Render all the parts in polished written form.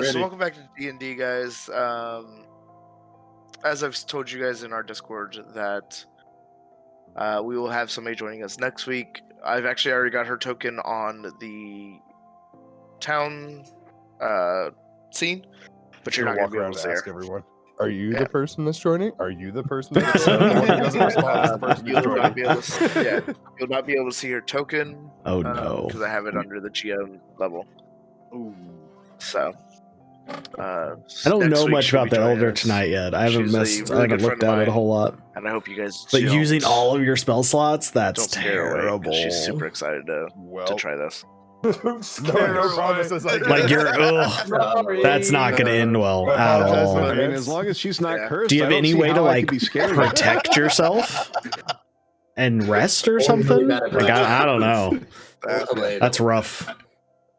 So welcome back to D&D, guys. As I've told you guys in our Discord that we will have somebody joining us next week. I've actually already got her token on the town scene, but you're not going to be able to see her. Everyone, are you the person that's joining? Are you the person that's the one who doesn't respond is the person who's You'll not joining? be able to, you'll not be able to see her token. Oh no! Because I have it under the GM level. Ooh. So. I don't know much about the Elder tonight yet. I haven't looked at it a whole lot. And I hope you guys. But using all of your spell slots, that's terrible. She's super excited to try this. Like that's not going to end well at all. I mean, as long as she's not cursed. Do you have any way to like protect yourself and rest or something? Like I don't know. That's rough.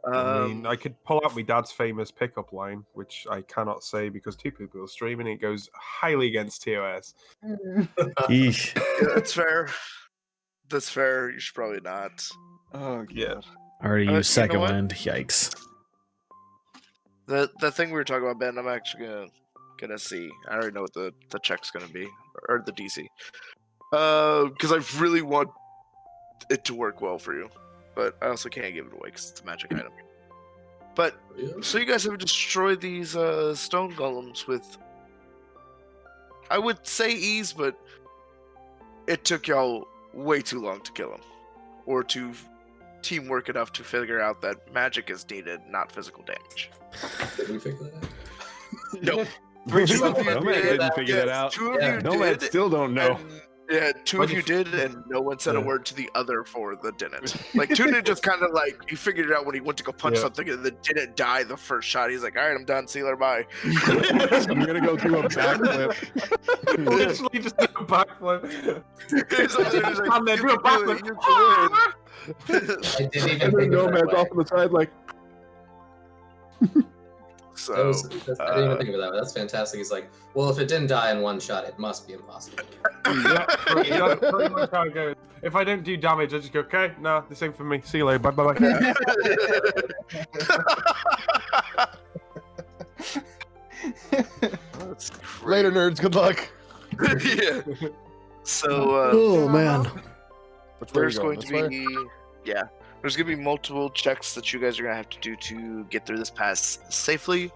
I mean, I could pull out my dad's famous pickup line, which I cannot say because two people are streaming. It goes highly against TOS. Yeah, that's fair. That's fair. You should probably not. Oh, God. Yeah. I already used second wind. Yikes. The thing we were talking about, Ben, I'm actually gonna see. I already know what the check's gonna be, or the DC. Because I really want it to work well for you. But I also can't give it away because it's a magic item. But, so you guys have destroyed these stone golems with, I would say ease, but it took y'all way too long to kill them. Or to teamwork enough to figure out that magic is needed, not physical damage. Did we figure that out? Nope. Two of you didn't figure that out. Two of you Nomad still don't know. Yeah, two of you did, and no one said a word to the other four that didn't. Like, Tuna just kind of like, he figured it out when he went to go punch something and then didn't die the first shot. He's like, all right, I'm done. See you later, bye. I'm going to go do a backflip. Literally just do a backflip. I'm there, do a backflip. I didn't even And then think of Nomad's that off on the side like... So, I didn't even think of that. That's fantastic. He's like, well, if it didn't die in one shot, it must be impossible. Yeah, pretty much how it goes. If I don't do damage, I just go, okay, nah, this ain't for me. See you later. Bye. Later, nerds. Good luck. Yeah. So, oh man. There's going to be, there's going to be multiple checks that you guys are going to have to do to get through this pass safely.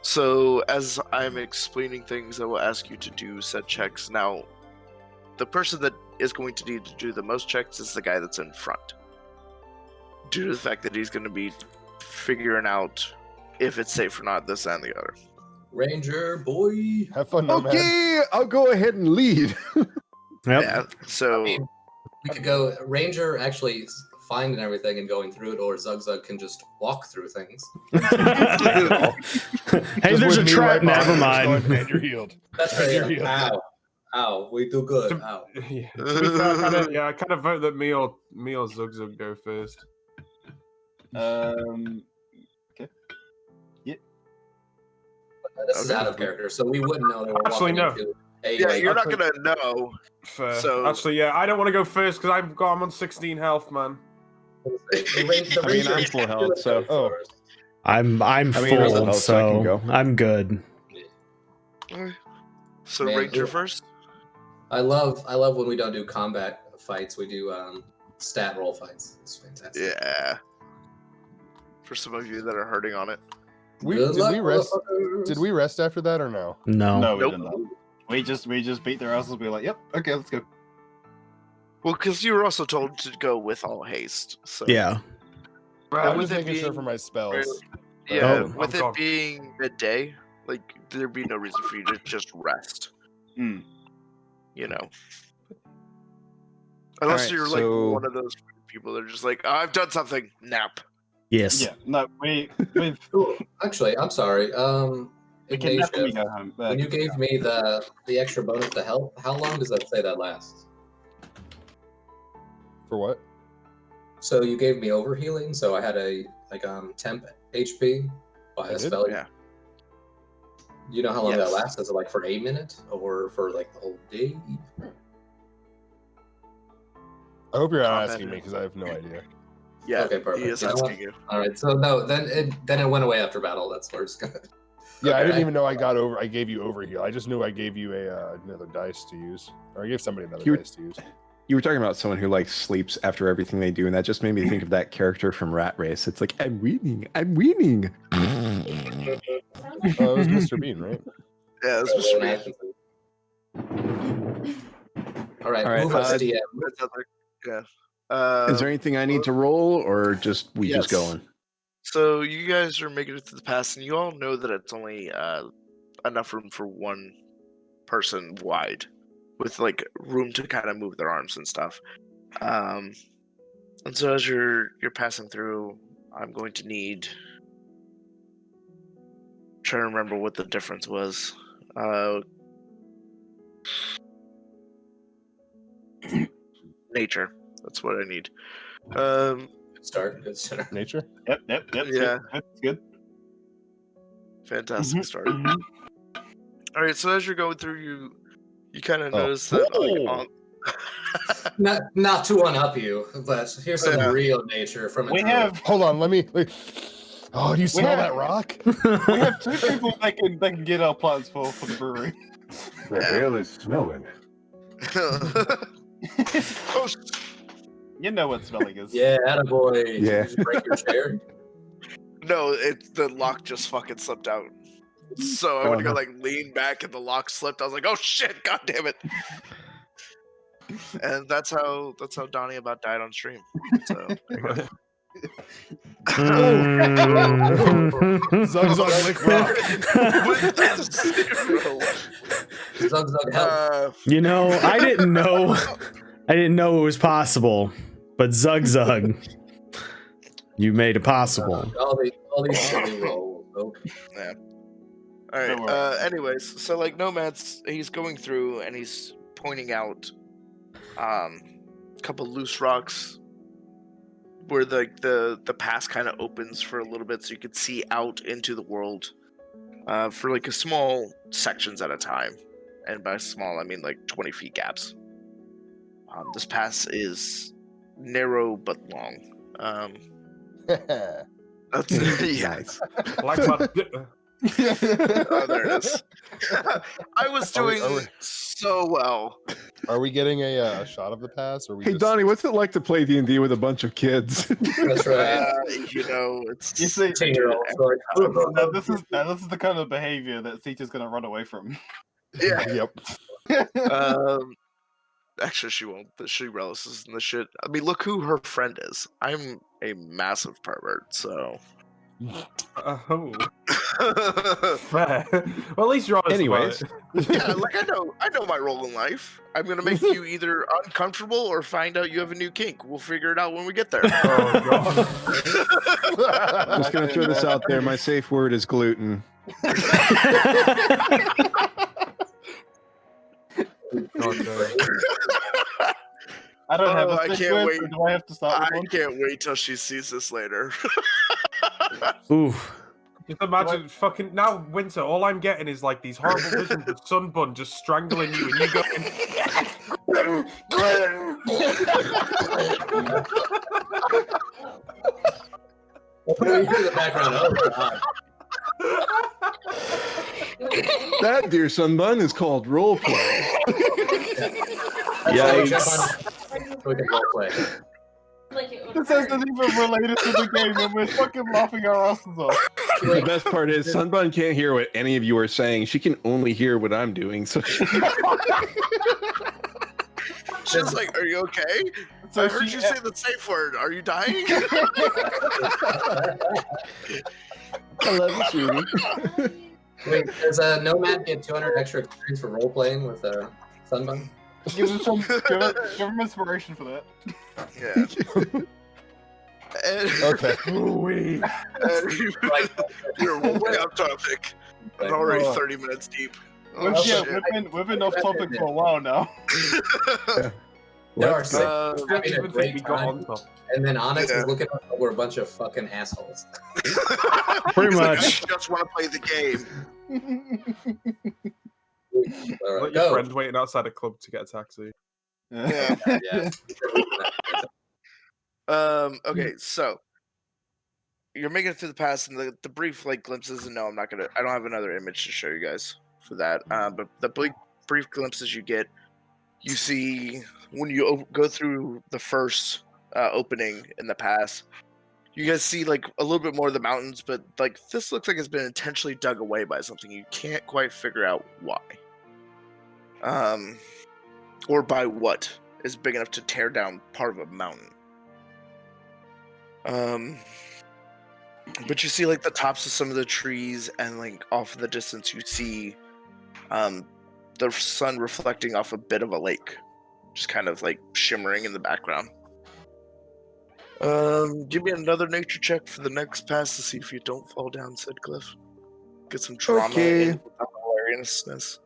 So, as I'm explaining things, I will ask you to do said checks. Now, the person that is going to need to do the most checks is the guy that's in front. Due to the fact that he's going to be figuring out if it's safe or not, this and the other. Ranger boy. Have fun, Nomad. Okay, I'll go ahead and lead. Yep. Yeah, so... I mean, we could go Ranger actually finding everything and going through it, or Zug can just walk through things. Hey, there's a trap. Never mind. And you're healed. That's right. Ow. We do good. Ow. Yeah. To be fair, I kind of vote that me or Zug go first. Okay. Yeah. This is out of character, so we wouldn't know that we're Actually, no. Yeah, you're not gonna know. Fair. So actually, I don't want to go first because I'm on 16 health, man. I mean, I'm full health, so I'm full, health, so I can go. I'm good. So Man, Ranger first. I love when we don't do combat fights. We do stat roll fights. It's fantastic. Yeah. For some of you that are hurting on it. Did we rest after that or no? No. we did not. We just beat their asses. We were like, yep, okay, let's go. Well, because you were also told to go with all haste. So. Yeah. I was making sure for my spells. Yeah, with it being midday, like there'd be no reason for you to just rest. Mm. You know, unless you're like one of those people that are just like, I've done something. Nap. Yes. Yeah. No, we've. Actually, I'm sorry. We can definitely go home. When you gave me the extra bonus to health, how long does that say that lasts? For what? So you gave me overhealing, so I had a temp HP by a spell. Yeah. You know how long that lasts? Is it like for a minute or for like the whole day? I hope you're not comment. asking me because I have no idea. Yeah, Okay, perfect. he is You know asking what? you. All right, so no, then it went away after battle. That's where it's good. Yeah, I Okay. didn't even know I gave you overheal. I just knew I gave you another dice to use, or I gave somebody another dice to use. You were talking about someone who like sleeps after everything they do, and that just made me think of that character from Rat Race. It's like, I'm winning. Oh, it was Mr. Bean, right? Yeah, this was me. All right, All right, move us, DM. Yeah. Is there anything I need to roll, or just we just yes. going? So you guys are making it to the pass, and you all know that it's only enough room for one person wide, with like room to kind of move their arms and stuff. And so as you're passing through, I'm going to need. Trying to remember what the difference was. Nature. That's what I need. Good start. Good start. Nature. Yep. Yeah. That's good. Fantastic start. Mhm. All right, so as you're going through, you kind of Oh. notice that like, Not to one up you, but here's some Yeah. real nature from a We druid. have Hold on, let me. Oh, do you smell that rock? we have 2 people that can get our plants for the brewery. The hell is smelling? Oh, You know what smelling is. Yeah, attaboy. Yeah. Did you break your chair? no, the lock just fucking slipped out. So I went to go like lean back, and the lock slipped. I was like, "Oh shit! God damn it!" And that's how Donnie about died on stream. So Zug lick rock. Zug help. You know, I didn't know it was possible, but Zug, you made it possible. All these silly rolls. Okay. Yeah. All Don't right. worry. Anyways, so like Nomad's, he's going through and he's pointing out a couple loose rocks where the pass kind of opens for a little bit, so you could see out into the world for like a small sections at a time, and by small I mean like 20 feet gaps. This pass is narrow but long. That's, yeah. Nice. Like my Oh, there it is. I was Are we- doing so well. Are we getting a shot of the pass? Or are we Hey just... Donnie, what's it like to play D&D with a bunch of kids? That's right. You know, it's You see, 10-year-old. now this is the kind of behavior that Sita's gonna run away from. yeah. Yep. Actually, she won't. She relishes in the shit. I mean, look who her friend is. I'm a massive pervert, so. oh, fair. Well, at least you're honest. Anyways. About it. Yeah, like I know my role in life. I'm gonna make you either uncomfortable or find out you have a new kink. We'll figure it out when we get there. Oh god. I'm just gonna throw this out there. My safe word is gluten. God, no. I don't have Oh, a I safe can't word, wait. so do I have to start I with one? can't wait till she sees this later. Oof. Just imagine fucking now, Winter. All I'm getting is like these horrible visions of Sunbun just strangling you, and you going. What do you hear in the background? Oh god. That, dear Sunbun, is called roleplay. Yikes. We can role play. This isn't even related to the game, and we're fucking laughing our asses off. The best part is Sunbun can't hear what any of you are saying. She can only hear what I'm doing. So She's like, "Are you okay? So I heard she- you say the safe word. Are you dying?" I love you, sweetie. Wait, does a nomad get 200 extra experience for role playing with Sunbun? give him inspiration for that. Yeah. And, Okay. and you're way off topic. I'm already 30 minutes deep. Oh, Yeah, shit. we've been off topic for a while now. There are Let's six. go. We're having a Even think great we got time. on top. And then Onyx Yeah. is looking at us like we're a bunch of fucking assholes. Pretty He's like, much. I just want to play the game. All right, Like your go. friend waiting outside a club to get a taxi. Yeah. Yeah. Okay, so you're making it through the pass, and the brief like glimpses. And no, I don't have another image to show you guys for that. But the brief glimpses you get, you see when you go through the first opening in the pass. You guys see like a little bit more of the mountains, but like this looks like it's been intentionally dug away by something. You can't quite figure out why, or by what is big enough to tear down part of a mountain. But you see like the tops of some of the trees, and like off in the distance you see the sun reflecting off a bit of a lake, just kind of like shimmering in the background. Give me another nature check for the next pass to see if you don't fall down said cliff. Get some drama Okay. in the hilariousness.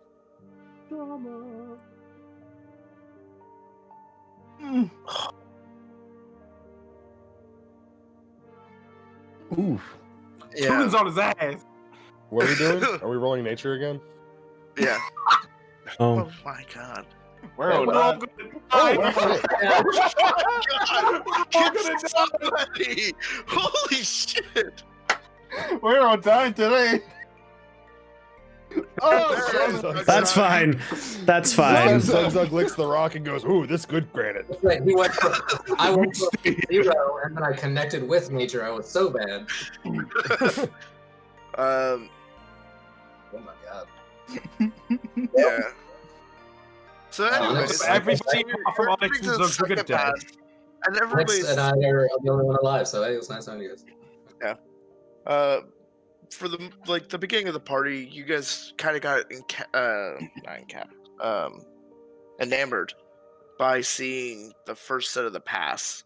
Drama. Ooh. Yeah, Tunes on his ass. What are we doing? Are we rolling nature again? yeah. Oh, Oh my god. We're all We're all done. gonna Oh, die. shit. Oh my god! Get somebody! Holy shit! We're all dying today. Oh, that's fine. That's fine. Zug licks the rock and goes, "Ooh, this good granite." Wait, I went from 0, and then I connected with nature. I was so bad. Um, Oh my god. yeah. So Onyx- anyways, Everybody apart from Onyx brings and us Zugzug are second dead. pass, and Alex everybody's and I are the only one alive, so hey, it was nice knowing you guys. for the beginning of the party, you guys kind of got enamored by seeing the first set of the pass.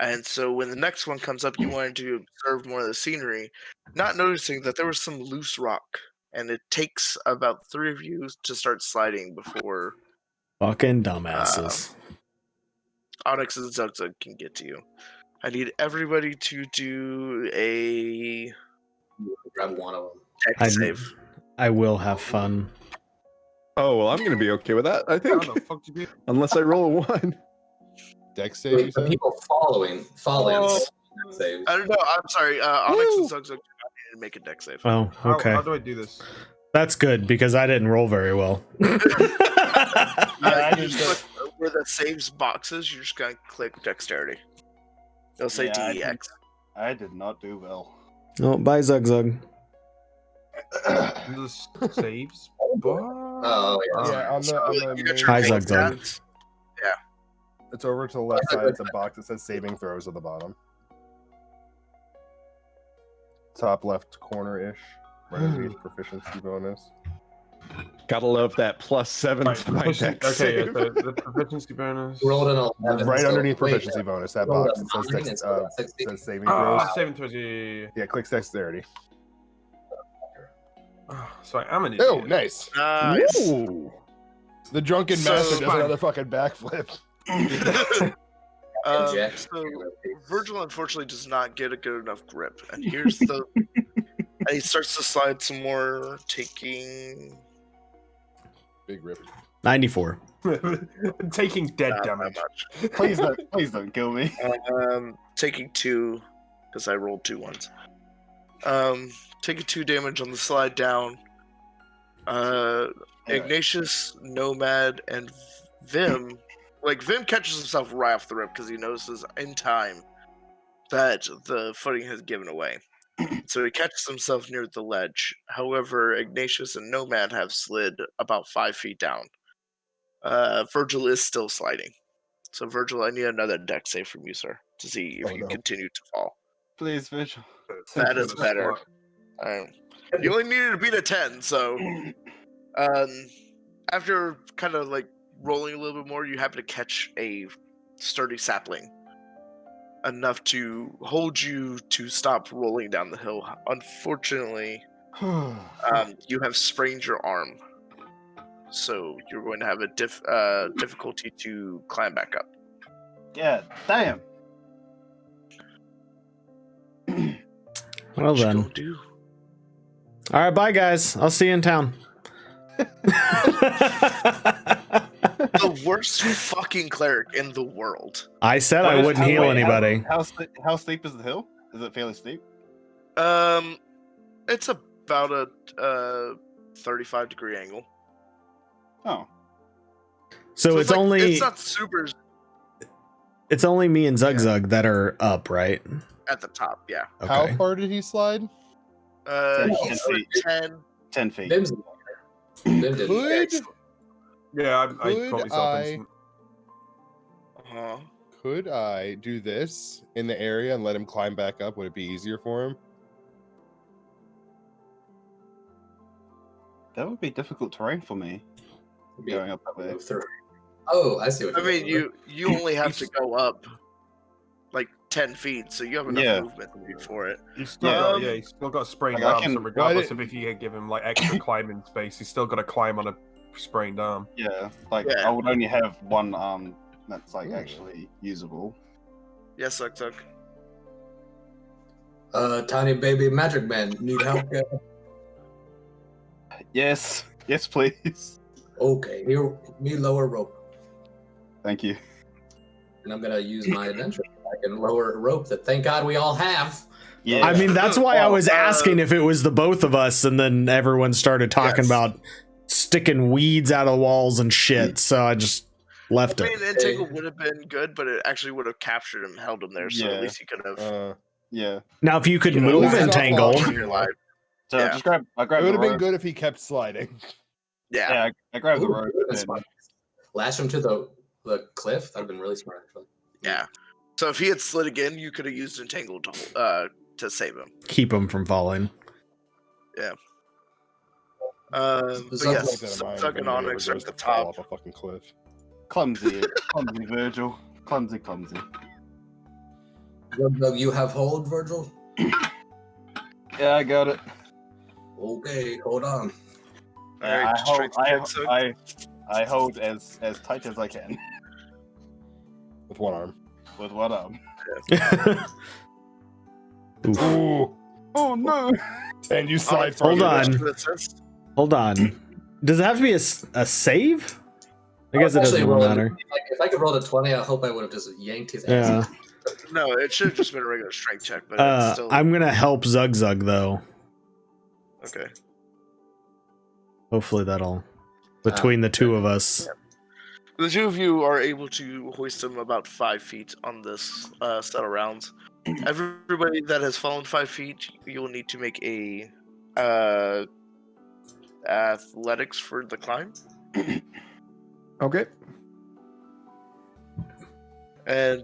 And so when the next one comes up, you wanted to observe more of the scenery, not noticing that there was some loose rock. And it takes about 3 of you to start sliding before Fucking dumbasses. Onyx and Zugzug can get to you. I need everybody to do a Grab one of them. dex save. I will have fun. Oh well, I'm gonna be okay with that. I How think, the fuck did you do? unless I roll a 1. Dex save, you The said? people falling. Saves. I don't know. I'm sorry. Onyx and Zugzug do not need to make a dex save. Oh, okay. How do I do this? That's good because I didn't roll very well. I You did just look where the saves boxes, you're just gonna click dexterity. It'll say Yeah, I DEX. I did not do well. Oh, bye, Zugzug. The saves. Oh, yeah. Yeah, on the You got main your Hi, main Zugzug. stats. it's over to the left side. It's a box that says saving throws at the bottom. Top left corner ish. Right underneath proficiency bonus. Gotta love that +7 Right, to my proficiency- dex okay, save. the proficiency bonus. Rolled an 11. Right so- underneath wait, proficiency bonus, that rolled box a that says, 9, and so that's 16. says saving Ah, throws. saving throws. Yeah. Yeah, click dexterity. So I am an idiot. Oh, nice. Nice. Ooh. The drunken So- master does another fucking backflip. Jack. So Virgil unfortunately does not get a good enough grip, and here's the. And he starts to slide some more, taking Big rip. 94. Taking dead not that damage. much. Please don't kill me. Taking 2 because I rolled 2 ones. Taking 2 damage on the slide down. Ignatius, Nomad, and Vim. Like Vim catches himself right off the rip because he notices in time that the footing has given away. So he catches himself near the ledge. However, Ignatius and Nomad have slid about 5 feet down. Virgil is still sliding. So Virgil, I need another dex save from you, sir, to see if Oh, you no. continue to fall. Please, Vigil. That is better. You only needed to beat a 10, so after kind of like rolling a little bit more, you happen to catch a sturdy sapling enough to hold you to stop rolling down the hill. Unfortunately, you have sprained your arm, so you're going to have a difficulty to climb back up. Yeah, damn. Well What you then. gonna do? All right, bye, guys. I'll see you in town. the worst fucking cleric in the world. I said I wouldn't heal anybody. How steep is the hill? Is it fairly steep? It's about a 35-degree angle. Oh. So it's like, only it's not super it's only me and Zug that are up, right? at the top. Yeah. Okay. How far did he slide? He's like 10 10 feet. feet. Bim did. Could Yeah, I Could caught myself I- instant. could I do this in the area and let him climb back up? Would it be easier for him? That would be difficult terrain for me. Going up that way. Oh, I see what I you're mean, you only have to go up like 10 feet, so you have enough movement for it. He's still got, he's still got a sprained Like, I arm, can- so regardless of if you give him like extra climbing space, he's still got to climb on a sprained arm. Yeah, like Yeah. I would only have one arm that's like actually usable. Yes, Suck. Tiny baby magic man, need help? Guy? Yes, yes, please. Okay, here, me lower rope. Thank you. And I'm gonna use my adventure. I can lower a rope that thank God we all have. Yeah, I mean, that's why I was asking if it was the both of us, and then everyone started talking Yes. about sticking weeds out of the walls and shit, so I just left I it. mean, Entangle would have been good, but it actually would have captured him, held him there, so Yeah. at least he could have. yeah. Now, if you could You know, move it's not Entangle, long. your life. So Yeah. just grab. I It grabbed would the have been rope. good if he kept sliding. Yeah. Yeah, I grabbed the Ooh, rope. that's and- smart. Lash him to the cliff. That'd been really smart, actually. Yeah. So if he had slid again, you could have used Entangle to save him. keep him from falling. But Zug yes, like that in mind, Zug if and anybody Onyx ever are goes at the to fall top. off a fucking cliff. Clumsy, clumsy Virgil. Clumsy. Zug, you have hold, Virgil? Yeah, I got it. Okay, hold on. All right, strength check, Zug. I hold as tight as I can With one arm. with one arm. Ooh. Oh no! And you slide Onyx, Hold farther on. down. to assist. Hold on. Does it have to be a save? I guess it doesn't roll matter. If I could roll a 20, I hope I would have just yanked his ass. Yeah. No, it should have just been a regular strength check, but it's still I'm gonna help Zug though. okay. Hopefully that'll between the two of us. The two of you are able to hoist him about 5 feet on this set of rounds. Everybody that has fallen 5 feet, you will need to make a athletics for the climb. Okay. And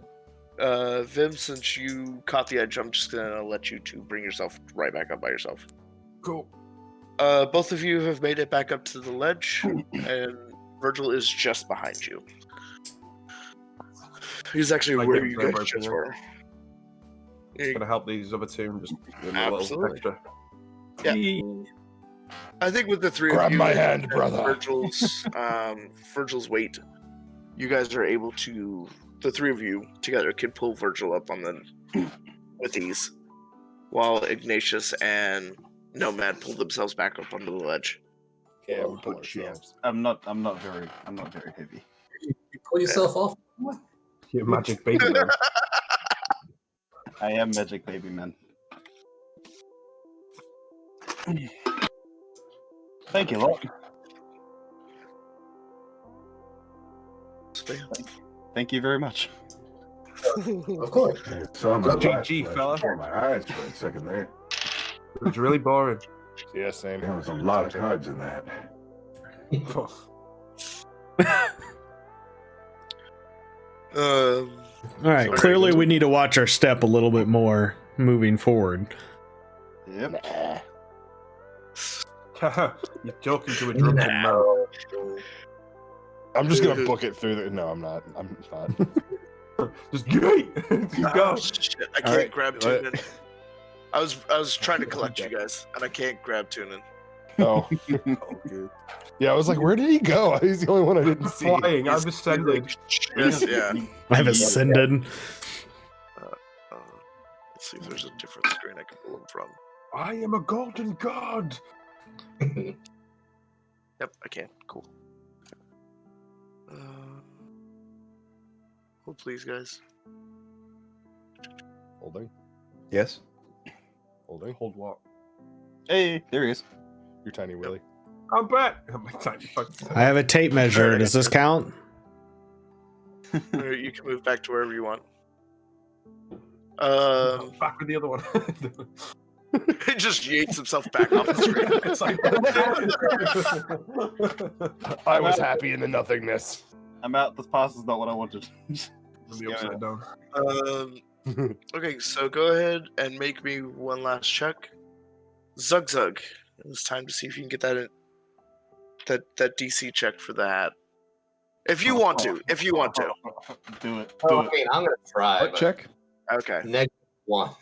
Vim, since you caught the edge, I'm just gonna let you to bring yourself right back up by yourself. Cool. Both of you have made it back up to the ledge, and Virgil is just behind you. He's actually Like where him you for guys everything, just yeah. were. Gonna help these other two and just give them a little Absolutely. extra. Yeah. I think with the three Grab of you, my hand, and brother. Virgil's weight, you guys are able to. The three of you together can pull Virgil up on the with ease, while Ignatius and Nomad pull themselves back up onto the ledge. Yeah, we pull ourselves. I'm not very heavy. You pull yourself off. Your magic baby man. I am magic baby man. Thank you, lot. Thank you very much. Of course. GG, fella. My eyes for a second there. It was really boring. Yeah, same. There was a lot of cards in that. All right. Sorry. Clearly, we need to watch our step a little bit more moving forward. Yep. You're talking to a drunken man. I'm just gonna book it through the. No, I'm not. I'm not. Just gate. Go. Oh, shit, I can't right, grab let- Tunin. I was trying to collect you guys, and I can't grab Tunin. Oh. good. Yeah, I was like, where did he go? He's the only one I didn't see. Flying. I've ascended. Yes, yeah. I've ascended. Let's see if there's a different screen I can pull him from. I am a golden god. Yep, I can. Cool. Hold please, guys. Holding. Yes. Holding. Hold what? Hey, there he is. You're tiny Willy. I'm back. I'm a tiny fucking. I have a tape measure. Does this count? Alright, you can move back to wherever you want. Back with the other one. He just yates himself back off the screen. It's like- I was happy in the nothingness. I'm out. This pass is not what I wanted. Let me upside down. Okay, so go ahead and make me one last check. Zug. It's time to see if you can get that that DC check for the hat. If you want to. Do it. I mean, I'm gonna try. What but check? Okay. -1.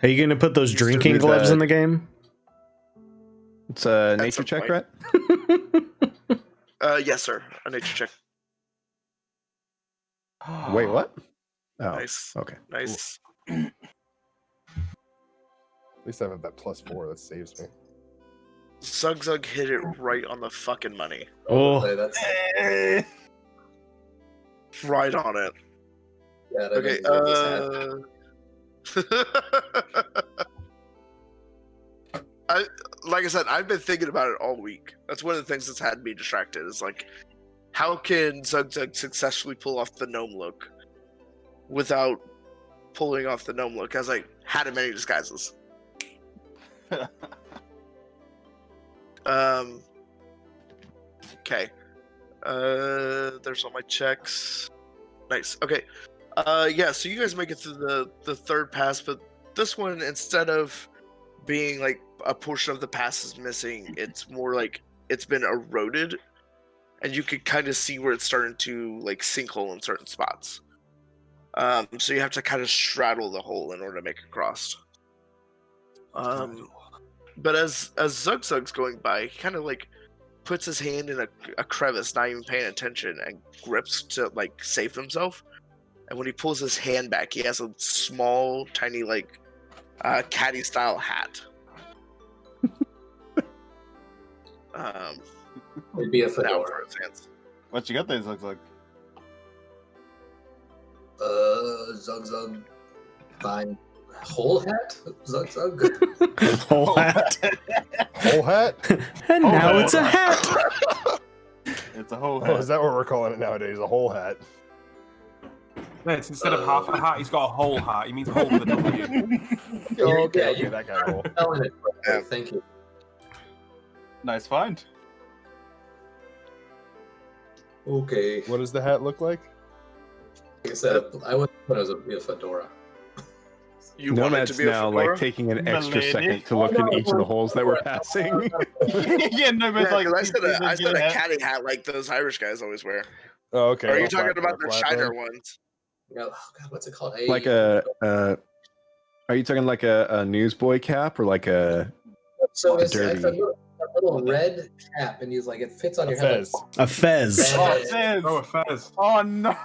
Are you going to put those Used to drinking do gloves that. in the game? It's a nature some check, point. right? Yes, sir. A nature check. Wait, what? Oh, Nice. okay. Nice. At least I have that +4. That saves me. Zug hit it right on the fucking money. Oh. So that's Right on it. yeah, that Okay, deserve this hat. like I said, I've been thinking about it all week. That's one of the things that's had me distracted. Is like, how can Zug successfully pull off the gnome look without pulling off the gnome look? As I had in many disguises. Okay. There's all my checks. Nice. Okay. Yeah, so you guys make it through the third pass, but this one, instead of being like a portion of the pass is missing, it's more like it's been eroded, and you could kind of see where it's starting to like sinkhole in certain spots. So you have to kind of straddle the hole in order to make it cross. But as Zug's going by, he kind of like puts his hand in a crevice, not even paying attention, and grips to like save himself. And when he pulls his hand back, he has a small, tiny, like caddy style hat. It'd be a Down fedora. for his hands. What you got there, Zug? Zug. Fine. Whole hat? Zug. Whole hat. Whole hat? And now it's a hat. It's a whole Oh, hat. is that what we're calling it nowadays? A whole hat. No, it's instead of half a hat, he's got a whole hat. He means whole with a W. Oh, okay, Yeah, okay, you- that guy roll. Telling it. Yeah. Thank you. Nice find. Okay. What does the hat look like? Like I said, I would put it as a fedora. You want it to Nomad's be a now fedora? like taking an extra Milady. second to look in each of the holes that we're passing. Yeah, no, but Yeah, like 'cause I said a hat. caddy hat like those Irish guys always wear. Oh, okay. Or are you well, talking flat- about the flat shiner then. ones? Yeah, oh God, what's it called? Like are you talking like a newsboy cap or like a So it's derby. a little red cap, and he's like, it fits on A your head. fez. A fez. Fez. Oh, it says. Oh, a fez. Oh no.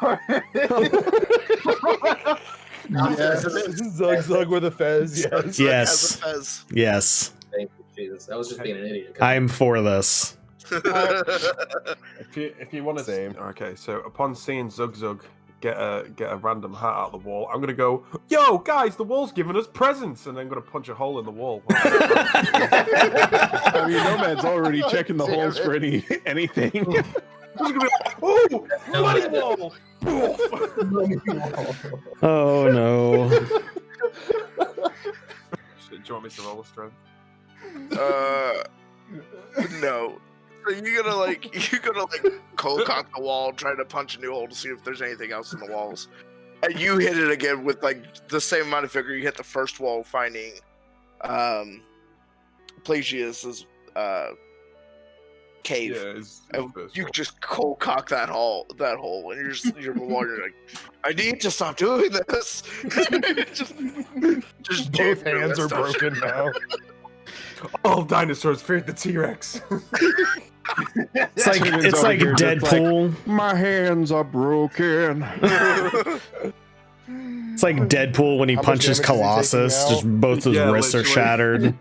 Zug with a fez, yes. Yes. As a fez. Yes. Thank you, Jesus. I was just being an idiot. I'm for this. If you want to Same. Okay, so upon seeing Zug get a random hat out of the wall, I'm gonna go, yo guys, the wall's giving us presents, and I'm gonna punch a hole in the wall. I mean, Nomad's already checking the holes for anything. Who's gonna be like, oh, money wall! Oh no. Do you want me to roll a strength? No. So you're gonna like cold cock the wall, trying to punch a new hole to see if there's anything else in the walls. And you hit it again with like the same amount of vigor you hit the first wall, finding Pelagius's cave. Yeah, it's And first you roll. just cold cock that hole, and you're like, I need to stop doing this. just Both jam your hands are wrist up. broken now. All dinosaurs feared the T-Rex. It's like Humans it's over like here just like- Deadpool. My hands are broken. It's like Deadpool when he How much punches damage is he taking Colossus. now? Just both his Yeah, wrists are literally. shattered.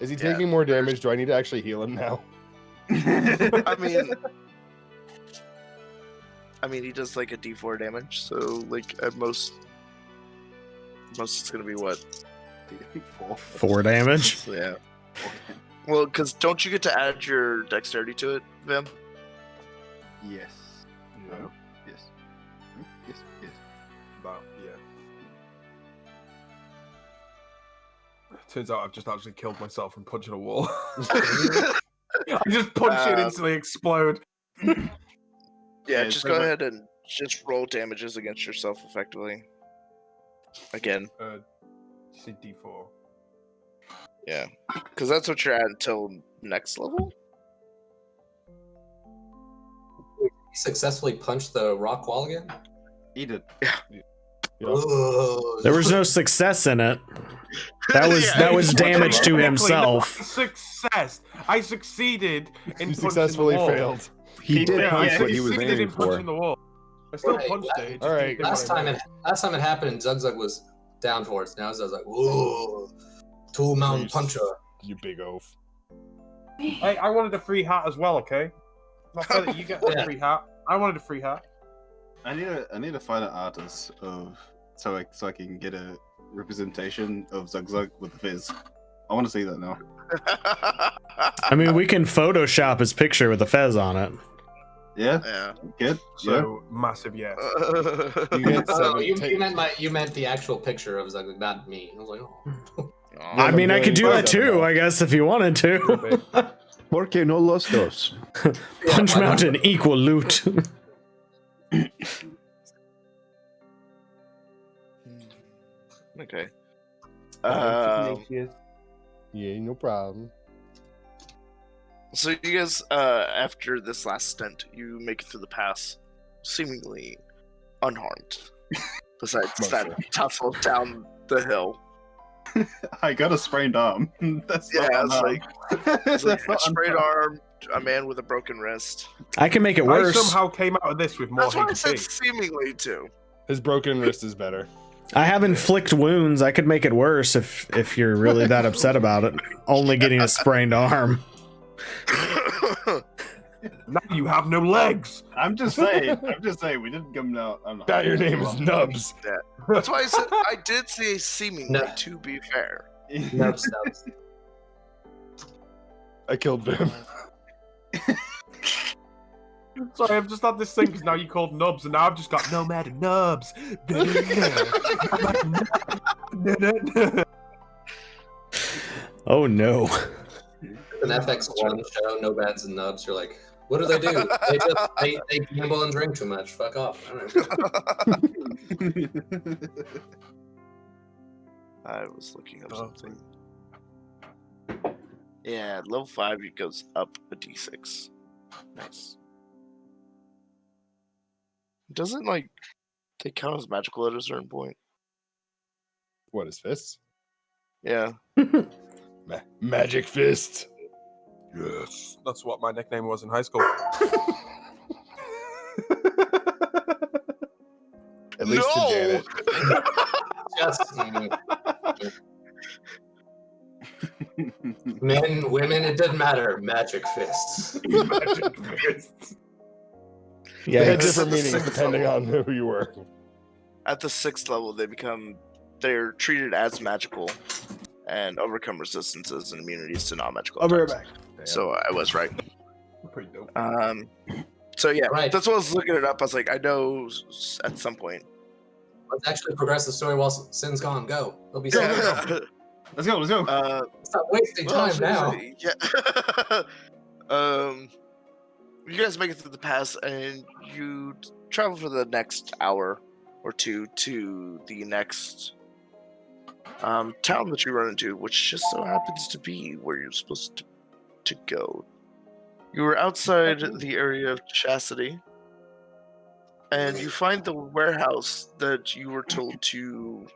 Is he Yeah, taking more damage? Do I need to actually heal him now? I mean, he does like a D4 damage, so like at most it's gonna be what? 4 damage. So, yeah. Well, because don't you get to add your dexterity to it, Vim? Yes. No. Yes. Yes. Yes. That, yeah. Turns out I've just actually killed myself from punching a wall. I just punch it and instantly explode. Yeah, just go ahead and just roll damages against yourself effectively. Again. You see D4. Yeah. Because that's what you're at until next level? He successfully punched the rock wall again? He did. Ugh. There was no success in it. That was damage to himself. Success. I succeeded in You punching successfully the wall. failed. He did punch I what he was succeeded aiming in punching for. the wall. I still Right, punched it. All right. Last time it happened, and Zugzug was down for it. Now Zugzug's like, whoa, 2-mountain puncher. You big oaf. Hey, I wanted a free hat as well, okay? Not fair that you get a free hat. I wanted a free hat. I need to find an artist of so I can get a representation of Zugzug with the fizz. I want to see that now. I mean, we can Photoshop his picture with the fez on it. Yeah. Yeah. Good. So massive yes. You get Oh, 7 you meant the actual picture of Zugzug, not me. I was like, oh. I mean, I could do that too, I guess, if you wanted to. Porque no los dos. Punch Mountain equal loot. Okay. Yeah, no problem. So you guys, after this last stint, you make it through the pass, seemingly unharmed. Besides that tussle down the hill. I got a sprained arm. That's Yeah, not it's unharmed. it's like a not sprayed unharmed. arm, a man with a broken wrist. I can make it I worse. somehow came out of this with more That's why I said HP. seemingly too. His broken wrist is better. I have inflict wounds. I could make it worse if you're really that upset about it. Only getting a sprained arm. Now you have no legs. I'm just saying. We didn't come out. Now your name is Nubs. That's why I said I did say seemingly, No. to be fair. Nubs. I killed him. Sorry, I've just had this thing because now you called Nubs, and now I've just got Nomad and Nubs. Oh no. An FX1 show, no bads and nubs. You're like, what do? They gamble and drink too much. Fuck off. I don't know. I was looking up something. Yeah, level 5 it goes up a d6. Nice. Doesn't like they count as magical at a certain point? What is fists? Yeah. Magic fist. Yes, that's what my nickname was in high school. At least to Janet. Just men, women, it doesn't matter. Magic fists. Magic fists. They had Yikes. different meanings depending on who you were. At the 6th level they're treated as magical and overcome resistances and immunities to non-magical attacks. So I was right. Pretty dope. So yeah, Right. that's what I was looking it up. I was like, I know at some point. Let's actually progress the story while Sin's gone. Go. It'll be so good. Let's go. Stop wasting time now. Yeah. You guys make it through the pass, and you travel for the next hour or two to the next town that you run into, which just so happens to be where you're supposed to go. You were outside the area of Chastity, and you find the warehouse that you were told to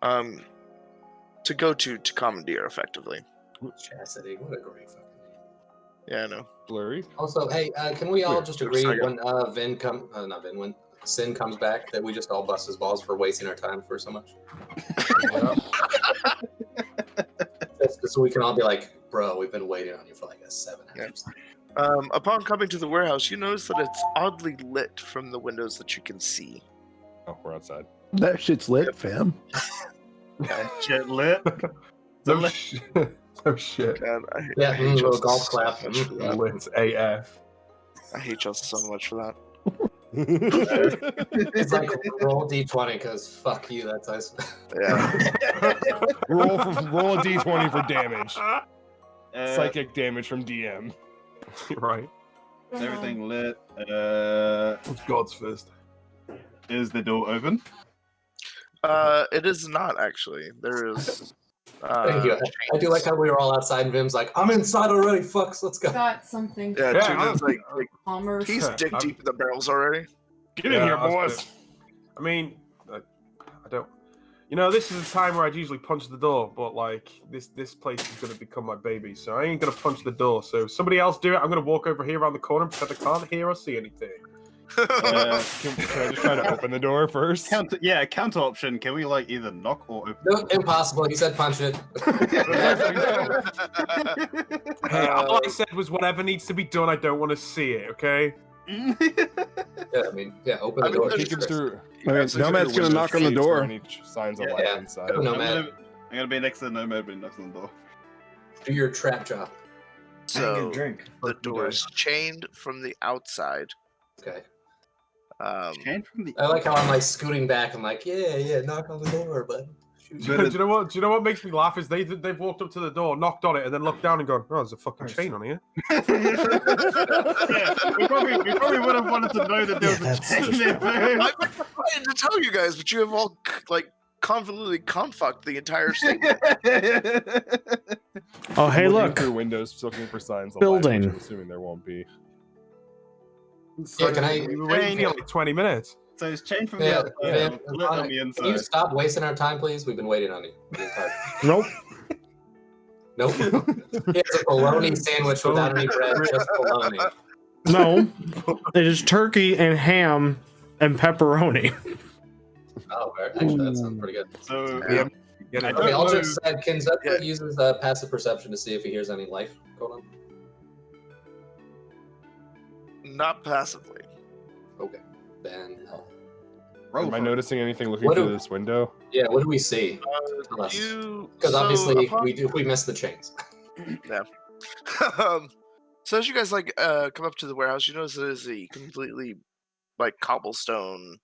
go to commandeer effectively. Chastity, what a great fucking name. Yeah, I know. Blurry. Also, hey, can we all Wait, just just a agree second. when Sin comes back that we just all bust his balls for wasting our time for so much? Just so we can all be like, bro, we've been waiting on you for like 7 hours. Upon coming to the warehouse, you notice that it's oddly lit from the windows that you can see. Oh, we're outside. That shit's lit, fam. Shit lit. No shit. No shit. God, I Yeah, hate y'all little golf so clap. much for that. Lit AF. I hate y'all so much for that. It's like roll d20 because fuck you, that's ice. Yeah. roll a d20 for damage. Psychic damage from DM. Right. Is everything lit? It's God's fist. Is the door open? It is not actually. There is. Thank you. I do like how we were all outside and Vim's like, I'm inside already, fucks, let's go. Got something. Yeah, Yeah, Tuna's like Commerce. he's dig I'm- deep in the barrels already. Get in here, boys. I mean, I don't. You know, this is a time where I'd usually punch the door, but like this place is gonna become my baby, so I ain't gonna punch the door. So if somebody else do it, I'm gonna walk over here around the corner and pretend I can't hear or see anything. Can I just try to open the door first? Counter option. Can we like either knock or open? No, impossible. He said punch it. Hey, all I said was whatever needs to be done. I don't want to see it. Okay. Yeah, I mean, yeah, open the door. Peeking through. Okay, Nomad's gonna knock on the door. Any signs of Yeah, life yeah. inside. Go, Nomad. I'm gonna be next to the Nomad when he knocks on the door. Do your trap job. So drink. the door is chained from the outside. Okay. Chained from the. I like how I'm like scooting back. I'm like, yeah, knock on the door, bud. Do you know what? Do you know what makes me laugh? Is they've walked up to the door, knocked on it, and then looked down and gone, "Oh, there's a fucking chain on here." Yeah, we probably would have wanted to know that there was a chain there. I've been trying to tell you guys, but you have all like convoluted confucked the entire statement. Oh, hey, Looking look. through windows, looking for signs of Building. life, which I'm assuming there won't be. Yeah, can I? We were waiting for like 20 minutes. So it's chained from Yeah, the outside, yeah. but lit on the Can you inside. stop wasting our time, please? We've been waiting on you. the entire- Nope. Nope. It's a bologna sandwich without any bread, just bologna. No. It is turkey and ham and pepperoni. Oh, actually, that sounds pretty good. So Yeah. I Okay, I'll don't know. just said Kinzetta uses passive perception to see if he hears any life going on. Not passively. Okay, then no. Am I noticing anything looking What through do- this window? Yeah, what do we see? Tell us. Because obviously we missed the chains. Yeah. So as you guys come up to the warehouse, you notice it is a completely like cobblestone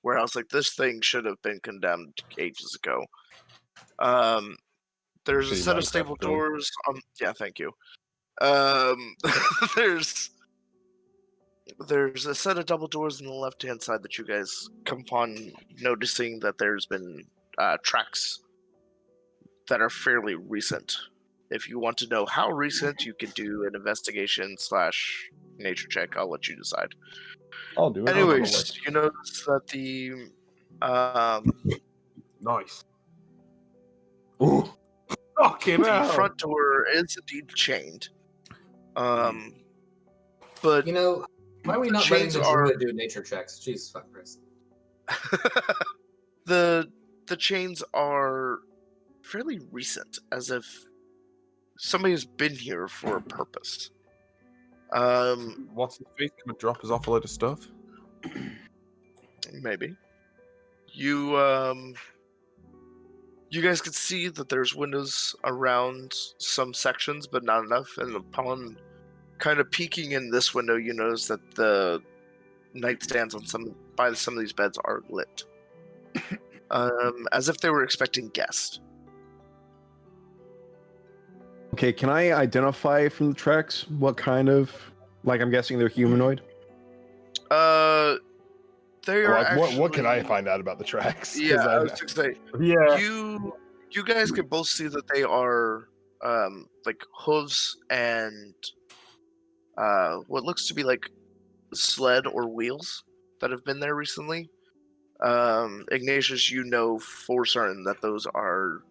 warehouse. Like this thing should have been condemned ages ago. There's a Shitty set of Minecraft stable build. doors. Yeah, thank you. There's a set of double doors on the left-hand side that you guys come upon noticing that there's been tracks that are fairly recent. If you want to know how recent, you can do an investigation / nature check. I'll let you decide. I'll do it. Anyways, you notice that the Nice. Ooh. Fucking the hell. front door is indeed chained. But You know, why are we The not letting chains the are- druid do nature checks? Jesus fuck Christ. the chains are fairly recent, as if somebody's been here for a purpose. What's the face gonna drop us off a load of stuff? Maybe. You guys can see that there's windows around some sections, but not enough. And upon kind of peeking in this window, you notice that the nightstands on some of these beds are lit, as if they were expecting guests. Okay, can I identify from the tracks what kind of, like, I'm guessing they're humanoid? They are Like, what can I actually- find out about the tracks? 'Cause Yeah, I I- was just saying. Yeah. You guys can both see that they are like hooves and what looks to be like sled or wheels that have been there recently. Ignatius, you know for certain that those are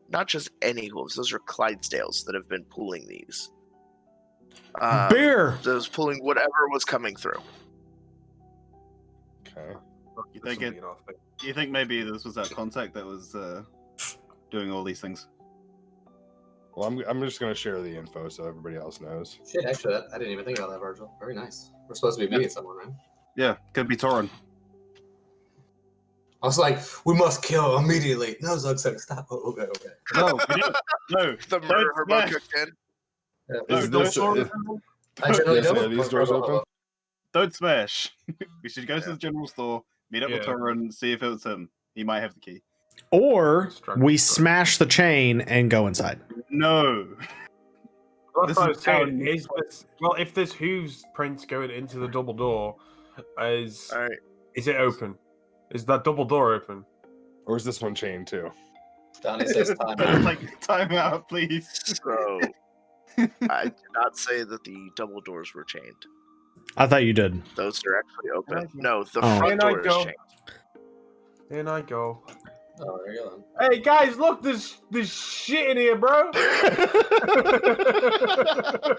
not just any hooves; those are Clydesdales that have been pulling these. Beer! Those pulling whatever was coming through. Okay. You think it? You think maybe this was that contact that was doing all these things? Well, I'm just gonna share the info so everybody else knows. Shit, actually, I didn't even think about that, Virgil. Very nice. We're supposed to be meeting someone, right? Yeah, could be Torin. I was like, we must kill immediately. No, Zug said, stop. Oh, okay. No, we don't. No, The murder don't hormone smash. kicked in. No, Is don't, this- I generally Yes, don't. are these doors open? don't smash. We should go to the general store, meet up with Yeah. Torin, see if it's him. He might have the key. Or we smash the chain and go inside. No. That's This what I is was saying. town. Is this, well, if there's Hooves prints going into the double door, is All right. is it open? Is that double door open? Or is this one chained too? Donnie says time out. Like, time out, please. So I did not say that the double doors were chained. I thought you did. Those are actually open. Right. No, the Oh. front In I door is go. chained. In I go. Oh, there you go. Then. Hey guys, look, there's shit in here, bro.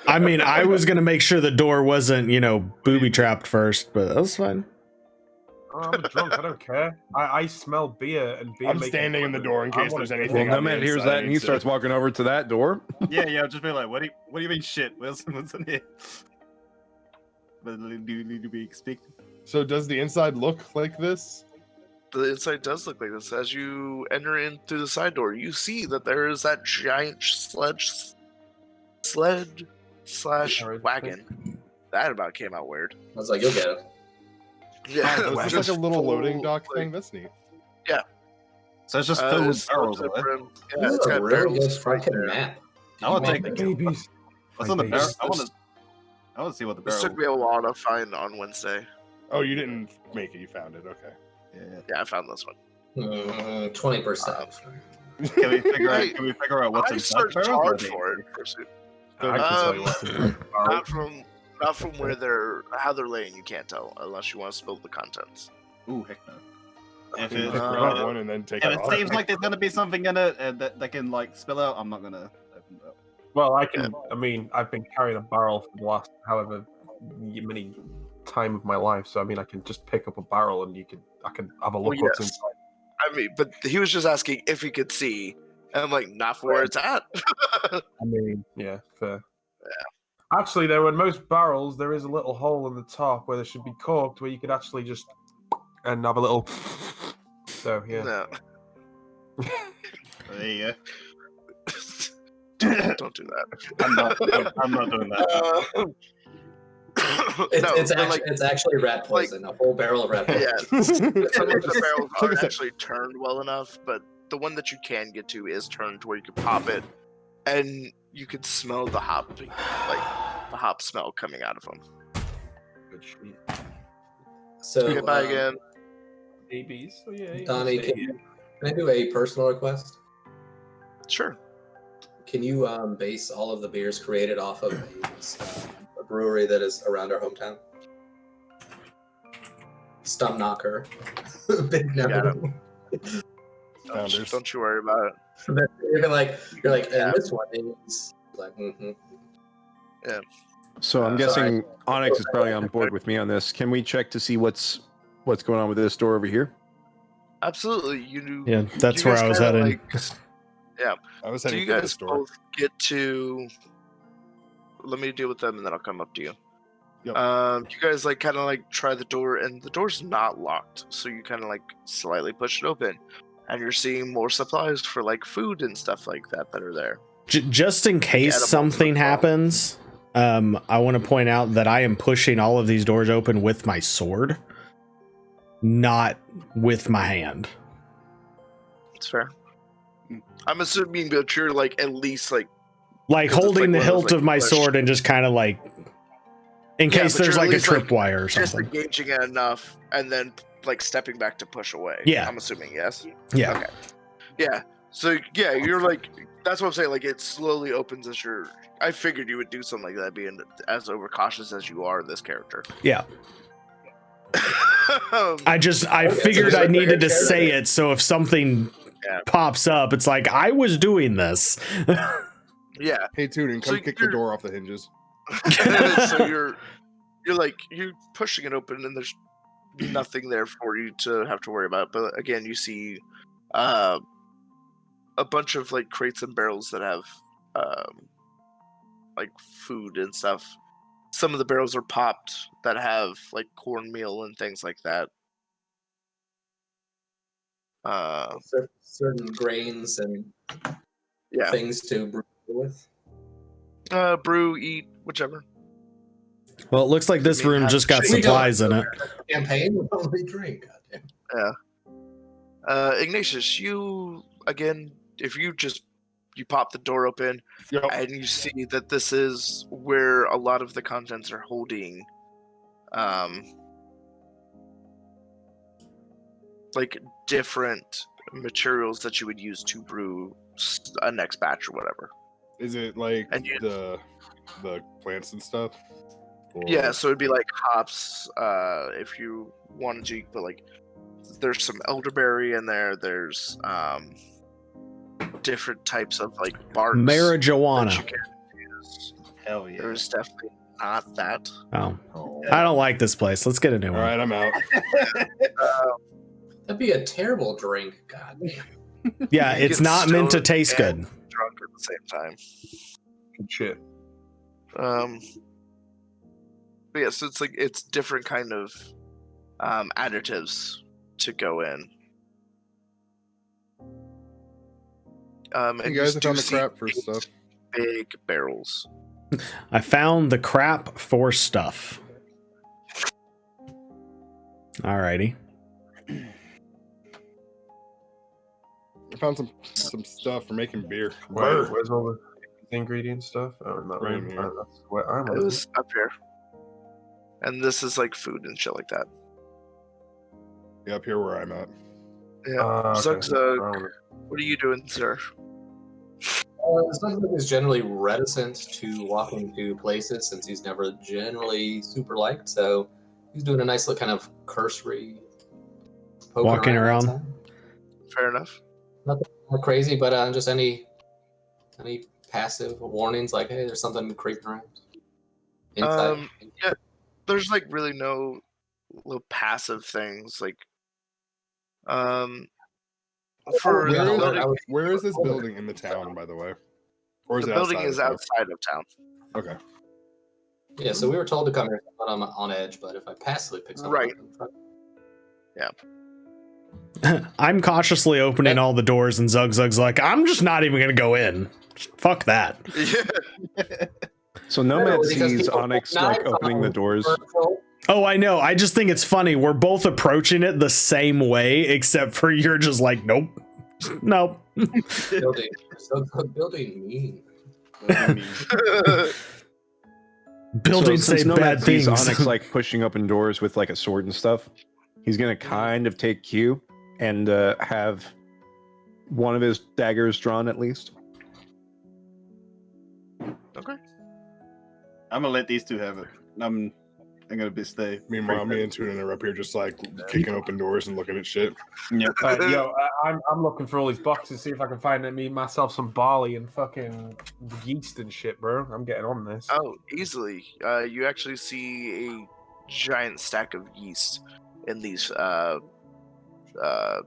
I mean, I was gonna make sure the door wasn't, booby trapped first, but that's fine. Oh, I'm drunk. I don't care. I smell beer and beer. I'm makes standing me in the quicker. door in I case wanna there's get anything Well, on the Nomad hears inside, that and he so- starts walking over to that door. Yeah, I'll just be like, what do you mean shit? What's in here? But do you need to be expected? So does the inside look like this? The inside does look like this. As you enter in through the side door, you see that there is that giant sled slash wagon. That about came out weird. I was like, you'll get it. Yeah, Oh, is this just like a little full, loading dock like- thing? That's neat. So it's just filled with it's barrels, filled right? to the brim. This Yeah, is it's a got really barrels good right fucking there. map. I want to take Map. Babies. What's on the Like barrel? babies. I want to see what the This barrel. took me a while to find on Wednesday. Oh, you didn't make it. You found it. Okay. Yeah. Yeah, I found this one. 20%. Can we figure out? Hey, Can we figure out what's I inside the searched barrel? hard for it. Pursuit. I can tell you what's in there. Not from where how they're laying. You can't tell unless you want to spill the contents. Ooh, heck no. If You it, grab one and then take if it it off. seems like there's gonna be something in it that can like spill out, I'm not gonna open it up. Well, I can. I mean, I've been carrying a barrel for the last however many time of my life, so I mean, I can just pick up a barrel and I can have a look Well, what's yes. inside. I mean, but he was just asking if he could see, and I'm like, not for where it's at. I mean, yeah, fair. Yeah. Actually, though, in most barrels, there is a little hole in the top where there should be corked, where you could actually just and have a little. So yeah. No. There you Don't do that. go. I'm not doing that. It's actually rat poison. A whole barrel of rat poison. Yeah, some of the Take barrels a aren't sip. actually turned well enough, but the one that you can get to is turned to where you can pop it, and you can smell the hop, like the hop smell coming out of them. Good shit. So, Goodbye again. Babies. So yeah. Donnie, can I do a personal request? Sure. Can you base all of the beers created off of a brewery that is around our hometown? Stump Knocker. Big Got no. Founders. Don't you worry about it. You're like, Yeah. and this one is like, So I'm Uh, guessing Onyx is probably on board with me on this. Can we check to see what's going on with this door over here? Absolutely. You do. Yeah, that's you where guys I was kinda, heading. I was So heading you for the guys store. both get to. Let me deal with them, and then I'll come up to you. Yep. You guys kind of try the door, and the door's not locked. So you kind of slightly push it open, and you're seeing more supplies for food and stuff like that are there. Just in case edibles something as well. happens, I want to point out that I am pushing all of these doors open with my sword, not with my hand. It's fair. I'm assuming that you're at least Like 'Cause it's holding like the one of those, hilt of my push- sword and just kind of in Yeah, case but there's you're at a least, tripwire or just something. engaging it enough, and then stepping back to push away. Yeah. I'm assuming yes. Yeah. Okay. Yeah. So yeah, you're that's what I'm saying. It slowly opens as you're. I figured you would do something like that, being as overcautious as you are this character. Yeah. Um, I figured I needed to say it so if something Yeah. pops up, it's like I was doing this. yeah. Hey, Tuning, come So kick the you're- door off the hinges. So you're pushing it open, and there's nothing there for you to have to worry about. But again, you see a bunch of crates and barrels that have like food and stuff. Some of the barrels are popped that have like cornmeal and things like that. Certain grains and Yeah. things to brew with. Brew, eat, whichever. Well, it looks like this room just got supplies in it. Champagne will probably drink. Goddamn. Yeah. Ignatius, you again, if you pop the door open and you see that this is where a lot of the contents are holding like different materials that you would use to brew a next batch or whatever. Is it like the plants and stuff? Or... Yeah, so it'd be like hops. If you wanted to, you could put like there's some elderberry in there. There's different types of like barks. Marijuana. You can use. Hell yeah. There's definitely not that. Oh. I don't like this place. Let's get a new one. All right, I'm out. That'd be a terrible drink. God damn. Yeah, it's not meant to taste good. Drunk at the same time. Good shit. But yeah, so it's different kind of additives to go in. You guys have found the crap for stuff. Big barrels. I found the crap for stuff. Alrighty. I found some stuff for making beer. Where's all the ingredient stuff? Oh, not Right room. here. That's what I'm It was up here. And this is like food and shit like that. Yeah, up here where I'm at. Yeah. okay. Zug, what are you doing, sir? Zug is generally reticent to walk into places since he's never generally super liked. So he's doing a nice little kind of cursory walking around. outside. Fair enough. Nothing crazy, but just any passive warnings like, hey, there's something creeping around. Inside. Yeah, there's like really no little passive things like for where is this building in the town, by the way? Or is the it building outside is of town? outside of town. Okay. Yeah, so we were told to come here I'm on edge, but if I passively pick something up, Yeah. I'm cautiously opening all the doors, and Zug's like, I'm just not even gonna go in. Fuck that. So Nomad Because sees people Onyx have like knives opening on the doors. Oh, I know. I just think it's funny. We're both approaching it the same way, except for you're just like, nope. Nope. Building mean. Buildings since say Nomad bad sees things. Onyx like pushing open doors with like a sword and stuff. He's gonna kind of take cue and have one of his daggers drawn at least. Okay. I'm gonna let these two have it. I'm gonna stay. Meanwhile, me and Tuna are up here just like kicking open doors and looking at shit. Yep. I'm looking for all these boxes, see if I can find myself some barley and fucking yeast and shit, bro. I'm getting on this. Oh, easily. You actually see a giant stack of yeast in these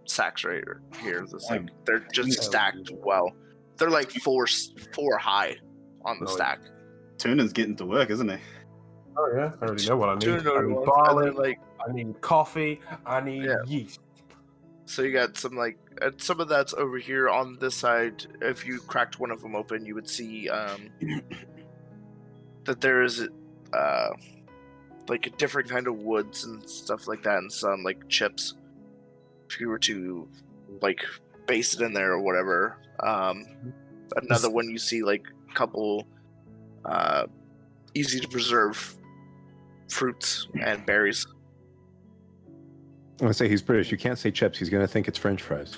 sacks right here. This, like, they're just stacked well. They're like four high on the stack. Tuna's getting to work, isn't he? Oh yeah, I already know what I need. Tuna I need ones, barley, and then, like, I need coffee, I need yeast. So you got some like some of that's over here on this side. If you cracked one of them open, you would see that there is like a different kind of woods and stuff like that, and some like chips. If you were to like base it in there or whatever. Another one you see like a couple easy to preserve fruits and berries. I'm gonna say he's British. You can't say chips. He's gonna think it's French fries.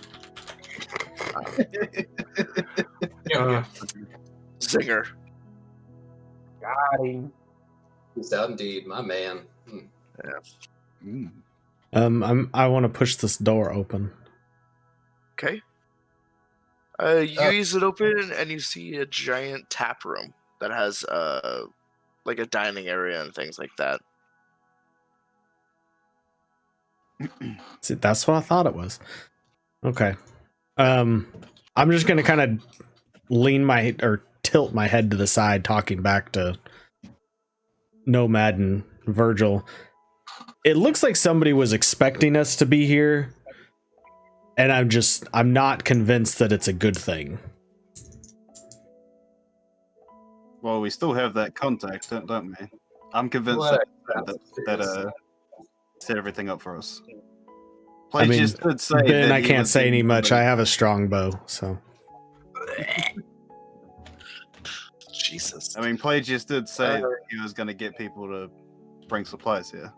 Zinger. Got him. He's out indeed, my man. Yeah. I want to push this door open. Okay. You ease it open and you see a giant tap room that has like a dining area and things like that. See, that's what I thought it was. Okay. I'm just gonna kind of tilt my head to the side, talking back to Nomad and Virgil. It looks like somebody was expecting us to be here, and I'm not convinced that it's a good thing. Well, we still have that contact, don't we? I'm convinced Well, that set everything up for us. I mean, Pelagius did say Ben, that I he can't was say any in- much. I have a strong bow, so. Jesus. I mean, Pelagius did say that he was going to get people to bring supplies here.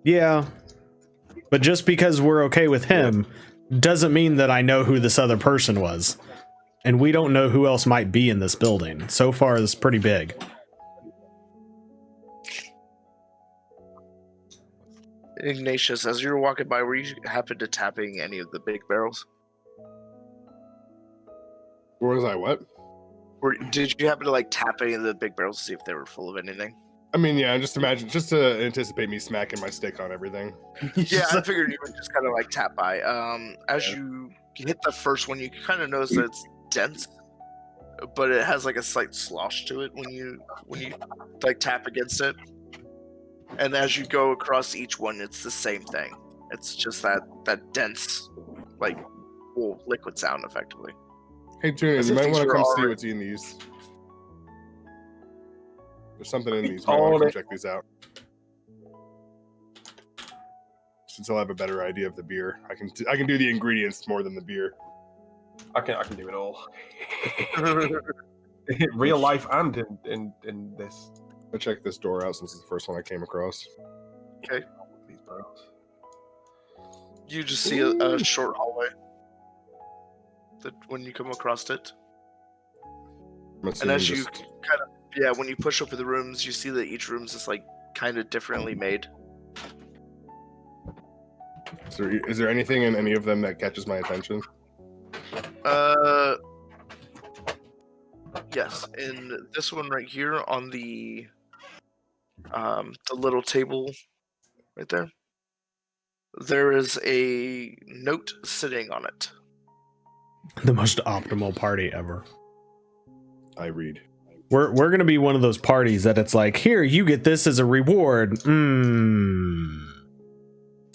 Yeah, but just because we're okay with him doesn't mean that I know who this other person was. And we don't know who else might be in this building. So far, it's pretty big. Ignatius, as you were walking by, were you happen to tapping any of the big barrels? Where was I? What? Did you happen to like tap any of the big barrels to see if they were full of anything? I mean, yeah, just to anticipate me smacking my stick on everything. Yeah, I figured you would just kind of like tap by. As you hit the first one, you kind of notice that it's dense, but it has like a slight slosh to it when you like tap against it. And as you go across each one, it's the same thing. It's just that dense, like, liquid sound, effectively. Hey, Tuna, As you if might these want to were come see already- what's in these. There's something in these. You might want to come check these out. Since I'll have a better idea of the beer, I can do the ingredients more than the beer. I can do it all. Real life and in this. I'll check this door out since it's the first one I came across. Okay. These barrels. You just see a short hallway. That when you come across it, I'm and assuming as you just- kind of when you push open the rooms, you see that each room's just like kind of differently made. is there anything in any of them that catches my attention? Yes, in this one right here on the little table right there, there is a note sitting on it. The most optimal party ever. I read. We're gonna be one of those parties that it's like, here, you get this as a reward. I'm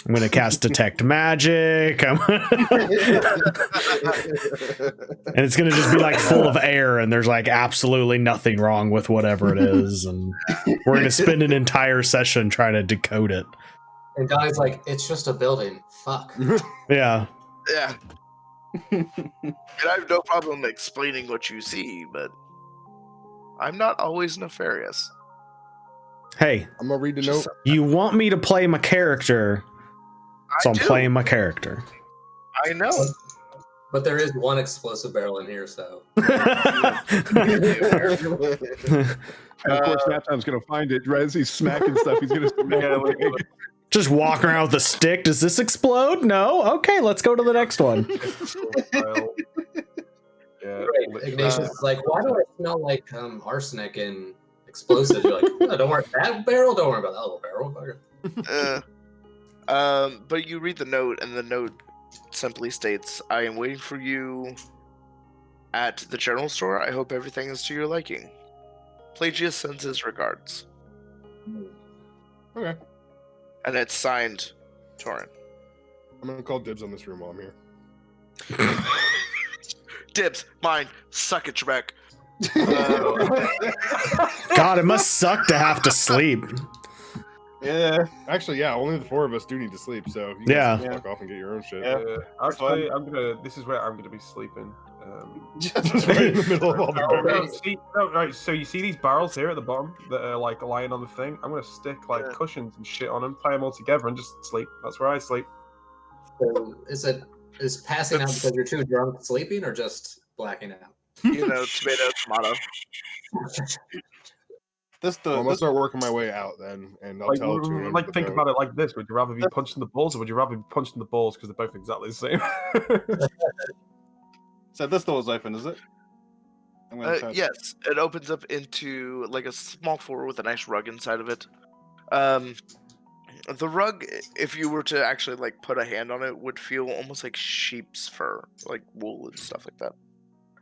gonna cast detect magic. And it's gonna just be like full of air, and there's like absolutely nothing wrong with whatever it is, and we're gonna spend an entire session trying to decode it. And Donnie's like, it's just a building. Fuck. Yeah. Yeah. And I have no problem explaining what you see, but I'm not always nefarious. Hey, I'm gonna read the note. you want me to play my character, so I I'm do. playing my character. I know. But there is one explosive barrel in here, so. And of course, Naptime's gonna find it right as he's smacking stuff. He's gonna Just walk around with a stick. Does this explode? No? Okay, let's go to the next one. Yeah, Right. Ignatius is like, why do I smell like arsenic and explosives? You're like, no, don't worry about that barrel. Don't worry about that little barrel. But you read the note, and the note simply states, "I am waiting for you at the general store. I hope everything is to your liking. Pelagius sends his regards." Okay. And it's signed, Torin. I'm gonna call dibs on this room while I'm here. Dibs, mine, suck it, Trebek. God, it must suck to have to sleep. Yeah. Actually, yeah. Only the four of us do need to sleep, so you Yeah. guys can fuck off and get your own shit. Actually, this is where I'm gonna be sleeping. Just right in the middle of all the barrels. Right, so you see these barrels here at the bottom that are like lying on the thing? I'm gonna stick like cushions and shit on them, tie them all together, and just sleep. That's where I sleep. So is passing out because you're too drunk sleeping, or just blacking out? You know, tomato. I'm gonna start working my way out then, and I'll tell Tuna. Like, think about it like this: would you rather be punched in the balls, or would you rather be punched in the balls because they're both exactly the same? So this door's open, is it? I'm gonna try- Yes, it opens up into like a small floor with a nice rug inside of it. The rug, if you were to actually like put a hand on it, would feel almost like sheep's fur, like wool and stuff like that.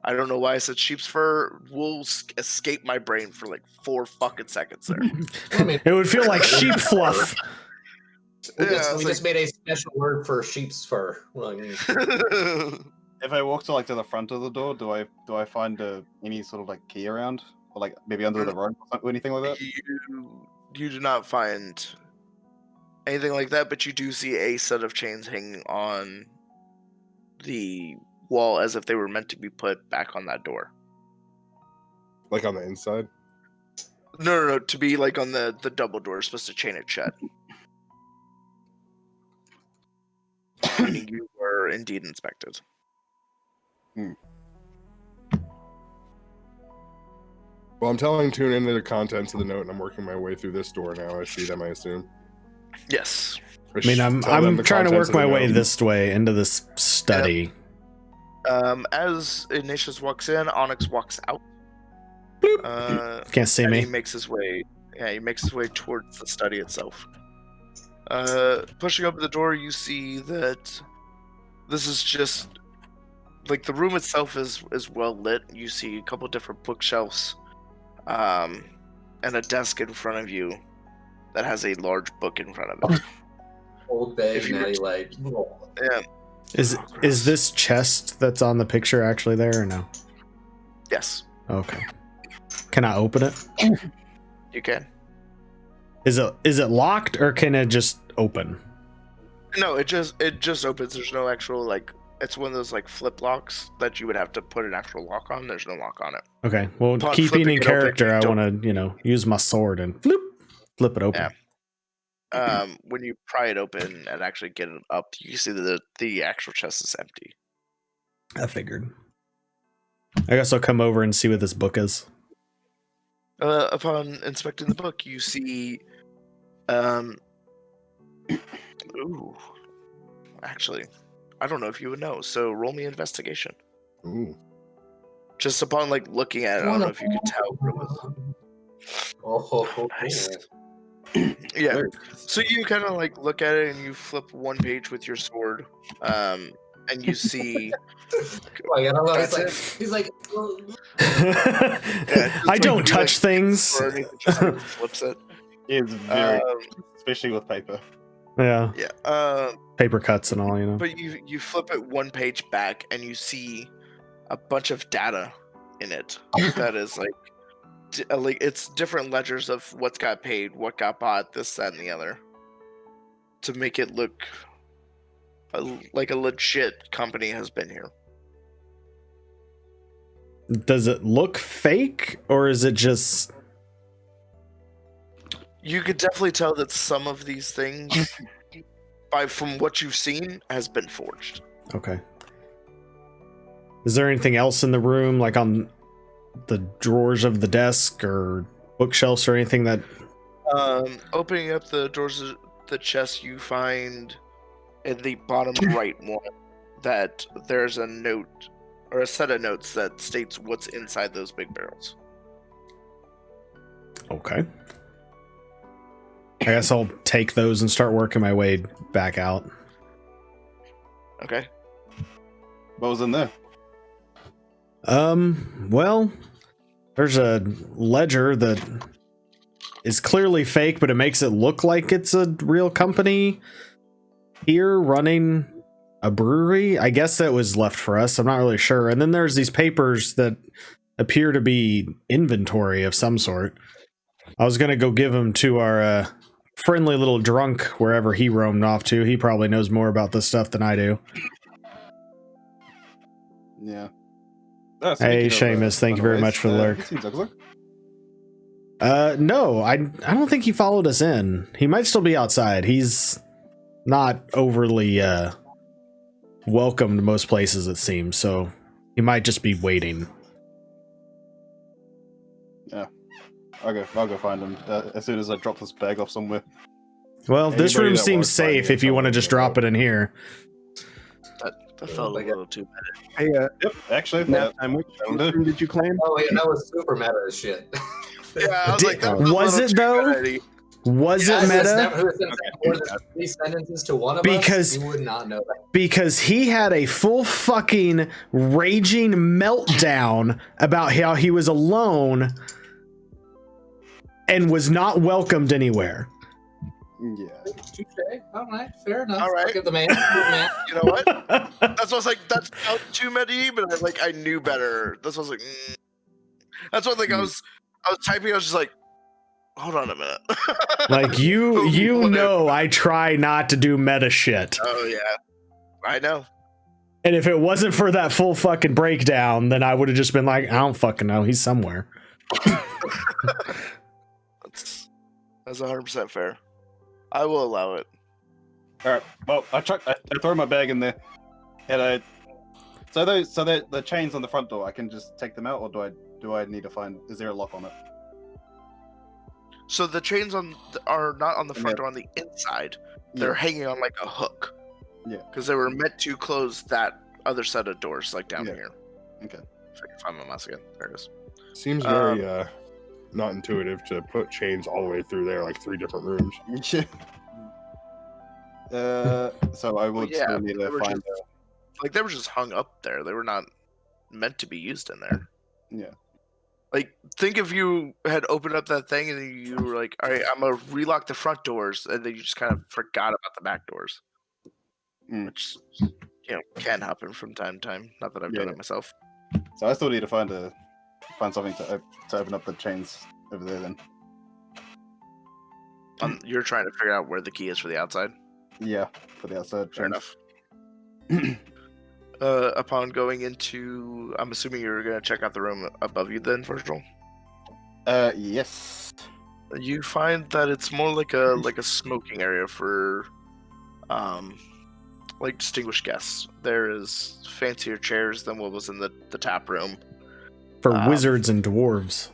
I don't know why I said sheep's fur, will escape my brain for like 4 fucking seconds there. I mean, It would feel like sheep fluff. we Yeah, just, it's made a special word for sheep's fur. Well, I mean, If I walk to the front of the door, do I find any sort of like key around, or like maybe under the rug or anything like that? You do not find anything like that, but you do see a set of chains hanging on the wall as if they were meant to be put back on that door. Like on the inside. No, to be like on the double door, supposed to chain it shut. Meaning you were indeed inspected. Well, I'm telling Tune into the contents of the note, and I'm working my way through this door now. I see them, I assume. Yes. I mean, I'm trying to work my way this way into this study. As Ignatius walks in, Onyx walks out. Can't see and me. He makes his way. Yeah, he makes his way towards the study itself. Pushing open the door, you see that this is just like the room itself is well lit. You see a couple different bookshelves, and a desk in front of you that has a large book in front of it. Old Bay, If you Natty were Light. Yeah. Is this chest that's on the picture actually there or no? Yes, Okay. Can I open it? you can. Is it locked or can it just open? No, it just opens. There's no actual like. It's one of those like flip locks that you would have to put an actual lock on. There's no lock on it. Okay. Well, Upon keeping flipping in it open, character, you I don't- want to, use my sword and flip it open. Yeah. When you pry it open and actually get it up, you see that the actual chest is empty. I figured. I guess I'll come over and see what this book is. Upon inspecting the book, you see, ooh, actually, I don't know if you would know. So roll me investigation. Ooh. Just upon like looking at it, I don't know if you could tell what it was. Oh, Nice. Yeah. So you kind of like look at it and you flip one page with your sword, and you see. Oh, yeah, I don't know. That's He's like, well, just I don't you, touch things. or anything, just like flips it. It's very, Um, especially with paper. Yeah. yeah. Paper cuts and all, But you flip it one page back and you see a bunch of data in it that is like it's different ledgers of what's got paid, what got bought, this, that, and the other, to make it look like a legit company has been here. Does it look fake or is it just... You could definitely tell that some of these things, from what you've seen, has been forged. Okay. Is there anything else in the room, like on the drawers of the desk or bookshelves or anything that... Opening up the drawers of the chest, you find in the bottom right one that there's a note or a set of notes that states what's inside those big barrels. Okay. I guess I'll take those and start working my way back out. Okay. What was in there? Well, there's a ledger that is clearly fake, but it makes it look like it's a real company here running a brewery. I guess that was left for us. I'm not really sure. And then there's these papers that appear to be inventory of some sort. I was going to go give them to our friendly little drunk wherever he roamed off to. He probably knows more about this stuff than I do. Yeah. Hey, Seamus, thank you very much for the lurk. No, I don't think he followed us in. He might still be outside. He's not overly welcome to most places, it seems, so he might just be waiting. Yeah. I'll go find him as soon as I drop this bag off somewhere. Well, this Anybody room that seems walks by safe me if you want to just drop it in here. That felt a little too bad. Hey, Yep, actually. nap time. Which room did you claim? oh, yeah, that was super meta as shit. Yeah, I was like, that Was a it, too though? bad. Was it meta? Who has never more than 3 sentences to one of us, you would not know that. Because he had a full fucking raging meltdown about how he was alone and was not welcomed anywhere. Yeah. Touche. All right, fair enough. All right. Look at the man. Man. You know what? That's what I was like. That's not too meta, but I knew better. That's what I was like. That's what I was typing. I was just like, hold on a minute. Like you know, I try not to do meta shit. Oh yeah, I know. And if it wasn't for that full fucking breakdown, then I would have just been like, I don't fucking know. He's somewhere. That's 100% fair. I will allow it. All right. Well, I throw my bag in there, and so the chains on the front door. I can just take them out, or do I need to find? Is there a lock on it? So the chains are not on the front door, on the inside. They're hanging on like a hook. Yeah. Because they were meant to close that other set of doors, like down here. Okay. If I can find my mouse again. There it is. Seems very not intuitive to put chains all the way through there, like 3 different rooms. So I would still need to find. They were just hung up there. They were not meant to be used in there. Yeah. Like, think if you had opened up that thing and you were like, all right, I'm going to relock the front doors, and then you just kind of forgot about the back doors. Which, can happen from time to time. Not that I've done it myself. So I still need to find something to open up the chains over there then. You're trying to figure out where the key is for the outside? Yeah, for the outside. Fair enough. Upon going into, I'm assuming you're going to check out the room above you then, Virgil? Yes. You find that it's more like a smoking area for distinguished guests. There is fancier chairs than what was in the tap room. For wizards and dwarves.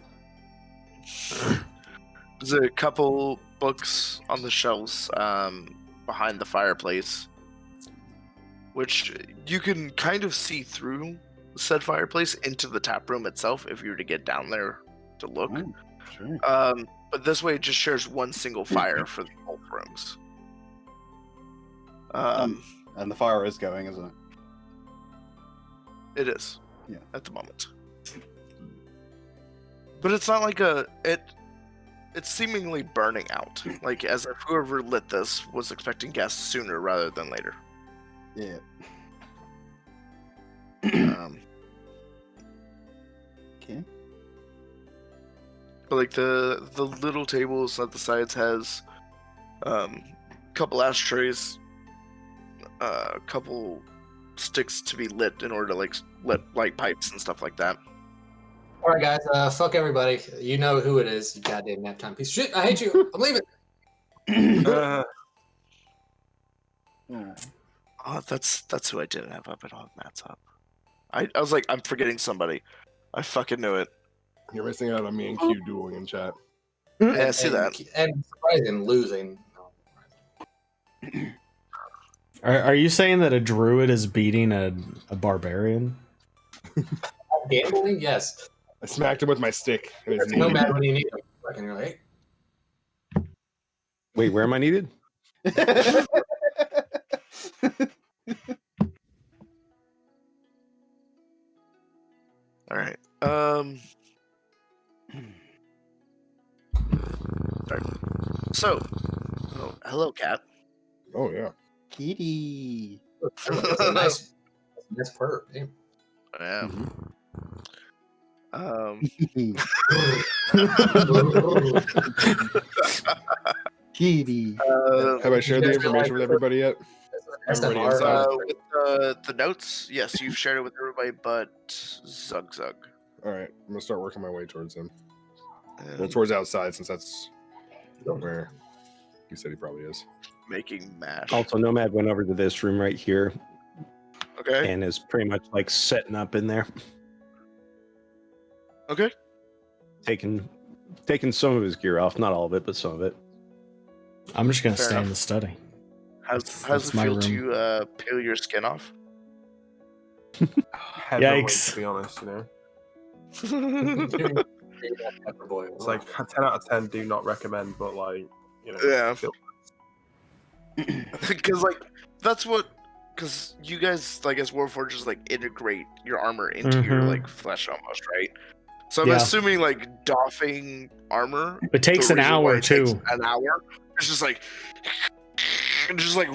There's a couple books on the shelves behind the fireplace, which you can kind of see through said fireplace into the tap room itself if you were to get down there to look. Sure. But this way it just shares one single fire for both rooms. And the fire is going, isn't it? It is. Yeah. At the moment. But it's not like it's seemingly burning out. Like as if whoever lit this was expecting guests sooner rather than later. Yeah. Okay. But like the little tables at the sides has a couple ashtrays, a couple sticks to be lit in order to lit light pipes and stuff like that. All right, guys. Fuck everybody. You know who it is. You goddamn nap time piece of shit. I hate you. I'm leaving. Oh, that's who I didn't have up. I don't have Matt's up. I was like, I'm forgetting somebody. I fucking knew it. You're missing out on me and Q dueling in chat. Yeah, I see that. And surprising losing. Are you saying that a druid is beating a barbarian? Gambling? Yes. I smacked him with my stick. No matter when you need them. Fucking right. Wait, where am I needed? All right. Sorry. So, hello, cat. Oh yeah. Kitty. That's a nice purr. Damn. Yeah. Kitty. Have I shared the information with everybody yet? Everybody inside? With the notes, yes, you've shared it with everybody but Zug. All right, I'm gonna start working my way towards him. And Well, towards outside, since that's where he said he probably is. making mash. Also, Nomad went over to this room right here Okay. and is pretty much like setting up in there, Okay. taking some of his gear off, not all of it, but some of it. I'm just gonna Fair stay in enough. the study. How's That's it my feel room. to peel your skin off? Heavyweight, Yikes. to be honest, you know. Pepper boy. It's like 10 out of 10 do not recommend, but like you know. Yeah. feel- Because like that's what. Because you guys, like as Warforgers, like integrate your armor into your Mhm. like flesh almost, right? So I'm Yeah. assuming like doffing armor. It takes the an reason why hour it takes too. An hour. It's just like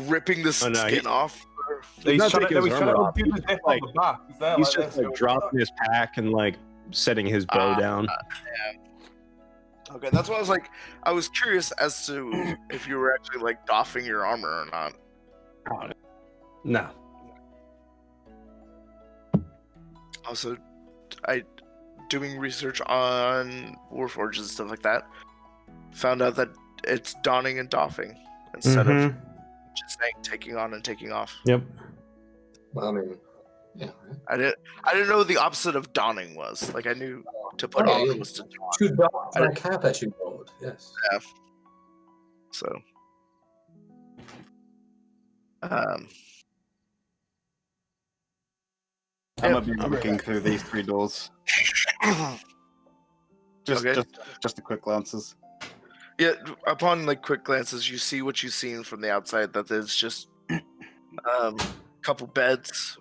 ripping the Oh, no, skin off. He's not trying taking his he's trying armor to off. undo the death like- on the back. He's there He's like just this, like going, dropping his pack and like setting his bow down. Okay, that's why I was curious as to if you were actually like doffing your armor or not. No. Also, doing research on Warforges and stuff like that, found out that it's donning and doffing instead of Mhm. just saying taking on and taking off. Yep. Well, I mean, yeah. I didn't know what the opposite of donning was. Like I knew to put Oh, on yeah. was to don. To dock for a cap that you rolled, yes. So, I'm gonna be looking through these 3 doors. Okay. Just a quick glances. yeah. Upon like quick glances, you see what you've seen from the outside. That there's just couple beds,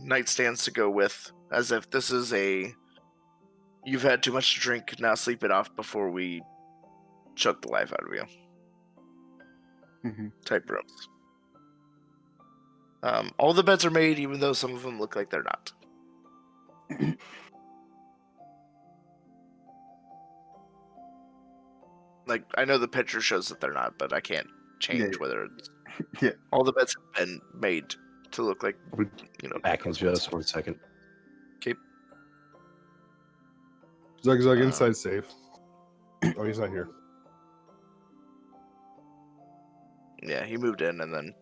nightstands to go with, as if this is you've had too much to drink, now sleep it off before we choke the life out of you. Mhm. Type rooms. All the beds are made, even though some of them look like they're not. Like I know the picture shows that they're not, but I can't change Yeah. whether it's. Yeah. All the beds have been made to look like, Back in just 1 second. Zug Uh, inside safe. Oh, he's not here. Yeah, he moved in and then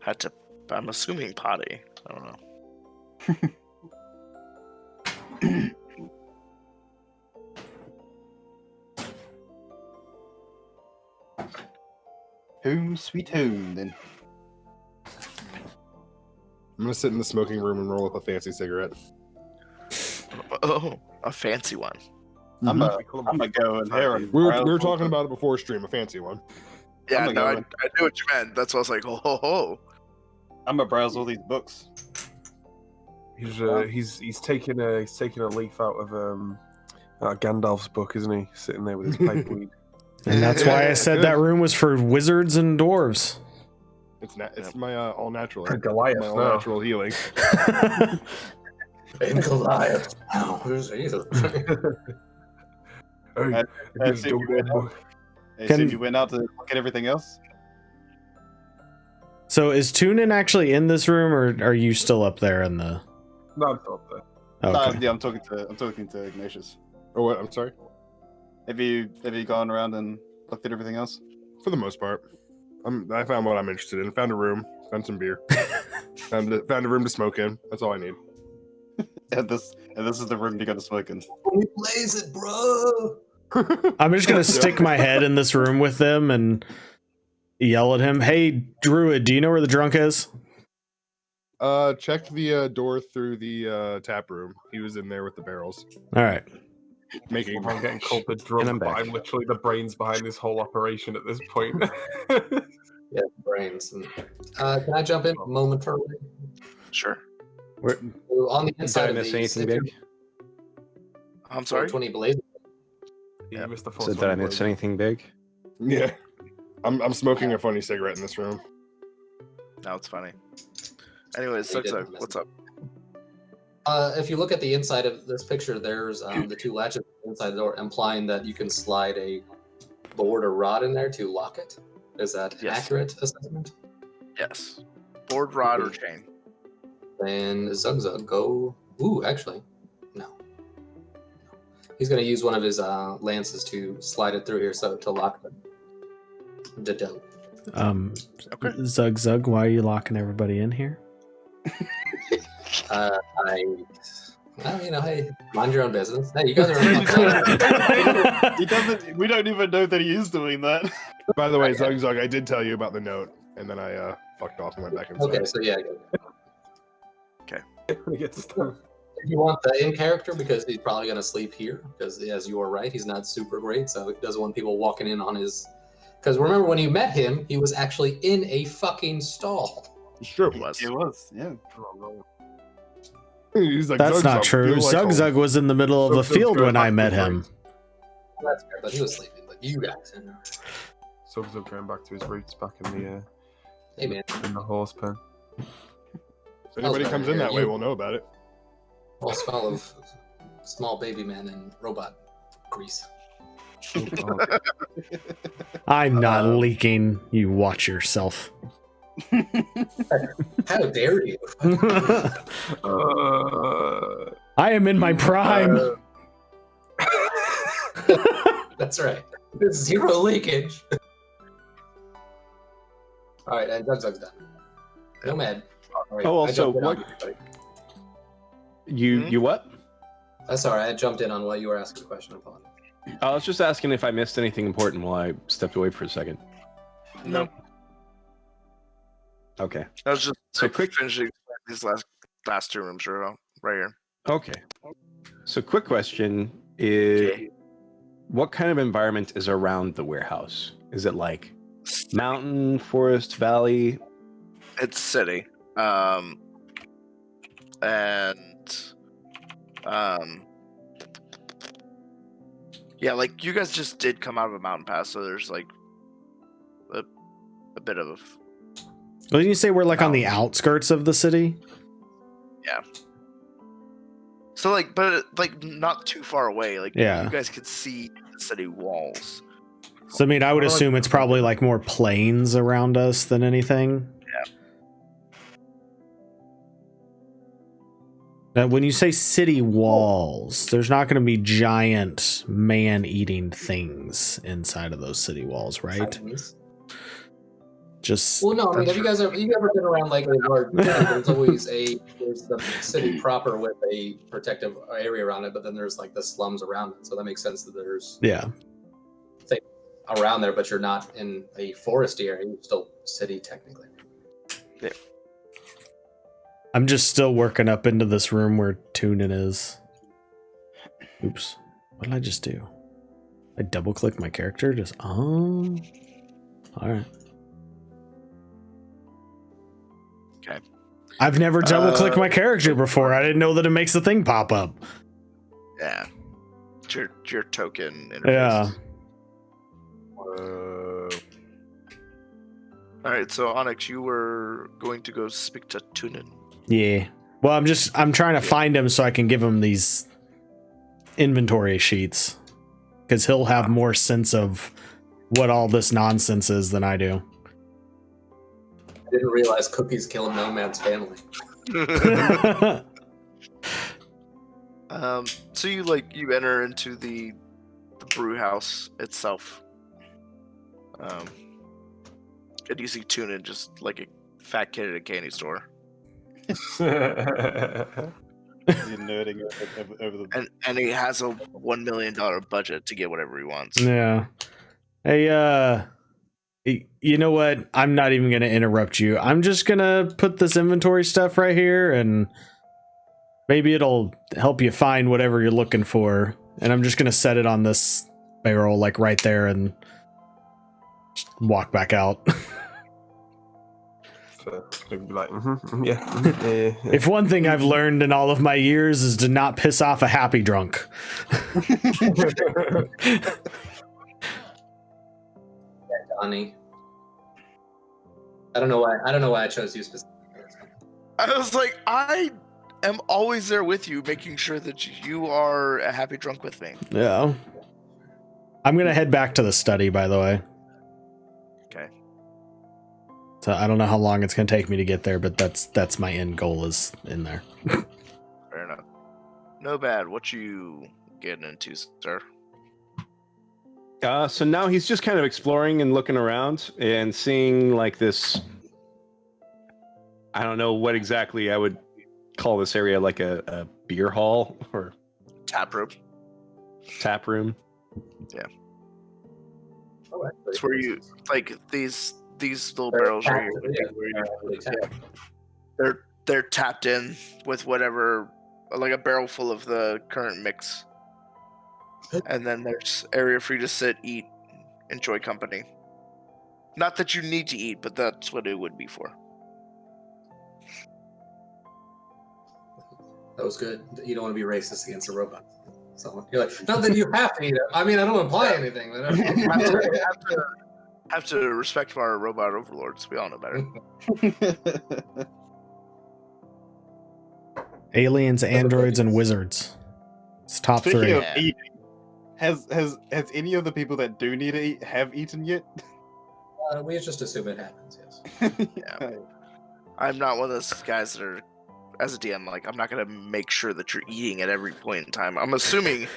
had to. I'm assuming potty. I don't know. Home sweet home, then. I'm gonna sit in the smoking room and roll up a fancy cigarette. Oh, a fancy one. I'm Mhm. gonna go in here and We were talking about it before stream, a fancy one. Yeah, I'm no, I gonna knew what you meant. That's why I was like, ho. I'm gonna browse all these books. He's taking a leaf out of Gandalf's book, isn't he? Sitting there with his pipe weed. And that's why I said that room was for wizards and dwarves. It's my all natural. Goliath My all now. natural healing. And Goliath. Oh, who's Jesus? Hey, Let's see if you went out. Hey, Can- see if you went out to look at everything else. So is Tunin actually in this room, or are you still up there in the? No, I'm not there. Okay. Yeah, I'm talking to Ignatius. Oh, what? I'm sorry. Have you gone around and looked at everything else? For the most part, I found what I'm interested in. Found a room. Found some beer. found a room to smoke in. That's all I need. And this is the room you got to smoke in. We blaze it, bro. I'm just gonna stick my head in this room with them and yell at him. Hey, Druid, do you know where the drunk is? Check the door through the tap room. He was in there with the barrels. All right. Making. I'm getting called the And drunk, I'm but back. I'm literally the brains behind this whole operation at this point. Yeah, brains. And, can I jump in momentarily? Sure. On the Did inside I of miss the anything center, big? I'm sorry. 20 blaze. You missed the first Said that I one, missed Blade. anything big? Yeah. I'm smoking a funny cigarette in this room. Now it's funny. Anyways, You didn't Zug, miss what's it. up? If you look at the inside of this picture, there's the 2 latches inside the door, implying that you can slide a board or rod in there to lock it. Is that Yes. accurate assessment? Yes. Board, rod, or chain. Then Zug, go. Ooh, actually, no. He's going to use one of his lances to slide it through here, so to lock the dough. Okay. Zug, why are you locking everybody in here? Well, hey, mind your own business. Hey, you guys are. He doesn't. We don't even know that he is doing that. By the way, Zug, I did tell you about the note, and then I fucked off and went back inside. Okay, so yeah. When he gets done. if you want the in character, because he's probably going to sleep here, because as you are right, he's not super great, so he doesn't want people walking in on his. Because remember, when you met him, he was actually in a fucking stall. It's true. It was. It was, yeah. He's like, That's "Zug not Zug, true. feel like Zug home." Zug was in the middle of Zug a Zug's field going when I back to met his him. That's fair, but he was sleeping. But you guys, Subs going back to his roots back hey man, in the horse pen. If anybody comes in that way, we'll know about it. all smell of small baby man and robot grease. I'm not leaking. You watch yourself. How dare you? I am in my prime. That's right. There's zero leakage. All right, and Zug's done. Nomad. All right, Oh, I also, jumped in on what- everybody. You what? That's all right. I jumped in on what you were asking a question upon. I was just asking if I missed anything important while I stepped away for a second. No, Okay. I was just So quick finishing these last two rooms right here. Okay. So quick question is Okay. what kind of environment is around the warehouse? Is it like mountain, forest, valley? It's city. Yeah, like you guys just did come out of a mountain pass, so there's like a bit of a Well, didn't you say we're like on the outskirts of the city? so like, but like not too far away. Like Yeah. you guys could see the city walls. So I mean, I would assume it's probably like more plains around us than anything. Now, when you say city walls, there's not going to be giant man-eating things inside of those city walls, right? Titans. Just Well, no. I mean, have you guys ever been around like a large? There's always there's the city proper with a protective area around it, but then there's like the slums around it. So that makes sense that there's yeah. around there, but you're not in a foresty area. You're still city technically. I'm just still working up into this room where Tunin is. Oops. What did I just do? I double click my character? Just all right. Okay. I've never double clicked my character before. I didn't know that it makes the thing pop up. Yeah, it's your token interface. Yeah. All right, so Onyx, you were going to go speak to Tunin. Yeah. Well, I'm trying to find him so I can give him these inventory sheets, because he'll have more sense of what all this nonsense is than I do. I didn't realize cookies killed Nomad's family. So you enter into the brew house itself. And you see Tunin just like a fat kid at a candy store. You're nerding over the. And he has a $1 million budget to get whatever he wants. Yeah. Hey, you know what? I'm not even going to interrupt you. I'm just going to put this inventory stuff right here, and maybe it'll help you find whatever you're looking for. And I'm just going to set it on this barrel, like right there, and just walk back out. Like, yeah. If one thing I've learned in all of my years is to not piss off a happy drunk. Donnie. I don't know why I chose you specifically. I was like, I am always there with you, making sure that you are a happy drunk with me. Yeah. I'm going to head back to the study, by the way. Okay. So I don't know how long it's going to take me to get there, but that's my end goal is in there. Fair enough. No bad. What you getting into, sir? So now he's just kind of exploring and looking around and seeing like this. I don't know what exactly I would call this area, like a beer hall or Tap room. tap room. Oh, It's where you like these little barrels right here. Where they're tapped in with whatever like a barrel full of the current mix. And then there's area for you to sit, eat, enjoy company. Not that you need to eat, but that's what it would be for. That was good. You don't want to be racist against a robot. So you're like, not that you have to eat it. I mean, I don't imply anything, but have to respect our robot overlords. We all know better. Aliens, androids, and wizards. It's top Speaking 3. of eating, has any of the people that do need to eat have eaten yet? we just assume it happens. Yes. Yeah. I'm not one of those guys that are, as a DM, like, I'm not going to make sure that you're eating at every point in time. I'm assuming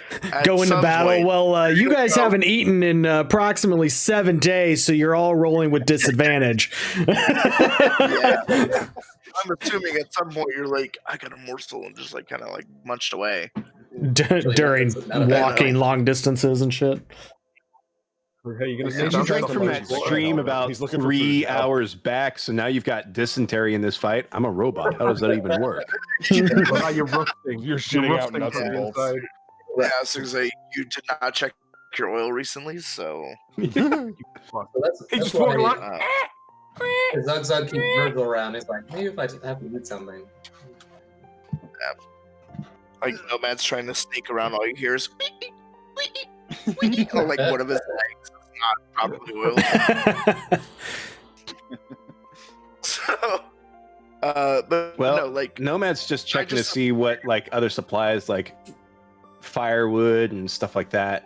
Go into some battle. point- Well, you guys haven't eaten in approximately 7 days, so you're all rolling with disadvantage. Yeah. I'm assuming at some point you're like, I got a morsel and just like kind of like munched away. During not a bad walking long distances and shit. Hey, you're gonna Yeah, sit Did you you down? drank drink from that emotions. stream about He's looking for 3 food. hours back, so now you've got dysentery in this fight? I'm a robot. How does that even work? Well, now you're rusting. You're shitting out rusting nuts from and the bolts. inside. Yeah, so say you did not check your oil recently, so So that's He just why walking around. Zug keeps Virgil around. He's like, maybe if I have to eat something. like Nomad's trying to sneak around. All you hear is or like one of his legs is not properly oiled. So, but Well, no, like Nomad's just checking just- to see what like other supplies, like firewood and stuff like that.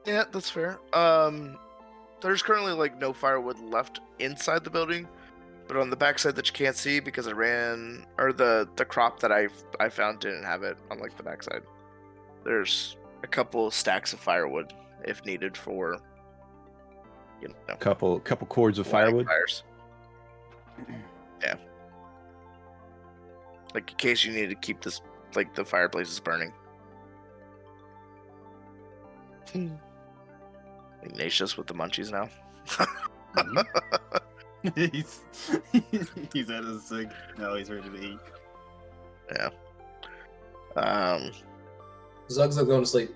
yeah, that's fair. There's currently like no firewood left inside the building, but on the backside that you can't see because I ran, or the crop that I found didn't have it on like the backside. There's a couple stacks of firewood if needed for, you know, Couple cords of lighting firewood. fires. Yeah, like in case you need to keep this like the fireplaces burning. Ignatius with the munchies now. he's at his sig. No, he's ready to eat. Yeah. Zug's going to sleep.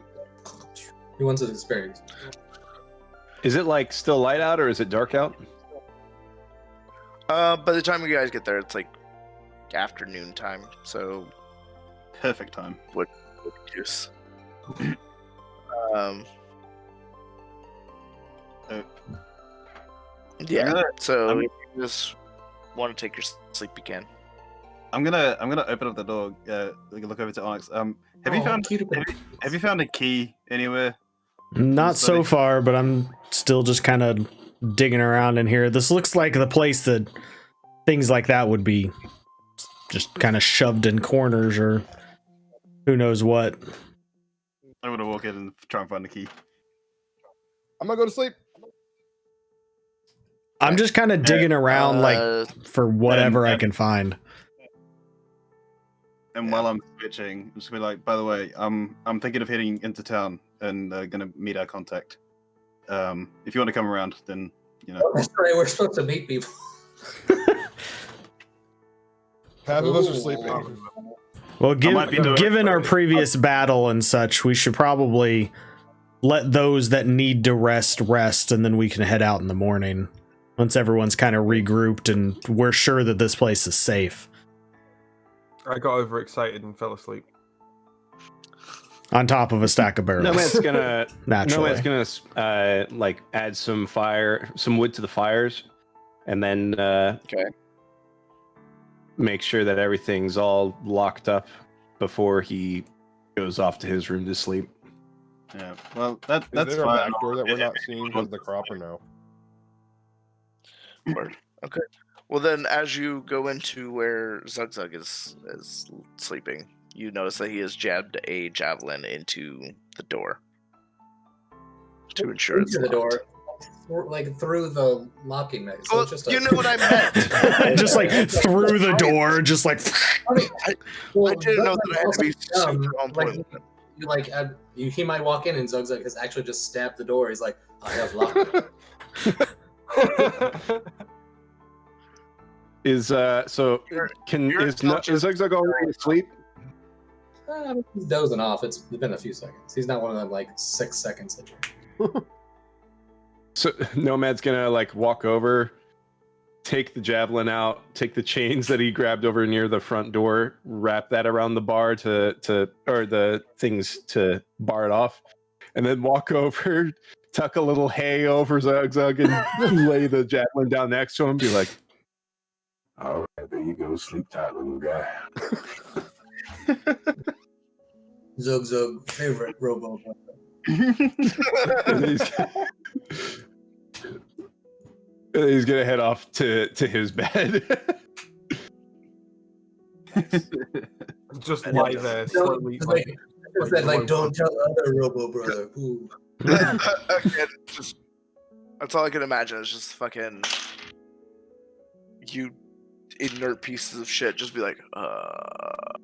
He wants his experience. Is it like still light out or is it dark out? By the time you guys get there, it's like afternoon time. So Perfect time. what juice? Yeah. So I'm- if you just want to take your sleep, you can. I'm gonna open up the door. Look over to Onyx. Have you found a key anywhere? Not so Study. far, but I'm still just kind of digging around in here. This looks like the place that things like that would be just kind of shoved in corners or who knows what. I'm gonna walk in and try and find the key. I'm gonna go to sleep. I'm just kind of digging around like for whatever I can find. And while I'm switching, I'm just gonna be like, by the way, I'm thinking of heading into town and gonna meet our contact. If you want to come around, then you know. That's right. We're supposed to meet people. Half of us are Ooh. sleeping. Well, might be doing given it. our previous battle and such, we should probably let those that need to rest, and then we can head out in the morning once everyone's kind of regrouped and we're sure that this place is safe. I got overexcited and fell asleep. On top of a stack of barrels. Nomad's gonna Naturally. Nomad's gonna like add some wood to the fires, and then make sure that everything's all locked up before he goes off to his room to sleep. Yeah. Well, that's Is there a fine. back door that we're not seeing because of the crop or no? Word. Okay. Well, then, as you go into where Zugzug is sleeping, you notice that he has jabbed a javelin into the door to ensure it's Into the locked. door, like through the locking mechanism. So Well, it's just you know what I meant. Just like through the door, just like Well, I didn't know Zugzug that I had to be also, super on point. he might walk in and Zugzug has actually just stabbed the door. He's like, I have locked it. Is so can you're is no, is Zugzug already asleep? He's dozing off. It's been a few seconds. He's not one of them like 6 seconds. So Nomad's gonna like walk over, take the javelin out, take the chains that he grabbed over near the front door, wrap that around the bar to or the things to bar it off, and then walk over, tuck a little hay over Zugzug and lay the javelin down next to him and be like, All right, there you go. Sleep tight, little guy. Zug Zug, favorite robo. and he's gonna head off to his bed. Just lie there slowly. Don't tell other robo brother. Ooh. Again, just that's all I can imagine. Is just fucking you inert pieces of shit. Just be like, like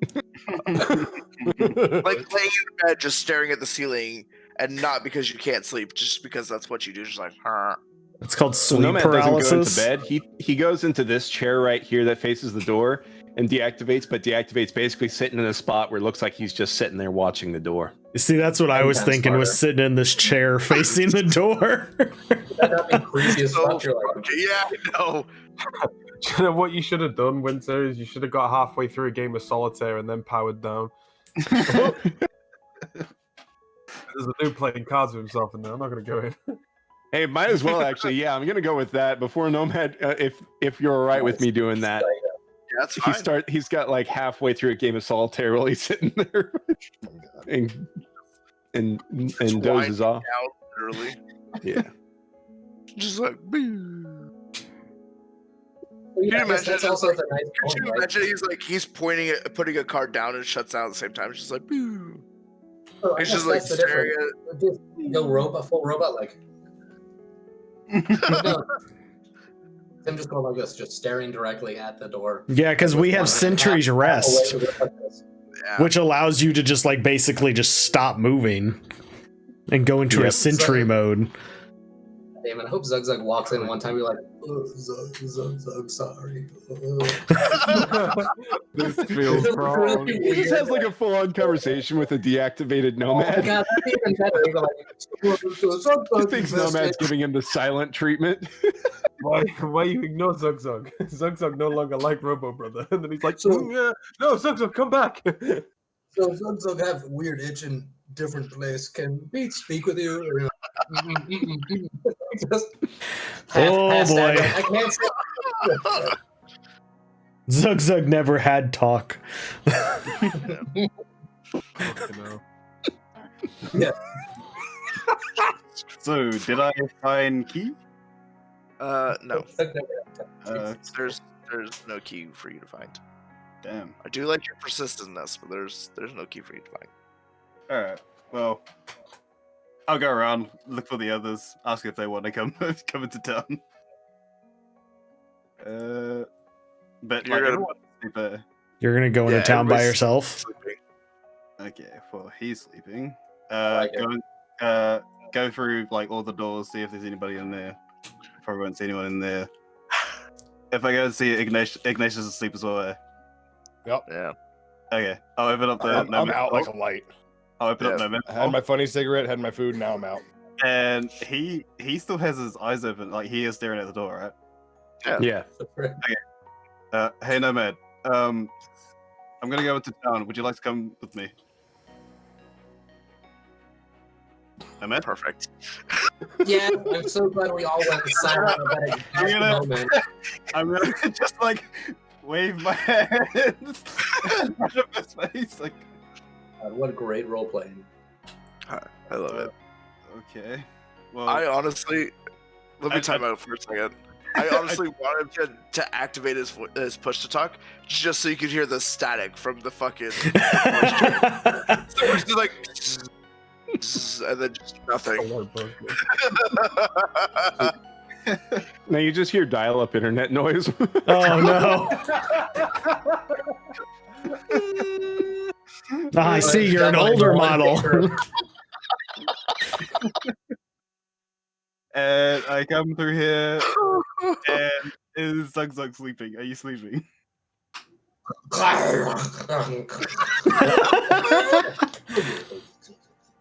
laying in bed, just staring at the ceiling, and not because you can't sleep, just because that's what you do. Just like, It's called So sleep Nomad paralysis. doesn't go into bed. He goes into this chair right here that faces the door and deactivates, but deactivates basically sitting in a spot where it looks like he's just sitting there watching the door. You see, that's what I was Kinda thinking. Was smarter. sitting in this chair facing the door. That'd be creepy as so fuck. You're like, yeah, I know. You know what you should have done, Winter, is you should have got halfway through a game of solitaire and then powered down. There's a dude playing cards with himself in there. I'm not going to go in. Hey, might as well actually. Yeah, I'm gonna go with that before Nomad. If you're all right with me doing that, Yeah, that's fine. he's got like halfway through a game of solitaire while he's sitting there and Just dozes winding off. down, literally. Yeah. Just like, boo. yeah, you I guess that's imagine also just the nice Could point, you right? imagine he's pointing at putting a card down and shuts down at the same time? It's just like, boo. So I He's guess just like that's the staring difference. Just go robot, full robot, like. No. Them just going like this, just staring directly at the door. Yeah, because we have Sentry's Rest, Yeah. which allows you to just like basically just stop moving and go into a Yep. sentry mode. Damn it, I hope Zug Zug walks in one time. You're like, oh, Zug, sorry. This feels wrong. He just has like a full-on conversation with a deactivated Oh my Nomad. god, that's even better. He's like, He thinks Nomad's giving him the silent treatment. Why you ignore Zug Zug? Zug Zug no longer like Robo Brother. And then he's like, So- yeah, no, Zug Zug, come back. So Zug Zug have weird itch in different place. Can we speak with you? Or, just Oh, half boy. I can't say. Zug Zug never had talk. Fucking hell. So, did I find key? No. Uh, There's no key for you to find. damn. I do like your persistentness, but there's no key for you to find. Alright, well, I'll go around, look for the others, ask if they want to come into town. But You're like, gonna- everyone sleep, You're gonna go into Yeah, town by everybody's yourself. Sleeping. okay, well, he's sleeping. like it. Go through like all the doors, see if there's anybody in there. Probably won't see anyone in there. If I go and see Ignatius is asleep as well. Yeah. Okay, I'll open up the. I'm out like a light. I'll open up Yeah. Nomad. I had my funny cigarette, had my food, now I'm out. And he still has his eyes open, like he is staring at the door, right? Yeah. Hey Nomad, I'm gonna go into town. Would you like to come with me? Nomad? Perfect. Yeah, I'm so glad we all went silent at that exact You're gonna- moment. I'm gonna just like wave my hands in front of his face, like. God, what great role playing. I love it. Okay. Well, I honestly, let me I- time out for a second. I honestly wanted him to activate his push to talk just so you could hear the static from the fucking. So it's just like, and then just nothing. Now you just hear dial-up internet noise. Oh no! Ah, I see you're an older model. and I come through here, and Is Zug Zug sleeping? Are you sleeping?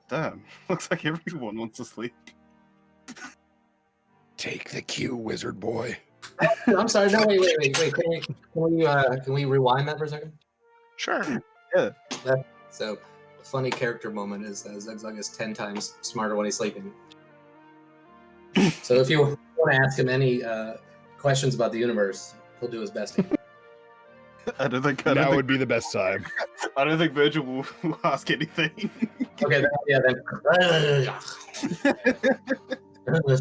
Damn. Looks like everyone wants to sleep. Take the cue, wizard boy. I'm sorry. No, wait. Can we rewind that for a second? Sure. So, a funny character moment is Zugzug is 10 times smarter when he's sleeping. So if you want to ask him any questions about the universe, he'll do his best. I don't think Now would be the best time. I don't think Virgil will ask anything. Okay, then.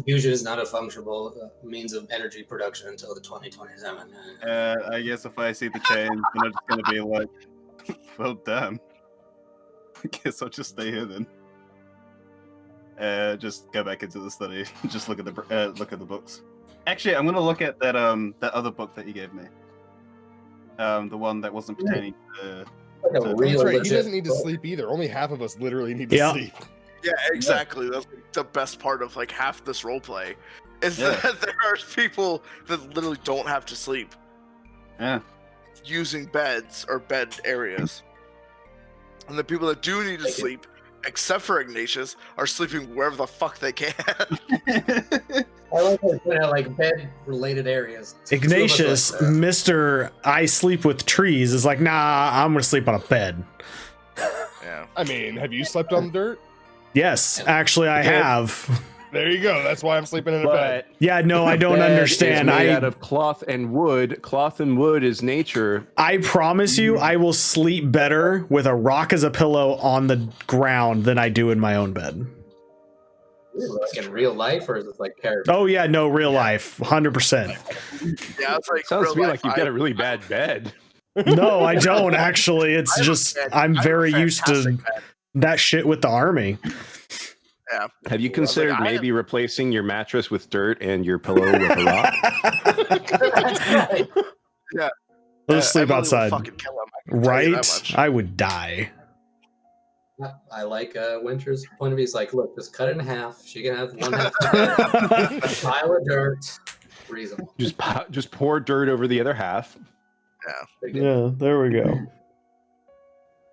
Fusion is not a functional means of energy production until the 2027. I guess if I see the change, then I'm just gonna be like, well, damn. I guess I'll just stay here then. Just go back into the study. Just look at the books. Actually, I'm gonna look at that that other book that you gave me. The one that wasn't pertaining to. Like a That's real right. He legit doesn't need to book. sleep either. Only half of us literally need to Yeah. sleep. Yeah, exactly. That's like the best part of like half this roleplay is Yeah. that there are people that literally don't have to sleep Yeah. using beds or bed areas. And the people that do need to Thank you. sleep, except for Ignatius, are sleeping wherever the fuck they can. I like to put out like bed-related areas. Ignatius, Two of us like that. Mr. I sleep with trees, is like, nah, I'm gonna sleep on a bed. Yeah. I mean, have you slept on dirt? Yes, actually, I Okay. have. There you go. That's why I'm sleeping in a bed. But Yeah, no, I don't bed understand. Is made I out of cloth and wood. Cloth and wood is nature. I promise you, I will sleep better with a rock as a pillow on the ground than I do in my own bed. Like in real life, or is it like character? Oh yeah, no, real life, 100%. Yeah, it's like Sounds real to me life. like you've got a really bad bed. No, I don't actually. It's I have a just fan- I'm I have a very used to fantastic bed. that shit with the army. Yeah. Have you Well, considered like, I maybe replacing your mattress with dirt and your pillow with a rock? I'll just sleep Emily will outside. fucking kill him, I can tell you that Right? much. I would die. I like Winter's point of view. He's like, look, just cut it in half. She can have one half of the bed, a pile of dirt. Reasonable. Just pour dirt over the other half. Big deal. Yeah, there we go.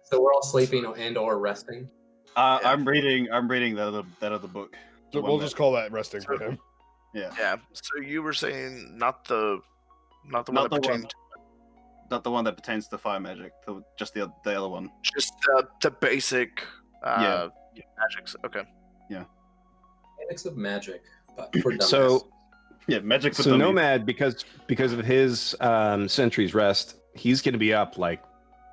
So we're all sleeping and/or resting. I'm reading that other book. So we'll just call that resting for him. Yeah. So you were saying not the one Not that the pertained one. Not the one that pertains to fire magic. Just the other one. just the basic Yeah. magics. Okay. Mechanics of magic, but for dummies. So Yeah, magic for So dummies. Nomad, because of his Sentry's Rest, he's going to be up like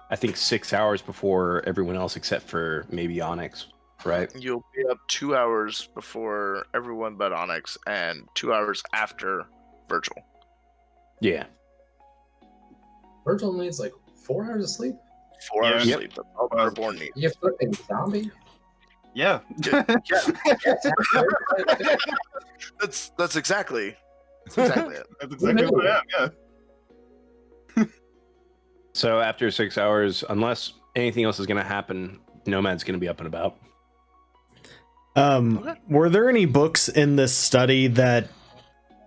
I think 6 hours before everyone else except for maybe Onyx, right? You'll be up 2 hours before everyone but Onyx, and 2 hours after Virgil. Yeah. Virgil needs like 4 hours of sleep. 4 hours Yep. sleep. That's all the reborn need. You fucking zombie. Yeah. That's exactly. That's exactly it. That's exactly what I am. Yeah. So after 6 hours, unless anything else is going to happen, Nomad's going to be up and about. Okay. Were there any books in this study that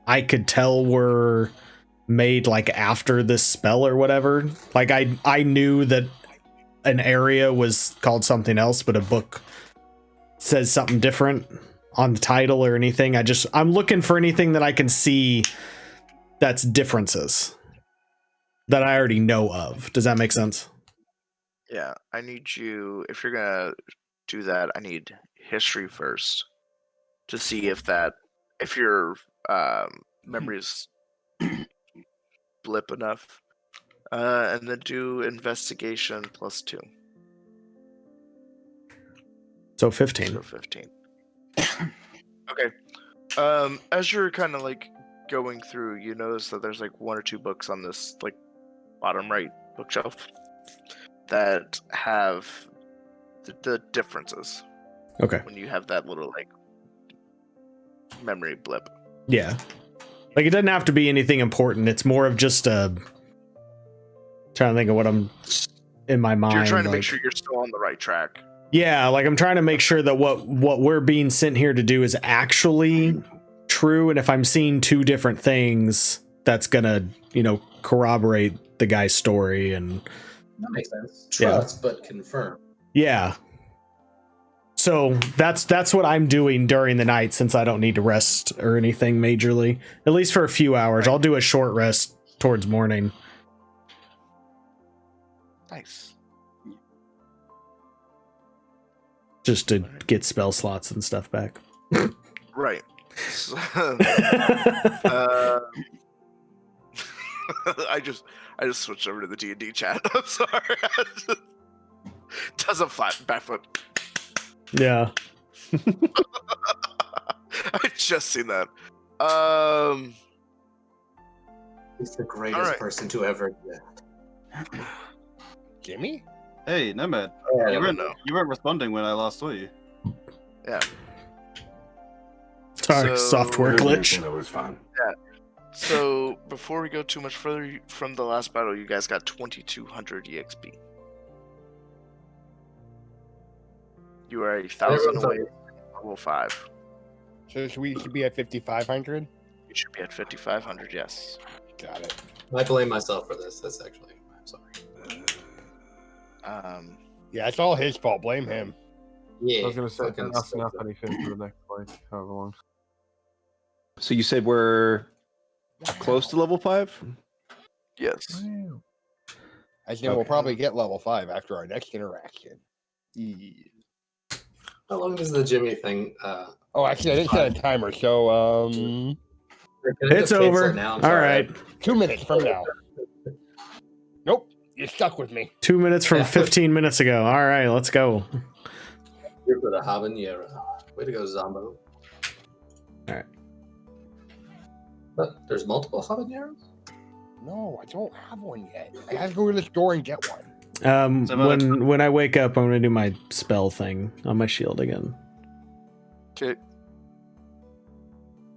I could tell were made like after this spell or whatever? Like I knew that an area was called something else, but a book says something different on the title or anything. I'm looking for anything that I can see that's differences that I already know of. Does that make sense? Yeah, I need you. If you're gonna do that, I need history first to see if your memory is blip enough, and then do investigation +2, So 15. so 15. Okay. As you're kind of like going through, you notice that there's like 1 or 2 books on this like bottom right bookshelf that have the differences Okay. when you have that little like memory blip. Yeah. Like it doesn't have to be anything important. It's more of just trying to think of what I'm in my mind. You're trying to make like- sure you're still on the right track. Yeah, like I'm trying to make sure that what we're being sent here to do is actually true, and if I'm seeing 2 different things, that's gonna, corroborate the guy's story. And That makes sense. Yeah. Trust, but confirm. yeah. So that's what I'm doing during the night, since I don't need to rest or anything majorly, at least for a few hours. I'll do a short rest towards morning. Nice. Just to get spell slots and stuff back. Right. So, I just switched over to the D&D chat. I'm sorry. Does a flat backflip. Yeah. I've just seen that. He's the greatest Alright. person to ever exist. Jimmy? Hey, Nomad. I You don't weren't, know. you weren't responding when I last saw you. Yeah. Sorry, So- software glitch. That was fine. So before we go too much further from the last battle, you guys got 2,200 EXP. You are 1,000 Everyone's away from level 5. So should we be at 5,500? You should be at 5,500. Yes. Got it. I blame myself for this. That's actually, I'm sorry. Yeah, it's all his fault. Blame him. I Yeah. was gonna say fucking that's enough stupid. anything for the next however long. So you said we're close to level 5? Yes. I think we'll probably get level 5 after our next interaction. How long does the Jimmy thing? Oh, actually, I didn't set a timer, so can I It's just cancel over. it now? I'm All sorry. right. 2 minutes from now. Nope, you're stuck with me. 2 minutes from Yeah. 15 minutes ago. All right, let's go. Here for the habanero. Way to go, Zombo. Alright. But there's multiple habaneros? No, I don't have one yet. I gotta go to the store and get one. So When I wake up, I'm gonna do my spell thing on my shield again. Okay.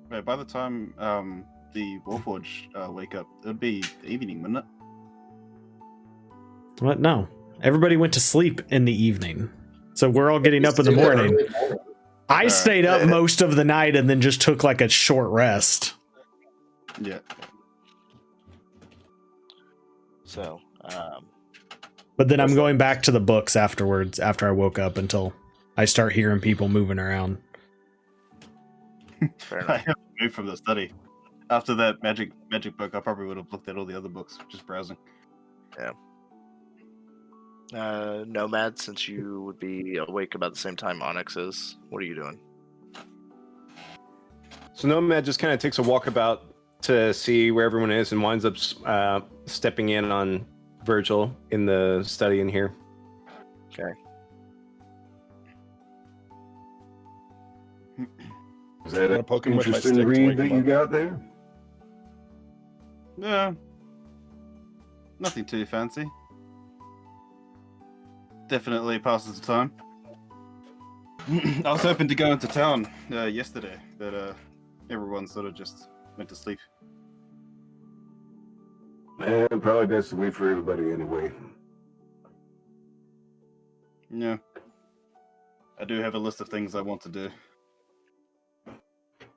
Right, by the time the Warforge wake up, it'd be the evening, wouldn't it? What? No. Everybody went to sleep in the evening. So we're all getting up in the morning. I stayed up most of the night and then just took like a short rest. Yeah. So, But then I'm going back to the books afterwards, after I woke up, until I start hearing people moving around. fair I enough. have to move from the study. After that magic book, I probably would have looked at all the other books, just browsing. Nomad, since you would be awake about the same time Onyx is, what are you doing? So Nomad just kind of takes a walkabout to see where everyone is and winds up stepping in on Virgil in the study in here. Is that gonna an poke him with my interesting stick to read wake that him you up. got there? Yeah. Nothing too fancy. Definitely passes the time. I was hoping to go into town yesterday, but everyone sort of just went to sleep. Man, probably best to wait for everybody anyway. Yeah. I do have a list of things I want to do.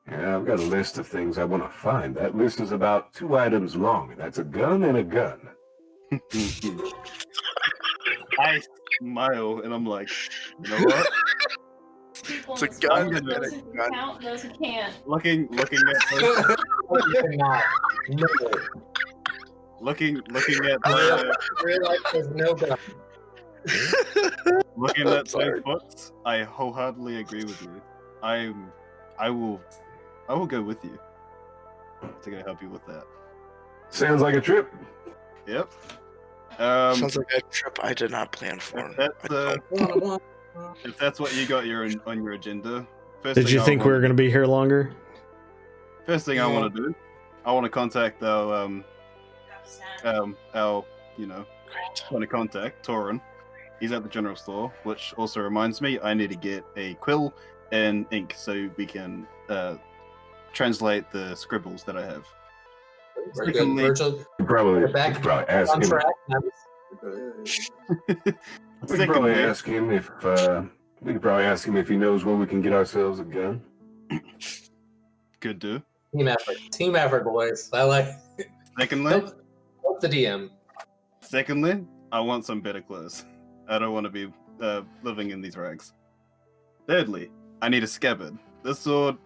Yeah, I've got a list of things I want to find. That list is about 2 items long, and that's a gun and a gun. I smile and I'm like, you know what? It's a gun and Those a who gun. count, those who can't. looking at those, You cannot. No. looking at I realize there's no gun. looking at Sorry. those books, I wholeheartedly agree with you. I will go with you to go help you with that. Sounds like a trip. Yep. Sounds like a trip I did not plan for. If that's what you got on your agenda, first Did thing you think we were going to be here longer? First thing I want to do, I want to contact our point of contact, Torin. He's at the general store, which also reminds me I need to get a quill and ink so we can translate the scribbles that I have. Very good, Virgil. Probably, Back we could probably ask on him. track. We could probably ask him if he knows where we can get ourselves a gun. Could do. Team effort, boys. I like. Secondly, Help the DM. secondly, I want some better clothes. I don't want to be living in these rags. Thirdly, I need a scabbard. This sword,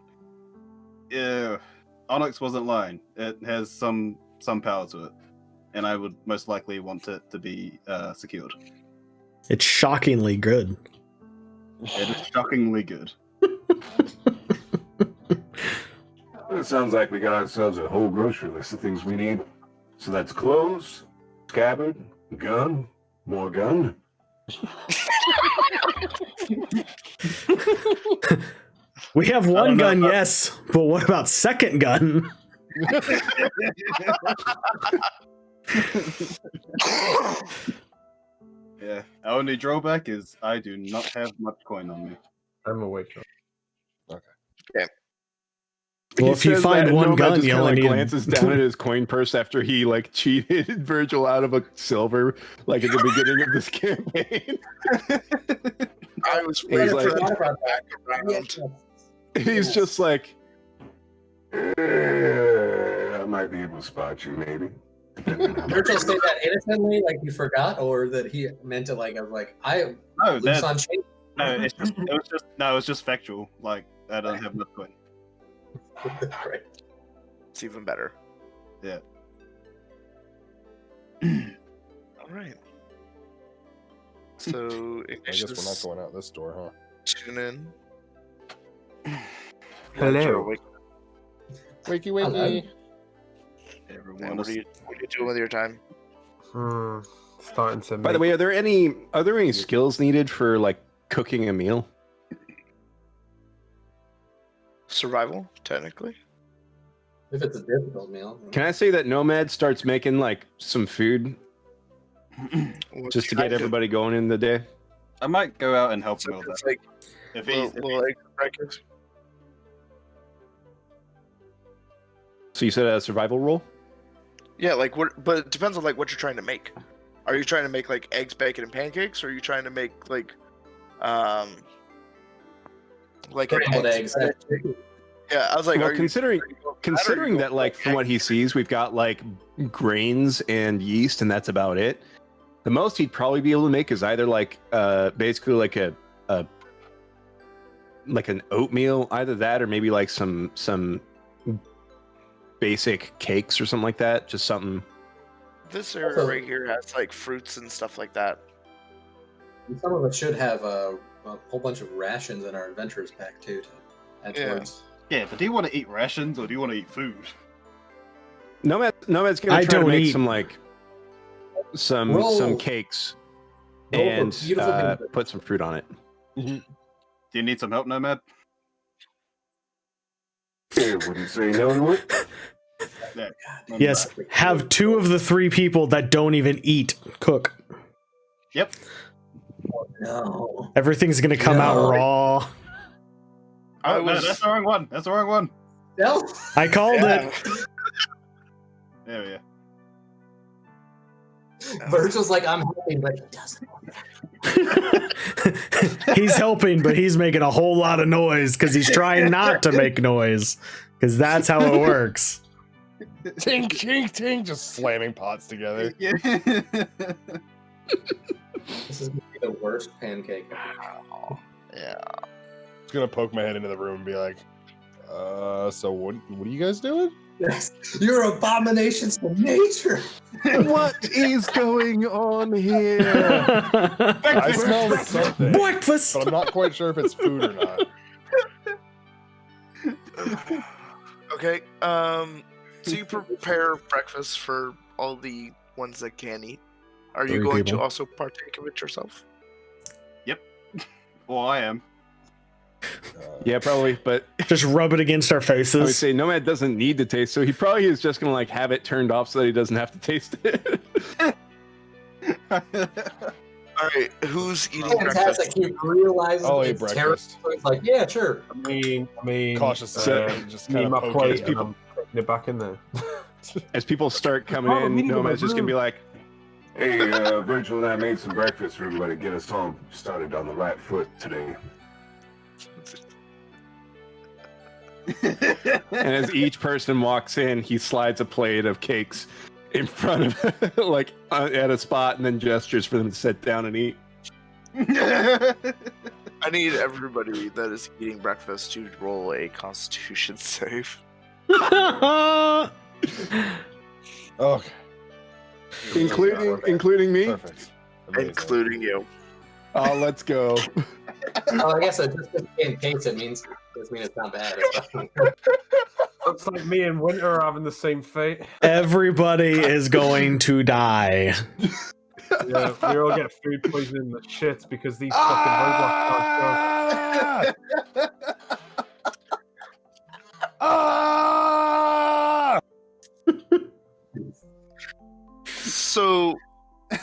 Onyx wasn't lying. It has some power to it, and I would most likely want it to be secured. It's shockingly good. It is shockingly good. It sounds like we got ourselves a whole grocery list of things we need. So that's clothes, scabbard, gun, more gun. We have one gun, yes, but what about second gun? Yeah. Our only drawback is I do not have much coin on me. I'm awake. Well, if you says find that, one Nomad gun, just you kinda, only like, need glances down at his coin purse after he like cheated Virgil out of a silver, like at the beginning of this campaign. I was He's waiting like- for that back around. He's just like, I might be able to spot you, maybe. Depending on how much- Virgil say that innocently, like you forgot, or that he meant it like I was like, I No, loose on chain. it was just factual. Like I don't have enough coin. Right. It's even better. Yeah. All right. So I guess we're not going out this door, huh? tune in. Hello. Wakey, Hello. wakey. Everyone And is what are you doing with your time? Starting to. by the way, are there any skills needed for like cooking a meal? Survival, technically. If it's a difficult meal. Can I say that Nomad starts making like some food What just to kind get everybody going in the day? I might go out and help So him with it's that. like If little egg breakfast. So you said a survival roll? Yeah, like what? But it depends on like what you're trying to make. Are you trying to make like eggs, bacon, and pancakes, or are you trying to make like an Scrambled eggs. Yeah, I was like, Well, are you considering that, like from what he sees, we've got like grains and yeast, and that's about it. The most he'd probably be able to make is either like basically like a like an oatmeal, either that or maybe like some basic cakes or something like that. Just something. This area Also- right here has like fruits and stuff like that. Some of us should have a whole bunch of rations in our adventurers pack too. To add Yeah. towards. Yeah, but do you want to eat rations or do you want to eat food? Nomad's gonna I try to don't make eat. some like some Roll. cakes Roll for and beautiful things. put some fruit on it. Do you need some help, Nomad? Yeah, wouldn't say no to it. Yes, have 2 of the 3 people that don't even eat cook. Yep. No. Everything's gonna come out No. raw. I Oh, no, was that's the wrong one. That's the wrong one. No. I called Yeah. There we go. Virgil's like, I'm helping, but he doesn't. it. He's helping, but he's making a whole lot of noise because he's trying not to make noise. Because that's how it works. Ting, ting, ting, just slamming pots together. Yeah. This is gonna be the worst pancake. yeah. Just gonna poke my head into the room and be like, so what are you guys doing? Yes, you're abominations to nature. What is going on here? I smell something, Breakfast. but I'm not quite sure if it's food or not. Okay. So you prepare breakfast for all the ones that can eat. Are you 3 going people. to also partake of it yourself? Well, I am. Yeah, probably. But Just rub it against our I would faces. say Nomad doesn't need to taste, so he probably is just gonna like have it turned off so that he doesn't have to taste it. All right. Who's eating Fantastic. breakfast? He realizes I'll it's eat terrible. breakfast. So he's like, yeah, sure. I mean, Cautiously, just kind need of my poke plate it. and People, I'm putting it back in there. As people start coming Oh, in, we need to Nomad's just gonna be like, Hey, Virgil and I made some breakfast for everybody. Get us all started on the right foot today. And as each person walks in, he slides a plate of cakes in front of, like, at a spot, and then gestures for them to sit down and eat. I need everybody that is eating breakfast to roll a Constitution save. Okay. Including me? Perfect. Amazing. Including you. Oh, let's go. Oh, I guess just in case it means it's not bad. Looks like me and Winter are having the same fate. Everybody is going to die. Yeah, we all get food poisoning in the shits because these fucking robots can't So,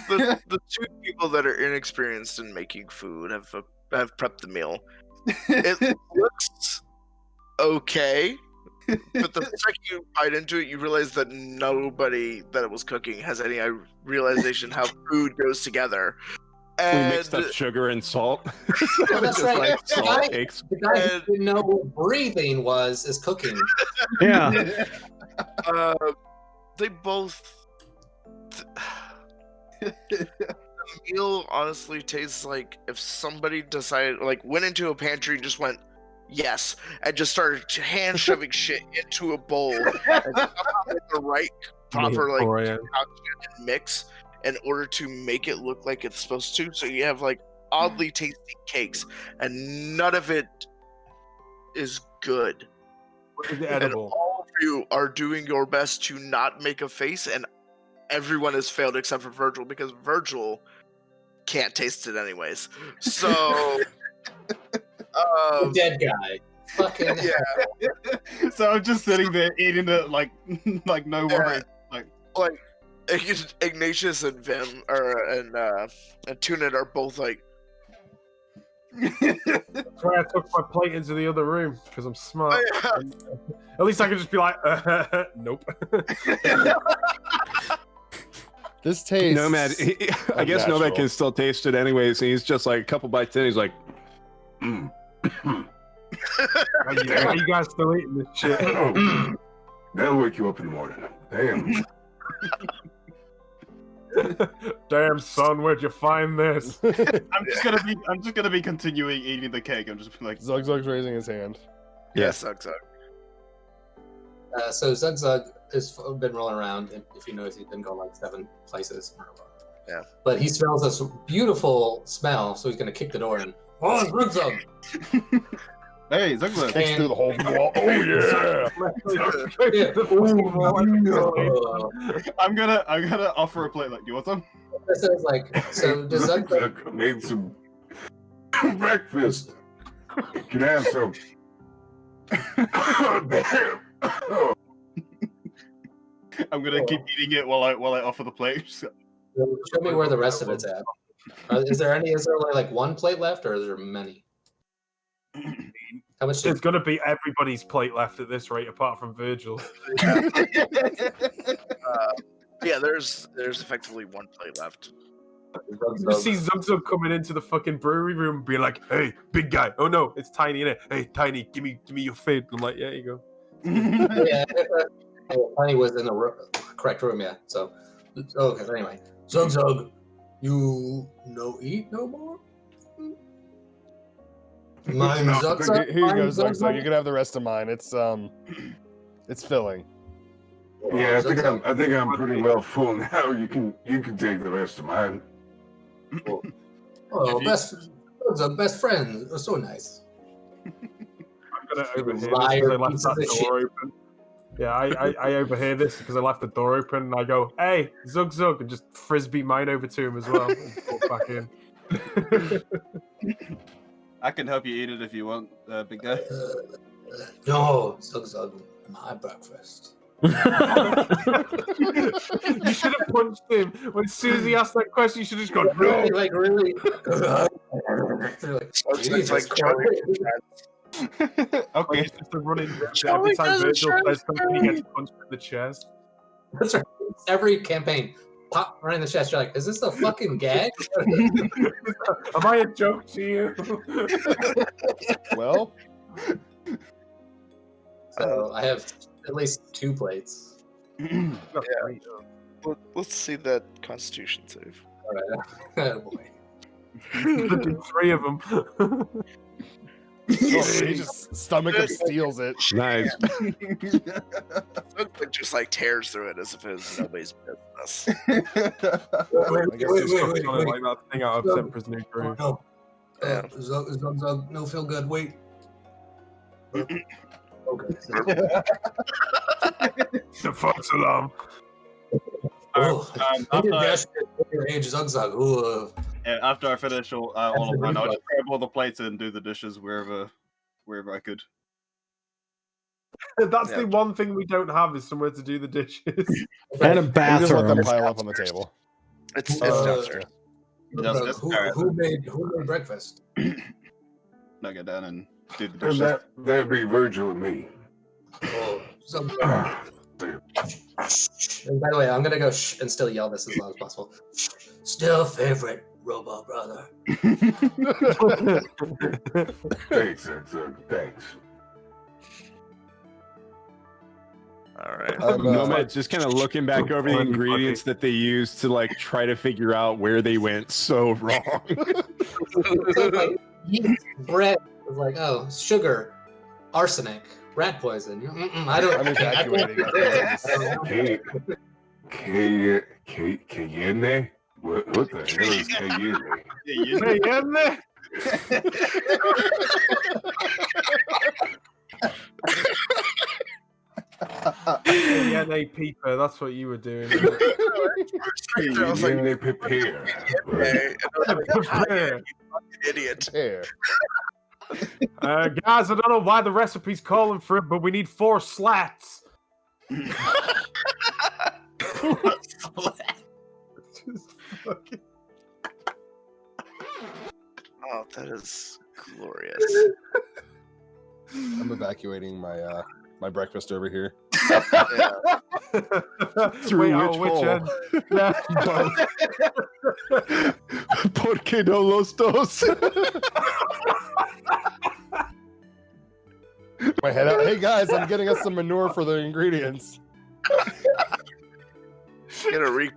the two people that are inexperienced in making food have prepped the meal. It looks okay, but the second you bite into it, you realize that nobody that was cooking has any realization how food goes together. And We mixed up sugar and salt. Oh, that's Just right. like The salt guy- cakes. The guy who didn't know what breathing is cooking. Yeah. They both. The meal honestly tastes like if somebody decided, like, went into a pantry and just went, yes, and just started hand shoving shit into a bowl and somehow made the right proper like concoction and mix in order to make it look like it's supposed to. So you have like oddly tasty cakes, and none of it is good. And edible. all of you are doing your best to not make a face, and everyone has failed except for Virgil, because Virgil can't taste it anyways. So, Dead guy. Fucking yeah. So I'm just sitting there eating it like no worries. Like Ignatius and Vim and Tunit are both like. That's why I took my plate into the other room, because I'm smart. And, at least I can just be like, nope. This tastes. Nomad, I guess unnatural. Nomad can still taste it anyways. And he's just like a couple bites in. He's like, How you guys still eating this shit? That'll wake you up in the morning. Damn. Damn, son, where'd you find this? I'm just gonna be continuing eating the cake. I'm just like Zugzug's raising his hand. Yes, Zug. So Zug has been rolling around. If you notice, he's been going like 7 places. Yeah. But he smells this beautiful smell, so he's gonna kick the door in. Oh, Zug! hey, Zugzug. Kicks through the whole wall. Oh yeah! I'm gonna offer a plate. Like, you want some? This is like, so does Zug? I made some breakfast. Can I have some? Damn. I'm gonna keep eating it while I offer the plate. Show me where the rest of it's at. Is there only like 1 plate left, or is there many? How much? There's gonna be everybody's plate left at this rate, apart from Virgil. Yeah, there's effectively 1 plate left. You see Zug coming into the fucking brewery room, being like, "Hey, big guy! Oh no, it's Tiny in it. Hey, Tiny, give me your food." I'm like, "Yeah, you go." Yeah, Tiny was in the correct room, yeah. So, okay. Anyway, Zug, you no eat no more. Mine, No, Zug. here you go, Zugzug. You can have the rest of mine. It's filling. Yeah, I think I'm pretty well full now. You can take the rest of mine. Oh, best friend. Oh, so nice. I'm gonna overhear this Liar, because I left piece that of door shit. open. Yeah, I overhear this because I left the door open, and I go, "Hey, Zug," and just frisbee mine over to him as well. And walk back in. I can help you eat it if you want, big guy. No, Zug, my breakfast. You should have punched him as soon as he asked that question. You should have just gone, "No." Like really. It's like Okay. It's just a running every time Virgil says something, he gets punched in the chest. That's right. Every campaign, pop right in the chest. You're like, is this a fucking gag? Am I a joke to you? Well, So I have at least 2 plates. Let's see that Constitution save. All right. Oh, boy. There'd be 3 of them. Oh, he just stomach of steals it. Nice. It just like tears through it as if it was nobody's business. I guess Wait, it's wait, It's wait. like that thing out of Semper's New Groove. No. Yeah. Zug, no feel good. Wait. Okay. The false alarm. Oh, after, Zug. after I finish all of mine, I'll just grab all the plates and do the dishes wherever I could. That's Yeah. the one thing we don't have is somewhere to do the dishes. And a You just let them bathroom. pile up on the table. It's Uh, downstairs. Who made breakfast? Now get down and do the And dishes. that'd be Virgil and me. Oh, Zug. Damn. And by the way, I'm gonna go shh and still yell this as loud as possible. Shh. Still favorite Robo brother. Thanks, thanks. All right. Nomad's just kind of looking back over the ingredients that they used to like try to figure out where they went so wrong. So, like, yeast, bread was like, oh, sugar, arsenic, rat poison. I don't. I'm evacuating. Cayenne? What the hell is cayenne? Hey, isn't it? Yeah, they peeper. That's what you were doing. I was like, Cayenne prepare. hey, Prepare. idiot. Here. Guys, I don't know why the recipe's calling for it, but we need 4 slats. Just fucking... Oh, that is glorious. I'm evacuating my my breakfast over here. Yeah. Through Wait, which which hole? end? Yeah. ¿Por qué no los dos? My head out. Hey guys, I'm getting us some manure for the ingredients. Get a re.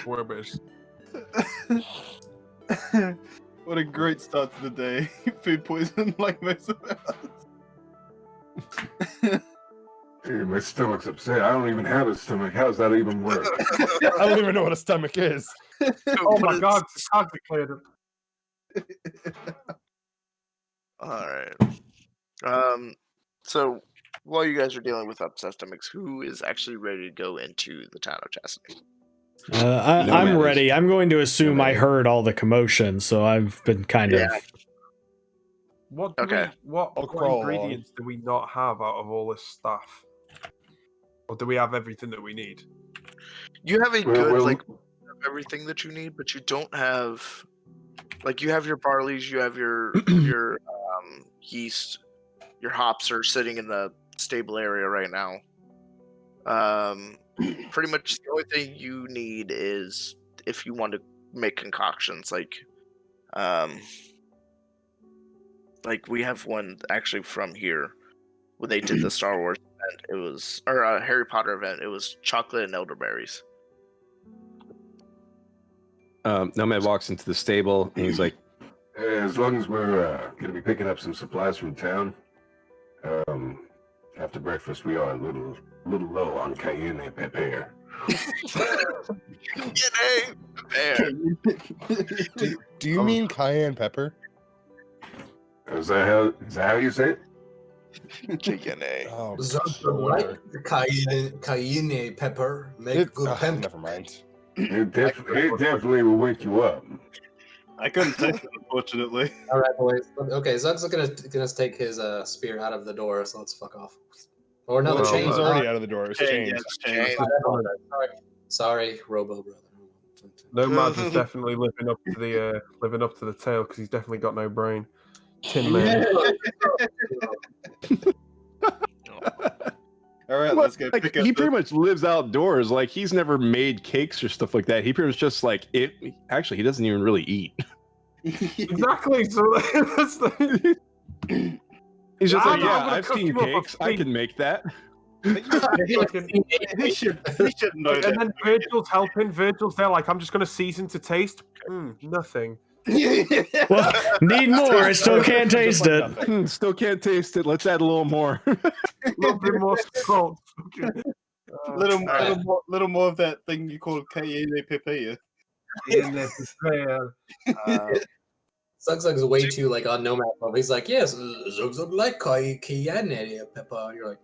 Rubbish. What a great start to the day. Food poison like most of us. Hey, my stomach's upset. I don't even have a stomach. How's that even work? I don't even know what a stomach is. Oh my god, it's complicated. All right. So while you guys are dealing with upset stomachs, who is actually ready to go into the town of Chastity? I'm ready. I'm going to assume I heard all the commotion, so I've been kind of. What Okay. What crawl ingredients do we not have out of all this stuff? Or do we have everything that we need? You have a Well, good well- like everything that you need, but you don't have like you have your barleys, you have your yeast, your hops are sitting in the stable area right now. Pretty much the only thing you need is if you want to make concoctions, like we have one actually from here when they did the Star Wars event. It was or Harry Potter event. It was chocolate and elderberries. Nomad walks into the stable and he's like, As long as we're going to be picking up some supplies from town, after breakfast we are a little low on cayenne pepper. Yay! There. Do you mean cayenne pepper? Is that how you say it? Yay. Oh, Zug sure. like the cayenne pepper. Make good pepper. Never mind. It definitely will wake you up. I couldn't take it, unfortunately. All right, boys. Okay, Zug's gonna take his spear out of the door, so let's fuck off. Or no, the Well, chain. He's already out of the door. It's changed. Chain. Sorry, Robo brother. Nomad's is definitely living up to the tale because he's definitely got no brain. Tin Man. All right, Well, let's go like, pick up he the... pretty much lives outdoors. Like he's never made cakes or stuff like that. He pretty much just like it. Actually, he doesn't even really eat. Exactly. So that's the... He's just Yeah, like, I'm yeah, gonna I've cook seen you up a cakes. I can make that. He should know And that. then Virgil's helping. Virgil's there, like, I'm just going to season to taste. Nothing. Well, need more. I still can't taste it. Still can't taste it. Let's add a little more. A little bit more salt. Little more of that thing you call cayenne pepper. Zugzug's way too like on Nomad level. He's like, yes, Zugzug like cayenne pepper. You're like,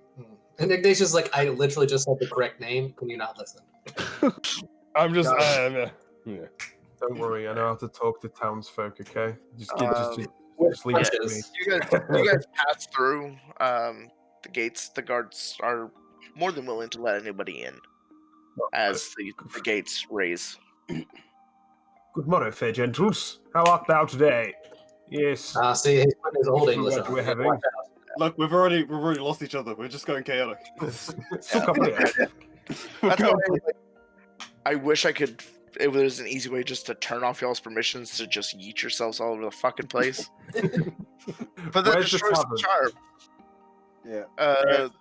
And Ignatius is like, I literally just said the correct name. Can you not listen? I'm just. Yeah. Yeah. Don't worry, I know how to talk to townsfolk. Okay, just leave it to me. Punches. You guys pass through the gates. The guards are more than willing to let anybody in as the gates raise. Good morning, fair gentles. How art thou today? Yes. See, he's putting his old English What on. we're having. Look, we've already lost each other. We're just going chaotic. Still come here. That's why I wish I could. It was an easy way just to turn off y'all's permissions to just yeet yourselves all over the fucking place. But that Where's the destroys the tavern? charm. Yeah.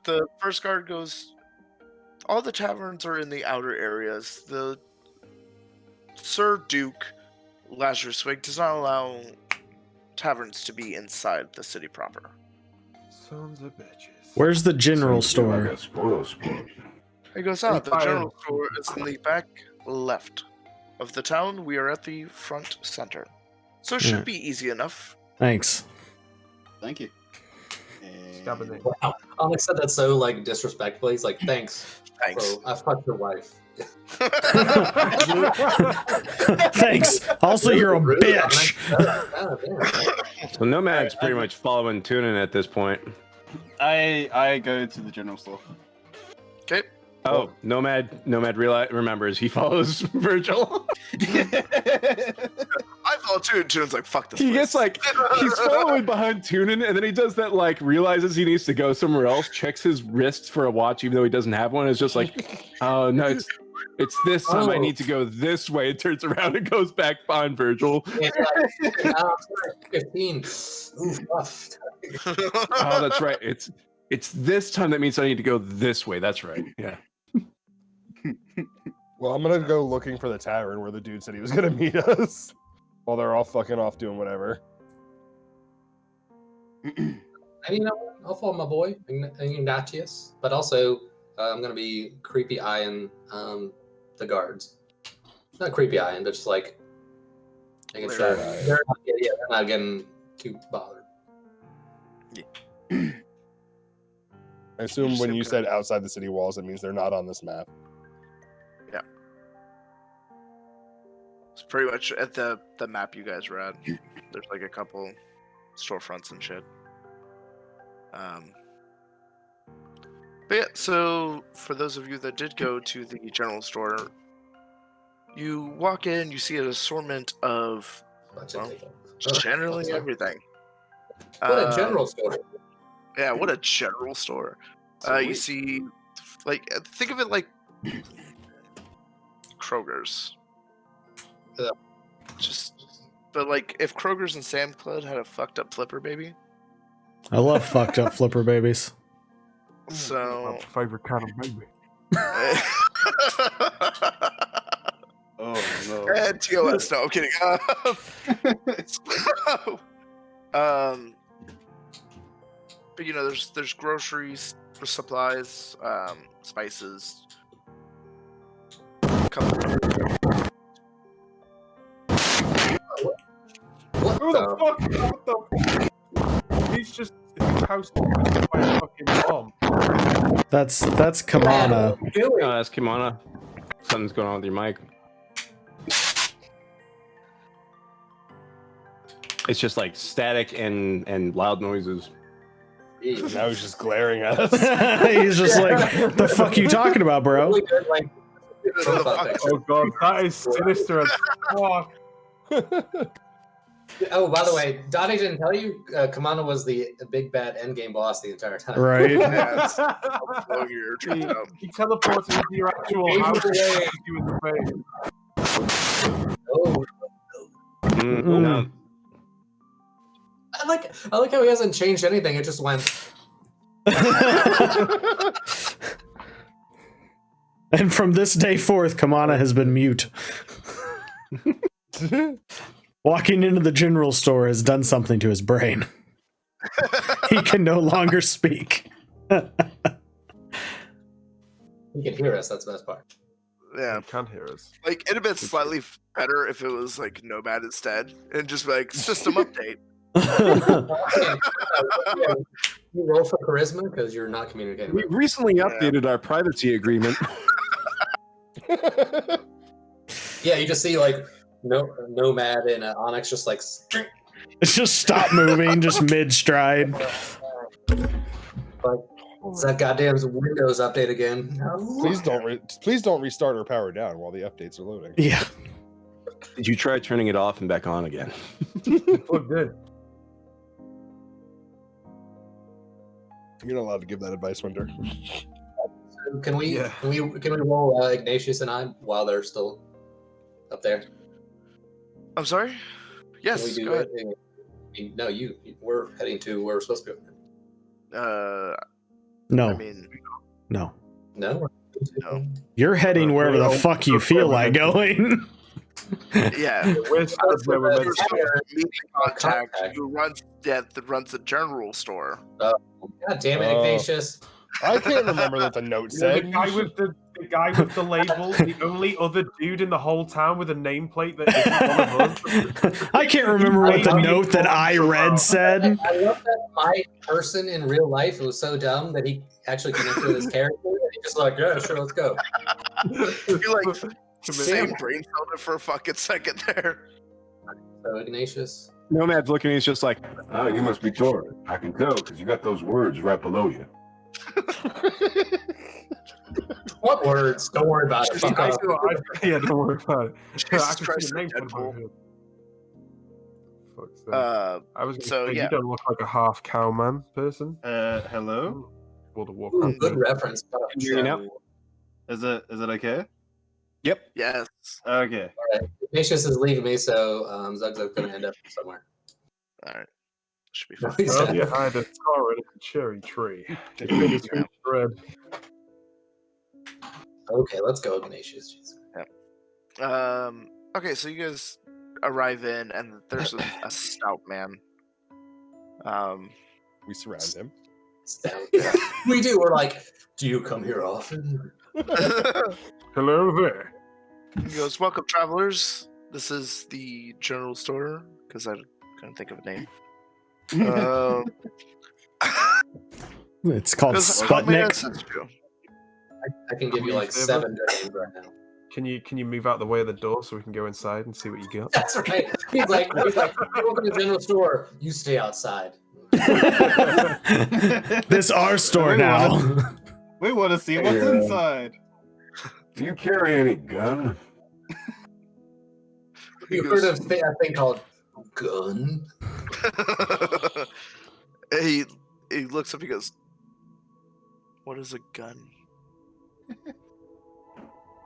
The first guard goes. All the taverns are in the outer areas. The Sir Duke Lazaruswig does not allow taverns to be inside the city proper. Sons of bitches. Where's the general Sounds like store? a spoil sport. It goes out. The general store is in the back left of the town. We are at the front center. So it should be easy enough. Thanks. Thank you. Stabbing it. Wow. Onyx said that so like disrespectfully. He's like, thanks. Thanks. Bro, I fucked your wife. Thanks. Also, you're a Rude, bitch. Onyx. Damn. So Nomad's pretty much following Tunin at this point. I go to the general store. Okay. Oh, Nomad remembers he follows Virgil. I follow too, and Tune's like, fuck this He place. gets like he's following behind Tunin, and then he does that like realizes he needs to go somewhere else, checks his wrists for a watch even though he doesn't have one. It's just like, oh no, it's this time I need to go this way. It turns around and goes back behind Virgil. It's like, 15. Oof, rough. Oh, that's right. It's this time that means I need to go this way. That's right. Yeah. Well, I'm gonna go looking for the tavern where the dude said he was gonna meet us, while they're all fucking off doing whatever. And you know what? I'll follow my boy, Ignatius. But also, I'm going to be creepy eyeing the guards. Not creepy eyeing, but just like making sure they're not getting too bothered. I assume Just when seem you kinda- said outside the city walls, it means they're not on this map. It's pretty much at the map you guys were at. There's like a couple storefronts and shit. But yeah, so for those of you that did go to the general store, you walk in, you see an assortment of Bunch of things. generally everything. What a general store. Yeah, what a general store. You see, like, think of it like Kroger's. Yeah. But like, if Kroger's and Sam Club had a fucked up flipper baby. I love fucked up flipper babies. So. My favorite kind of baby. Oh no. And TOS, no, I'm kidding. But you know, there's groceries, supplies, spices. What Who the fuck? What the? He's just house by a fucking bomb. That's Kamana. Oh, that's Kimana. Something's going on with your mic. It's just like static and loud noises. Now he's just glaring at us. He's just like, the fuck you talking about, bro? Oh god, that is sinister as fuck. Oh, by the way, Dottie didn't tell you, Kamana was the big bad endgame boss the entire time. Right. Oh, you're tripping out. He teleported into your actual house and punches you in the face. Oh, No. I like how he hasn't changed anything. It just went. And from this day forth, Kamana has been mute. Walking into the general store has done something to his brain. He can no longer speak. He can hear us. That's the best part. Yeah. You can hear us. Like, it'd have been slightly better if it was, like, Nomad instead. And just, like, system update. You roll for charisma because you're not communicating. We recently updated our privacy agreement. Yeah, you just see, like, Nomad and Onyx just, like... It's just stop moving, just mid-stride. Like, it's that goddamn Windows update again. Please don't restart or power down while the updates are loading. Yeah. Did you try turning it off and back on again? Oh, good. You're not allowed to give that advice, Winter. Can we roll Ignatius and I while they're still up there? I'm sorry? Yes, Can we do go ahead. it? No, we're heading to where we're supposed to go. No. I mean, No. No? no. You're heading wherever the fuck you feel like going. Yeah. We're supposed where we're meant to go. Meet the contact who runs the general store. God damn it, Ignatius. I can't remember what the note The said. guy with the label, the only other dude in the whole town with a nameplate that isn't one of us. I can't remember what the note that I read said. I love that my person in real life was so dumb that he actually connected with his character. And he just like, yeah, sure, let's go. You like same brain cells for a fucking second there. So Ignatius. Nomad's looking, he's just like, Oh, you must be Torin. I can tell because you got those words right below you. What words? Don't worry about it. Fuck off. Yeah, don't worry about it. Jesus I can Christ, see the name Deadpool. for my head. Fuck's sake. I was gonna so say, yeah. you don't look like a half cow man person. Hello? World of Ooh, Warcraft. good reference. Can you hear me now? Is it okay? Yep. Yes. Okay. All right. Ignatius is leaving me, so Zugzug's gonna end up somewhere. All right. Should be fine. He's Well, done. you hide a Tara in a cherry tree. Your fingers reach red. Okay, let's go, Ignatius. Jeez. Okay, so you guys arrive in, and there's a stout man. We surround him. We do. We're like, do you come here often? Hello there. He goes, "Welcome, travelers. This is the general store," because I couldn't think of a name. It's called How may I Sputnik. assist you? I can give you like 7 names right now. Can you move out the way of the door so we can go inside and see what you got? That's right. He's like, welcome to the general store. You stay outside. This our store now. We want to see what's inside. Do you carry any gun? He You goes, heard of a thing called gun? he looks up. He goes, "What is a gun?"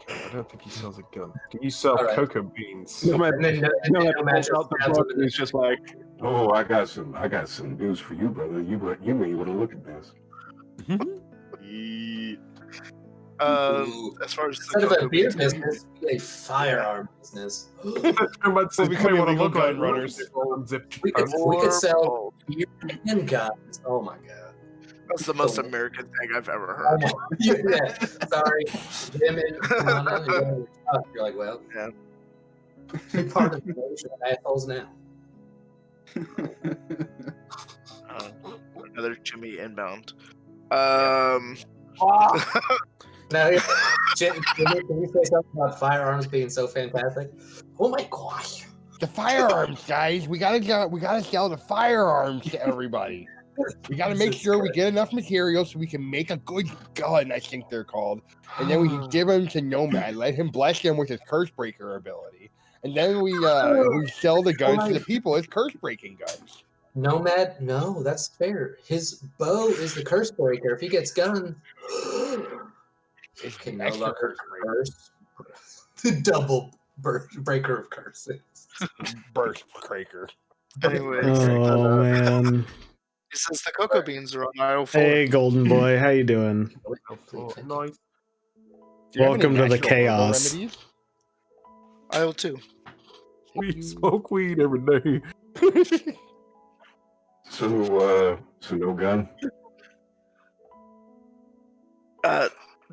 I don't think he sells a gun. Do you sell All right. cocoa beans? Nomad, And then Nomad Nomad pulls just out the stabs book him and he's just like, Oh, I got some news for you, brother. You may want to look at this. As far as Instead of a beer business, be a firearm business. Nomad says, we "You become may want to illegal look gun at it." runners. We could sell beer and guns. Oh my god. That's the most American thing I've ever Oh heard. my, yeah, sorry. Jim and Kamana, you're like, well, Yeah. you're part of the nation of assholes now. Another Jimmy inbound. Now, Jim, can you say something about firearms being so fantastic? Oh my gosh. The firearms, guys. We gotta sell the firearms to everybody. We gotta make sure we get enough material so we can make a good gun, I think they're called. And then we can give them to Nomad, let him bless them with his curse breaker ability. And then we sell the guns to the people as curse breaking guns. Nomad, no, that's fair. His bow is the curse breaker. If he gets gunned, it can no Extra longer curse curse. The double breaker of curses. Burst breaker. Anyways, Oh man. he says the cocoa beans are on aisle 4. Hey, golden boy, how you doing? Nice. Do you have any Welcome to the natural herbal chaos. remedies? Aisle 2. We smoke weed every day. So no gun.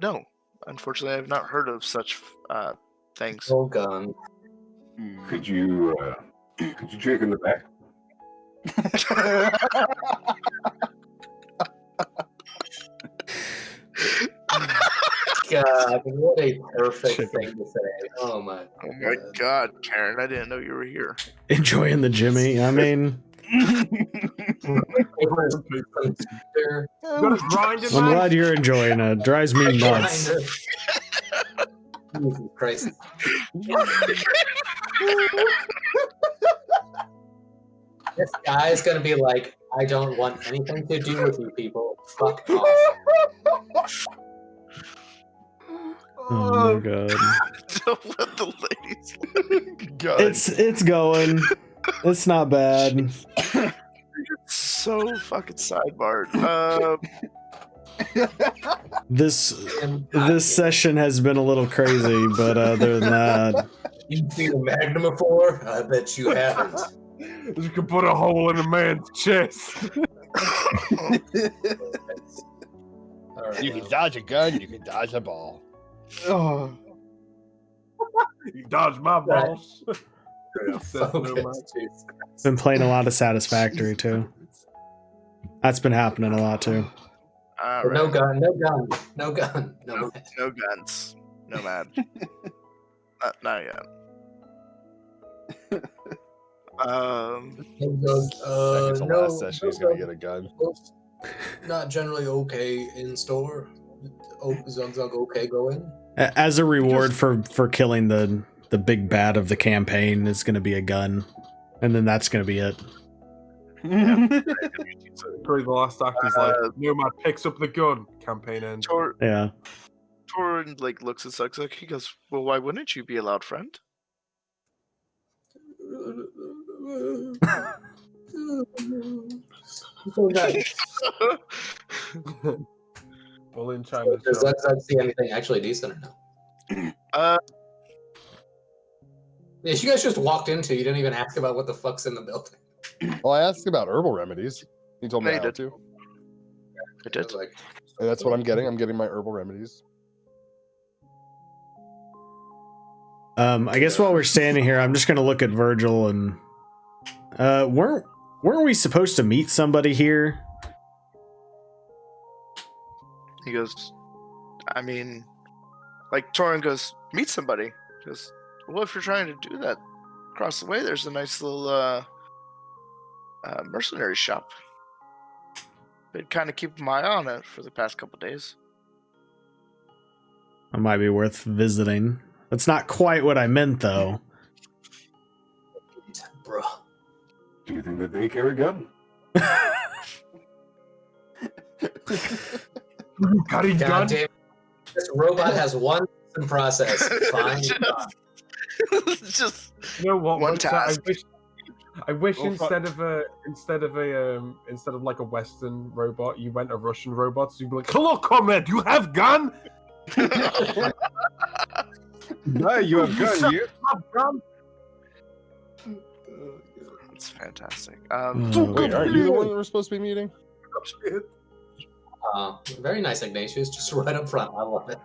No. Unfortunately, I've not heard of such things. Oh, gun. Could you check in the back? God, what a perfect thing to say. Oh my. Oh my god, Karen, I didn't know you were here. Enjoying the Jimmy. I mean, Got a grinder, I'm man. glad you're enjoying it. Drives me nuts. Jesus Christ. This guy's gonna be like, I don't want anything to do with you people. Fuck off. Oh my god. Don't let the ladies. It's going. It's not bad. So fucking sidebarred. This session has been a little crazy, but other than that, You've seen a Magnum before? I bet you haven't. You can put a hole in a man's chest. Alright, You can dodge a gun, you can dodge a ball. Oh, You dodged my balls. focus, Jesus. been playing a lot of Satisfactory too. That's been happening a lot too. All No right. gun, no gun, no gun, no gun. No guns. No mad. Not yet. Second to last session, he's gonna get a gun. Not generally okay in store. Zug Zug okay going. As a reward for killing the big bad of the campaign is going to be a gun, and then that's going to be it. Probably the last act is like, Nomad picks up the gun. Campaign ends. Yeah. Torin like looks at Zuck. He goes, "Well, why wouldn't you be a loud friend?" Bull in China. Does Zug Zug see anything actually decent or no? Yeah, you guys just walked into. You didn't even ask about what the fuck's in the building. Well, I asked about herbal remedies. He told me No, you how did. to. I I did. was like, And that's what I'm getting. I'm getting my herbal remedies. I guess while we're standing here, I'm just going to look at Virgil and weren't we supposed to meet somebody here? He goes, I mean, like Torin goes, meet somebody. He goes, well, if you're trying to do that, across the way, there's a nice little mercenary shop. Been kind of keeping my eye on it for the past couple days. It might be worth visiting. That's not quite what I meant, though. bro. Do you think that they carry a gun? Carry God gun. damn. This robot has one process. Fine. Just You know what? One Once I task. I wish Well, instead of like a Western robot, you went a Russian robot. So you'd be like, "Hello, comrade, you have gun? No, you have gun. You Have gun?" it's fantastic. Wait, aren't you the one that we're supposed to be meeting? Very nice, Ignatius. Just right up front. I love it.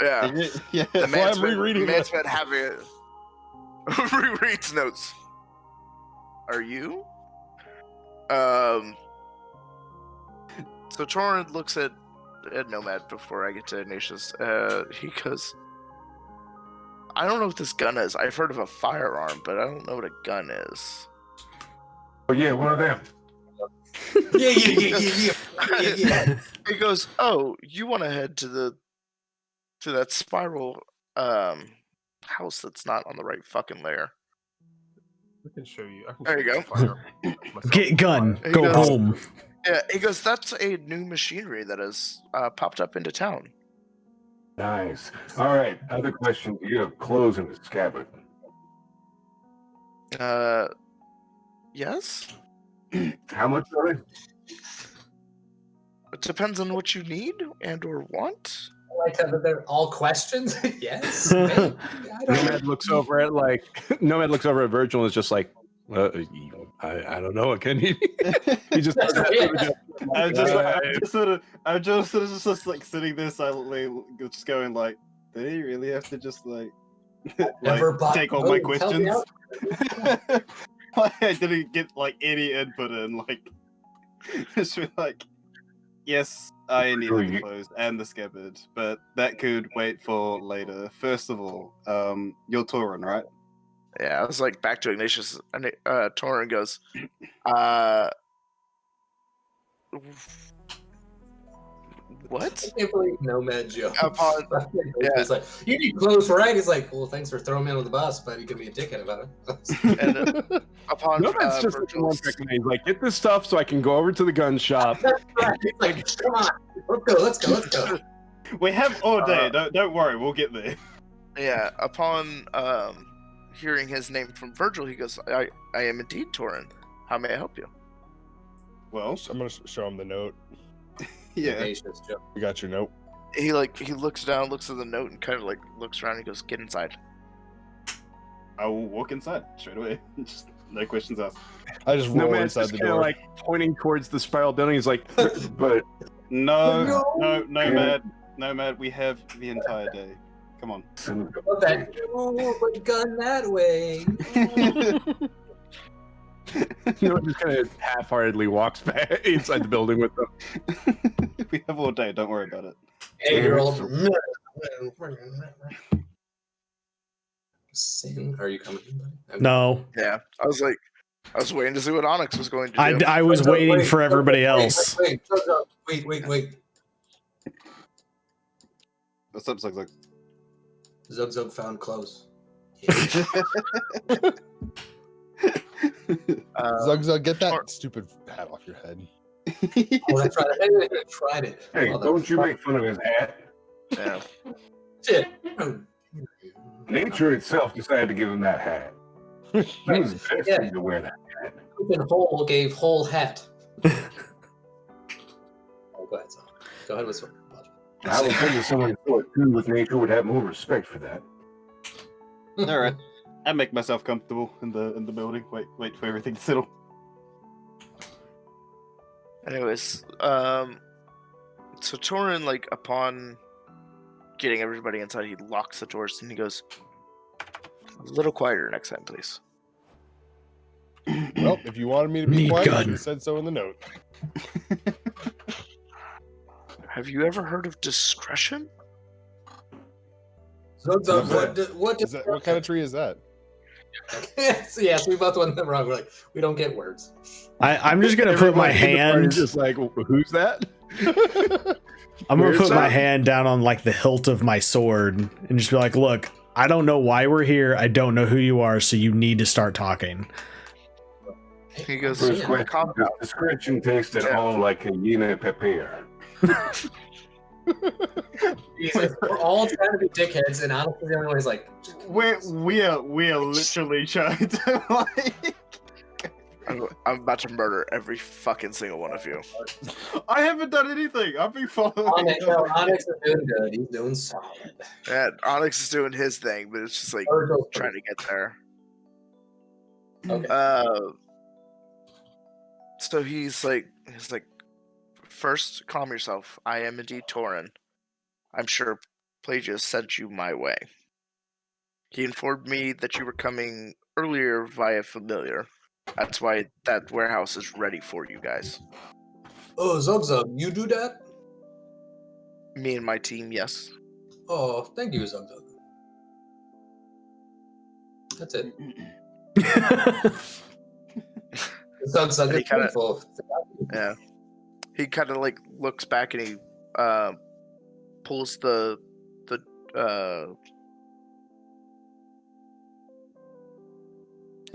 Yeah, Yeah, the that's why I'm rereading man's this. been having it. Rereads notes. Are you? So Torin looks at Nomad before I get to Ignatius. He goes, I don't know what this gun is. I've heard of a firearm, but I don't know what a gun is. Oh yeah, one of them. Yeah. He goes, oh, you want to head to that spiral house that's not on the right fucking layer. I can show you. I can There show you go. fire myself. Get gun. He Go goes- home. Yeah, he goes, that's a new machinery that has popped up into town. Nice. All right. Other question. Do you have clothes in the scabbard? Yes. How much are they? It depends on what you need and or want. Like they're all questions. Yes. Maybe. I don't know. Nomad looks over at Nomad looks over at Virgil and is just like, I don't know. What can he? He just I'm just sort of just like sitting there silently, just going like, do you really have to just like, Never bought take all my clothes, help me questions? Like, I didn't get like any input in, like, just be like, yes, I need the clothes and the scabbard, but that could wait for later. First of all, you're Tauren, right? Yeah, I was like back to Ignatius. And Torin goes, what? I can't believe Nomad Joe. Upon, It's like, you need clothes, right? He's like, well, thanks for throwing me under the bus, but you can be a dickhead about it. and upon Nomad's just Virgil's, he's like, get this stuff so I can go over to the gun shop. That's right. He's like, come on, let's go. We have all day. Don't worry, we'll get there. yeah, upon hearing his name from Virgil, he goes, I am indeed Torin. How may I help you? Well, I'm gonna show him the note. yeah. Ignatius Joe. We got your note. He looks down, looks at the note, and kind of like looks around. And he goes, "Get inside." I will walk inside straight away. Just no questions asked. I just roll Nomad's inside just the kind of door. like pointing towards the spiral building. He's like, But No, Nomad. We have the entire day. Come on. Love that. Oh, but gun that way. just kind of half-heartedly walks back inside the building with them. We have all day. Don't worry about it. 8-year-old. Sin, are you coming? Buddy? No, Yeah, I was waiting to see what Onyx was going to do. I was waiting for everybody else. Wait. What's up, Zug? Zug found clothes. Zug, get that stupid hat off your head. Oh, that's right. I tried it. hey, don't you make fun of his hat. Yeah. Shit. Nature itself decided to give him that hat. He was destined to wear that hat. Open hole gave whole hat. Oh, go ahead, son. Go ahead with some. I would think that someone so attuned with nature would have more respect for that. All right. I make myself comfortable in the building. Wait for everything to settle. Anyways, so Torin, like, upon getting everybody inside, he locks the doors and he goes, "A little quieter next time, please." Well, if you wanted me to be Neat quiet, you gun. should have said so in the note. Have you ever heard of discretion? What What kind of tree is that? Yes, we both went them wrong. We're like, we don't get words. I'm just gonna put my Everybody in the party hand. is just like, who's that? I'm gonna Where's put my that? hand down on like the hilt of my sword and just be like, "Look, I don't know why we're here. I don't know who you are, so you need to start talking." He goes, First question, "Calm down." does discretion taste at all like hyena pepper? We're all trying to be dickheads, and honestly, the only one is like, We are literally trying to like. I'm about to murder every fucking single one of you. I haven't done anything. I've been following. Onyx is doing good. He's doing solid. Yeah, Onyx is doing his thing, but it's just like Virgil's trying to get there. Okay. So he's like, first, calm yourself. I am indeed Torin. I'm sure Pelagius sent you my way. He informed me that you were coming earlier via familiar. That's why that warehouse is ready for you guys. Oh, Zug, you do that? Me and my team, yes. Oh, thank you, Zug. That's it. Zug And he is kinda- grateful. Yeah. He kind of like looks back and he pulls the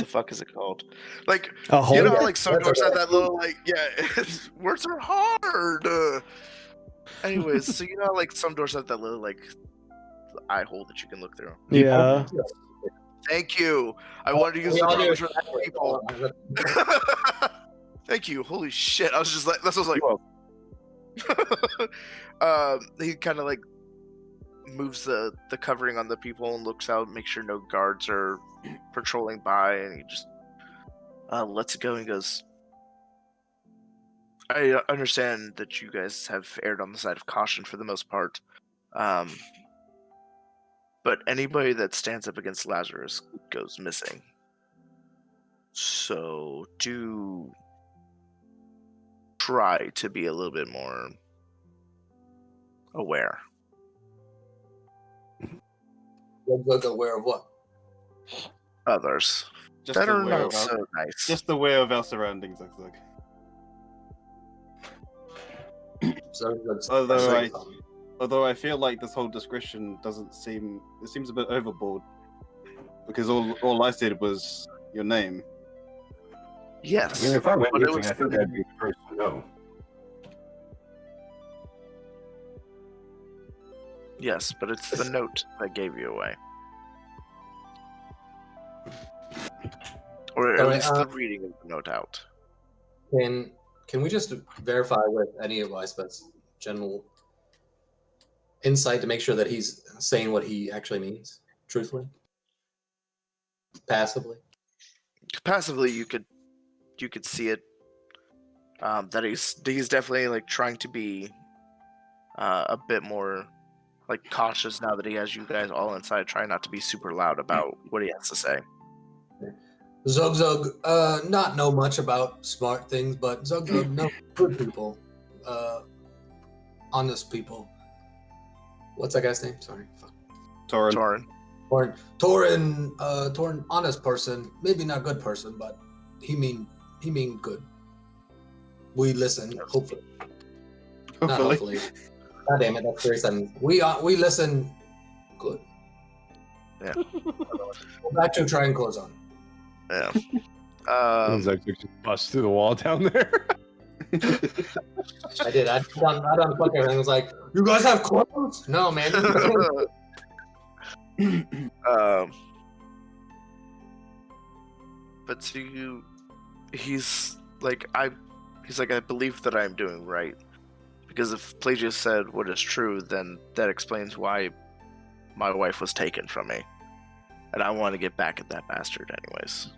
fuck is it called? Like, A hole. you know, like some That's doors have okay. that little like, yeah, words are hard. Anyways, so you know, like some doors have that little like eye hole that you can look through. Yeah. Thank you. I wanted to use We the all do knowledge it of the people. Thank you. Holy shit. I was just like, that's what I was like. He kind of like moves the covering on the people and looks out, make sure no guards are patrolling by, and he just lets it go and goes, I understand that you guys have erred on the side of caution for the most part. But anybody that stands up against Lazarus goes missing. So do try to be a little bit more aware. Look aware of what? Others Just that are aware not of our, so nice. just aware of our surroundings, Zug. Although I feel like this whole discretion seems a bit overboard, because all I said was your name. Yes. I mean, if I went but it missing, was I think I'd be the first to know. Yes, but it's the note that gave you away. Or at Alright, least the reading of the note out. Can we just verify with any of Icepet's general insight to make sure that he's saying what he actually means, truthfully? Passively? Passively, you could see it. That he's definitely like trying to be a bit more like cautious now that he has you guys all inside, trying not to be super loud about what he has to say. Zug, not know much about smart things, but Zug know good people, honest people. What's that guy's name? Sorry. Fuck. Torin. Torin, honest person. Maybe not good person, but he mean good. We listen. Hopefully. Not hopefully. God damn it! That's 3 sentences. We listen. Good. Yeah. Go back to try and close on. Yeah. Zug just bust through the wall down there. I did. I done fuck everything. I was like, you guys have clothes? No, man. But to you, he's like, I believe that I'm doing right. Because if Pelagius said what is true, then that explains why my wife was taken from me. And I want to get back at that bastard anyways.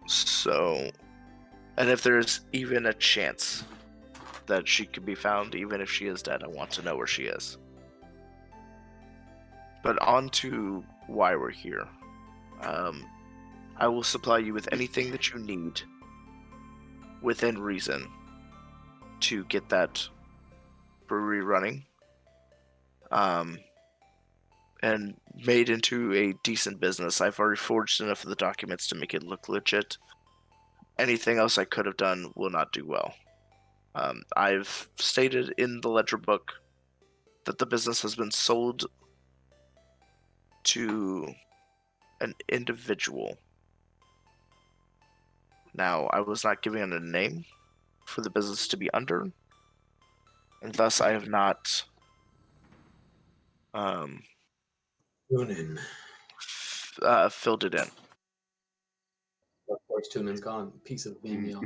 So, and if there's even a chance that she could be found, even if she is dead, I want to know where she is. But on to why we're here. I will supply you with anything that you need within reason to get that brewery running. And made into a decent business. I've already forged enough of the documents to make it look legit. Anything else I could have done will not do well. I've stated in the ledger book that the business has been sold to an individual. Now, I was not giving it a name for the business to be under, and thus I have not filled it in. Of course, Tunan's gone. Piece of bean meal.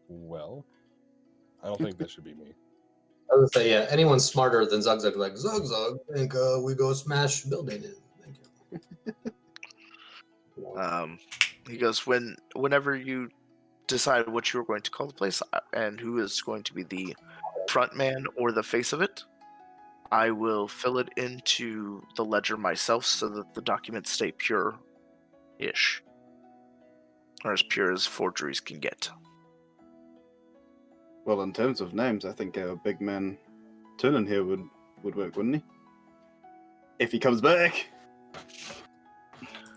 Well, I don't think that should be me. I was gonna say, yeah, anyone smarter than Zug, like Zug, think we go smash building in. Thank you. He goes, whenever you decide what you are going to call the place and who is going to be the front man or the face of it, I will fill it into the ledger myself so that the documents stay pure-ish. Or as pure as forgeries can get. Well, in terms of names, I think our big man Tunan here would work, wouldn't he? If he comes back.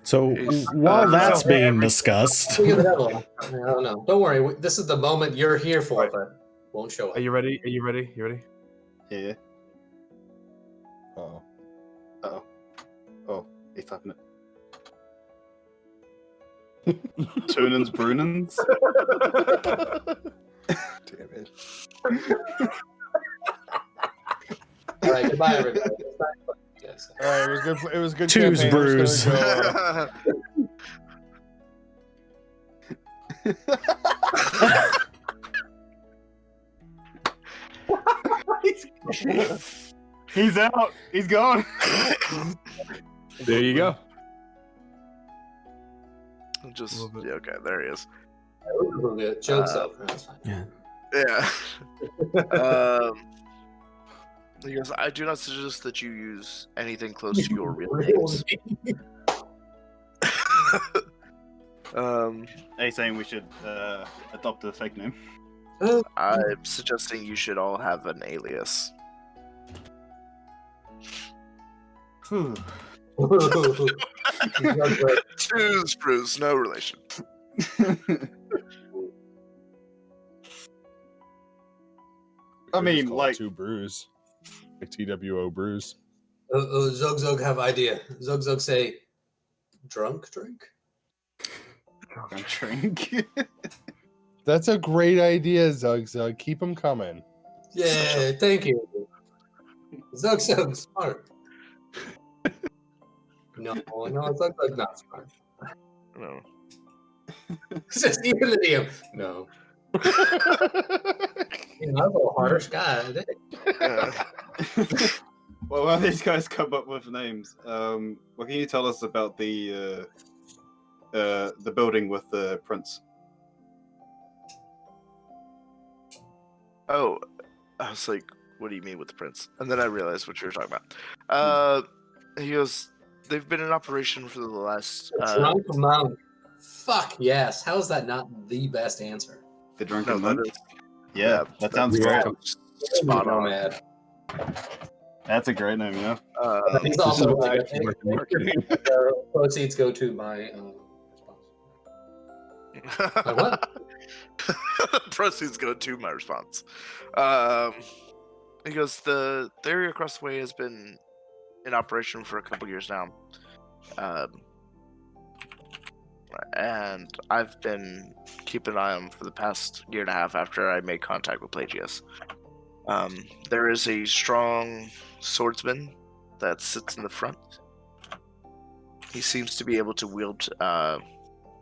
So while that's being discussed, I don't know. Don't worry. This is the moment you're here for, but won't show up. Are you ready? You ready? Yeah. Uh-oh. Oh, he's tapping it. Tunans Brunans. Damn it. right, goodbye, everybody. Yes. All right, it was good. It was good. Choose campaign. I'm brews. just gonna He's out. He's gone. There you go. Just yeah, okay, there he is. Jokes up. That's fine. Yeah. Yeah. He goes, I do not suggest that you use anything close to your real names. Are you saying we should adopt a fake name? I'm suggesting you should all have an alias. Choose Bruce, no relation. I mean, call it like, two brews, like TWO brews. Zug Zug have idea. Zug Zug say, drunk drink. drink. That's a great idea, Zug Zug. Keep them coming. Yeah, thank you. Zug Zug smart. No, Zug Zug not smart. No. Just even the DM. No. I'm a little harsh guy. Well, while these guys come up with names, what can you tell us about the building with the prince? Oh, I was like, what do you mean with the prince? And then I realized what you were talking about. He goes, they've been in operation for the last... Drunk monk. Fuck yes. How is that not the best answer? The drunken monk? is, Yeah, that sounds great. spot on. Nomad. That's a great name, yeah. He's also like, proceeds go to my response. My what? Proceeds go to my response. He goes, the area across the way has been in operation for a couple years now. And I've been keeping an eye on them for the past year and a half after I made contact with Pelagius. There is a strong swordsman that sits in the front. He seems to be able to wield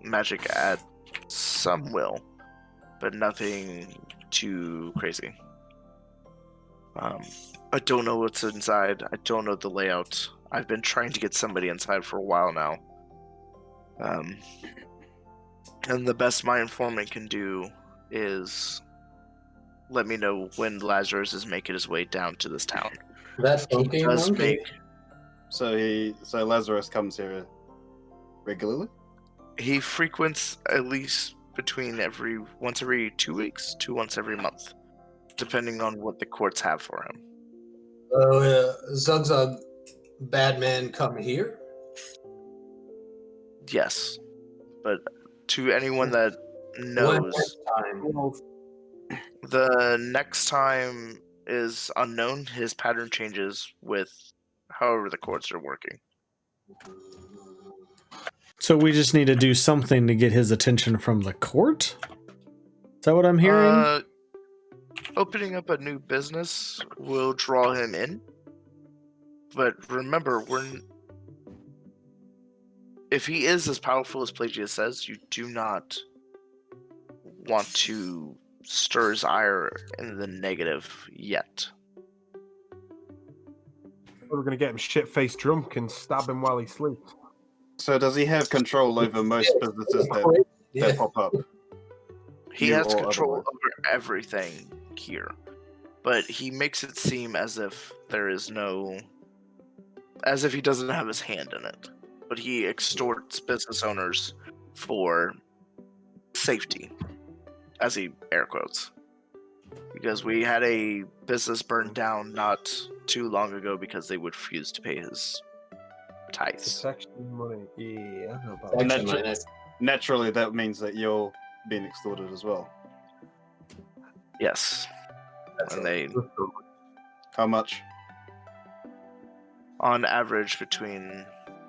magic at some will, but nothing too crazy. I don't know what's inside. I don't know the layout. I've been trying to get somebody inside for a while now. And the best my informant can do is let me know when Lazarus is making his way down to this town. That funky Does monkey? make So Lazarus comes here regularly? he frequents at least between once every 2 weeks to once every month, depending on what the courts have for him. Zug Zug, bad man come here? Yes, but to anyone that knows, the next time is unknown. His pattern changes with however the courts are working. So we just need to do something to get his attention from the court? Is that what I'm hearing? Opening up a new business will draw him in. But remember, if he is as powerful as Pelagius says, you do not want to stir his ire in the negative yet. We're gonna get him shit-faced drunk and stab him while he sleeps. So does he have control over most businesses that pop up? He You has or control otherwise? over everything here, but he makes it seem as if as if he doesn't have his hand in it. But he extorts business owners for safety, as he air quotes. Because we had a business burned down not too long ago because they would refuse to pay his tithes. Protection money. Yeah, I know about Section that. minus. Naturally, that means that you're being extorted as well. Yes. And they, How much? on average, between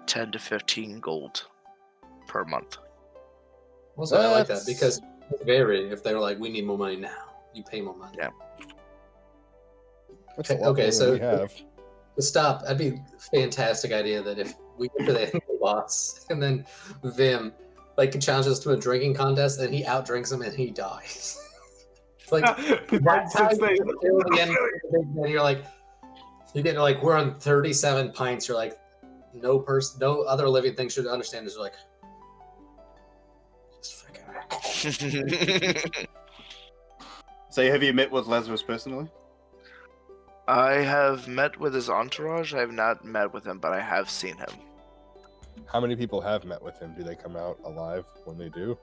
10 to 15 gold per month. Also, I like that because it's vary. If they're like, we need more money now, you pay more money. Yeah. That's a lot more than we have. Stop. That'd be a fantastic idea that if we get to the end of the boss and then Vim like challenges us to a drinking contest and he outdrinks him and he dies. It's like that's how you kill the end. And you're like, you get like we're on 37 pints. You're like, no other living thing should understand this. You're like, just freaking. So have you met with Lazarus personally? I have met with his entourage. I have not met with him, but I have seen him. How many people have met with him? Do they come out alive when they do?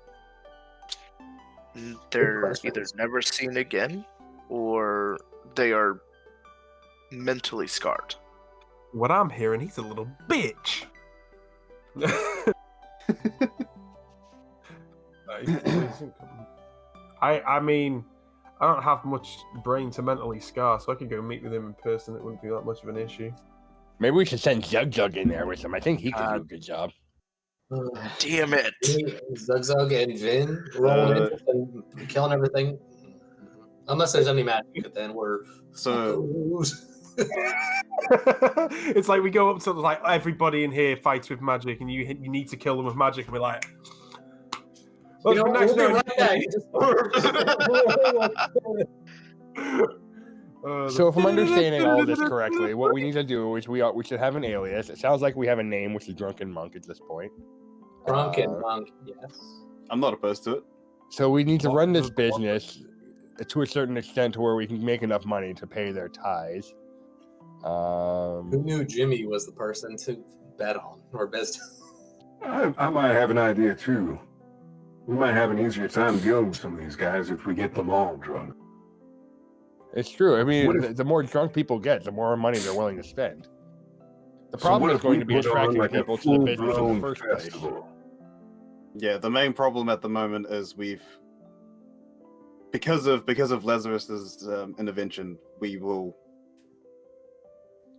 They're either never seen again, or they are mentally scarred. What I'm hearing, he's a little bitch. I mean, I don't have much brain to mentally scar, so I could go meet with him in person. It wouldn't be that much of an issue. Maybe we should send Zug in there with him. I think he could do a good job. Damn it! Zug and Vin rolling in and killing everything. Unless there's any magic, then we're so. It's like we go up to like everybody in here fights with magic, and you need to kill them with magic, and we're like, well, we'll be right back. So if I'm understanding all this correctly, what we need to do is we should have an alias. It sounds like we have a name, which is Drunken Monk at this point. Drunken Monk, yes. I'm not opposed to it. So we need to run this business to a certain extent to where we can make enough money to pay their tithes. Who knew Jimmy was the person to bet on or business? I might have an idea too. We might have an easier time dealing with some of these guys if we get them all drunk. It's true. I mean, the more drunk people get, the more money they're willing to spend. The problem is going to be attracting people to the business in the first place. Yeah, the main problem at the moment is because of Lazarus's intervention, we will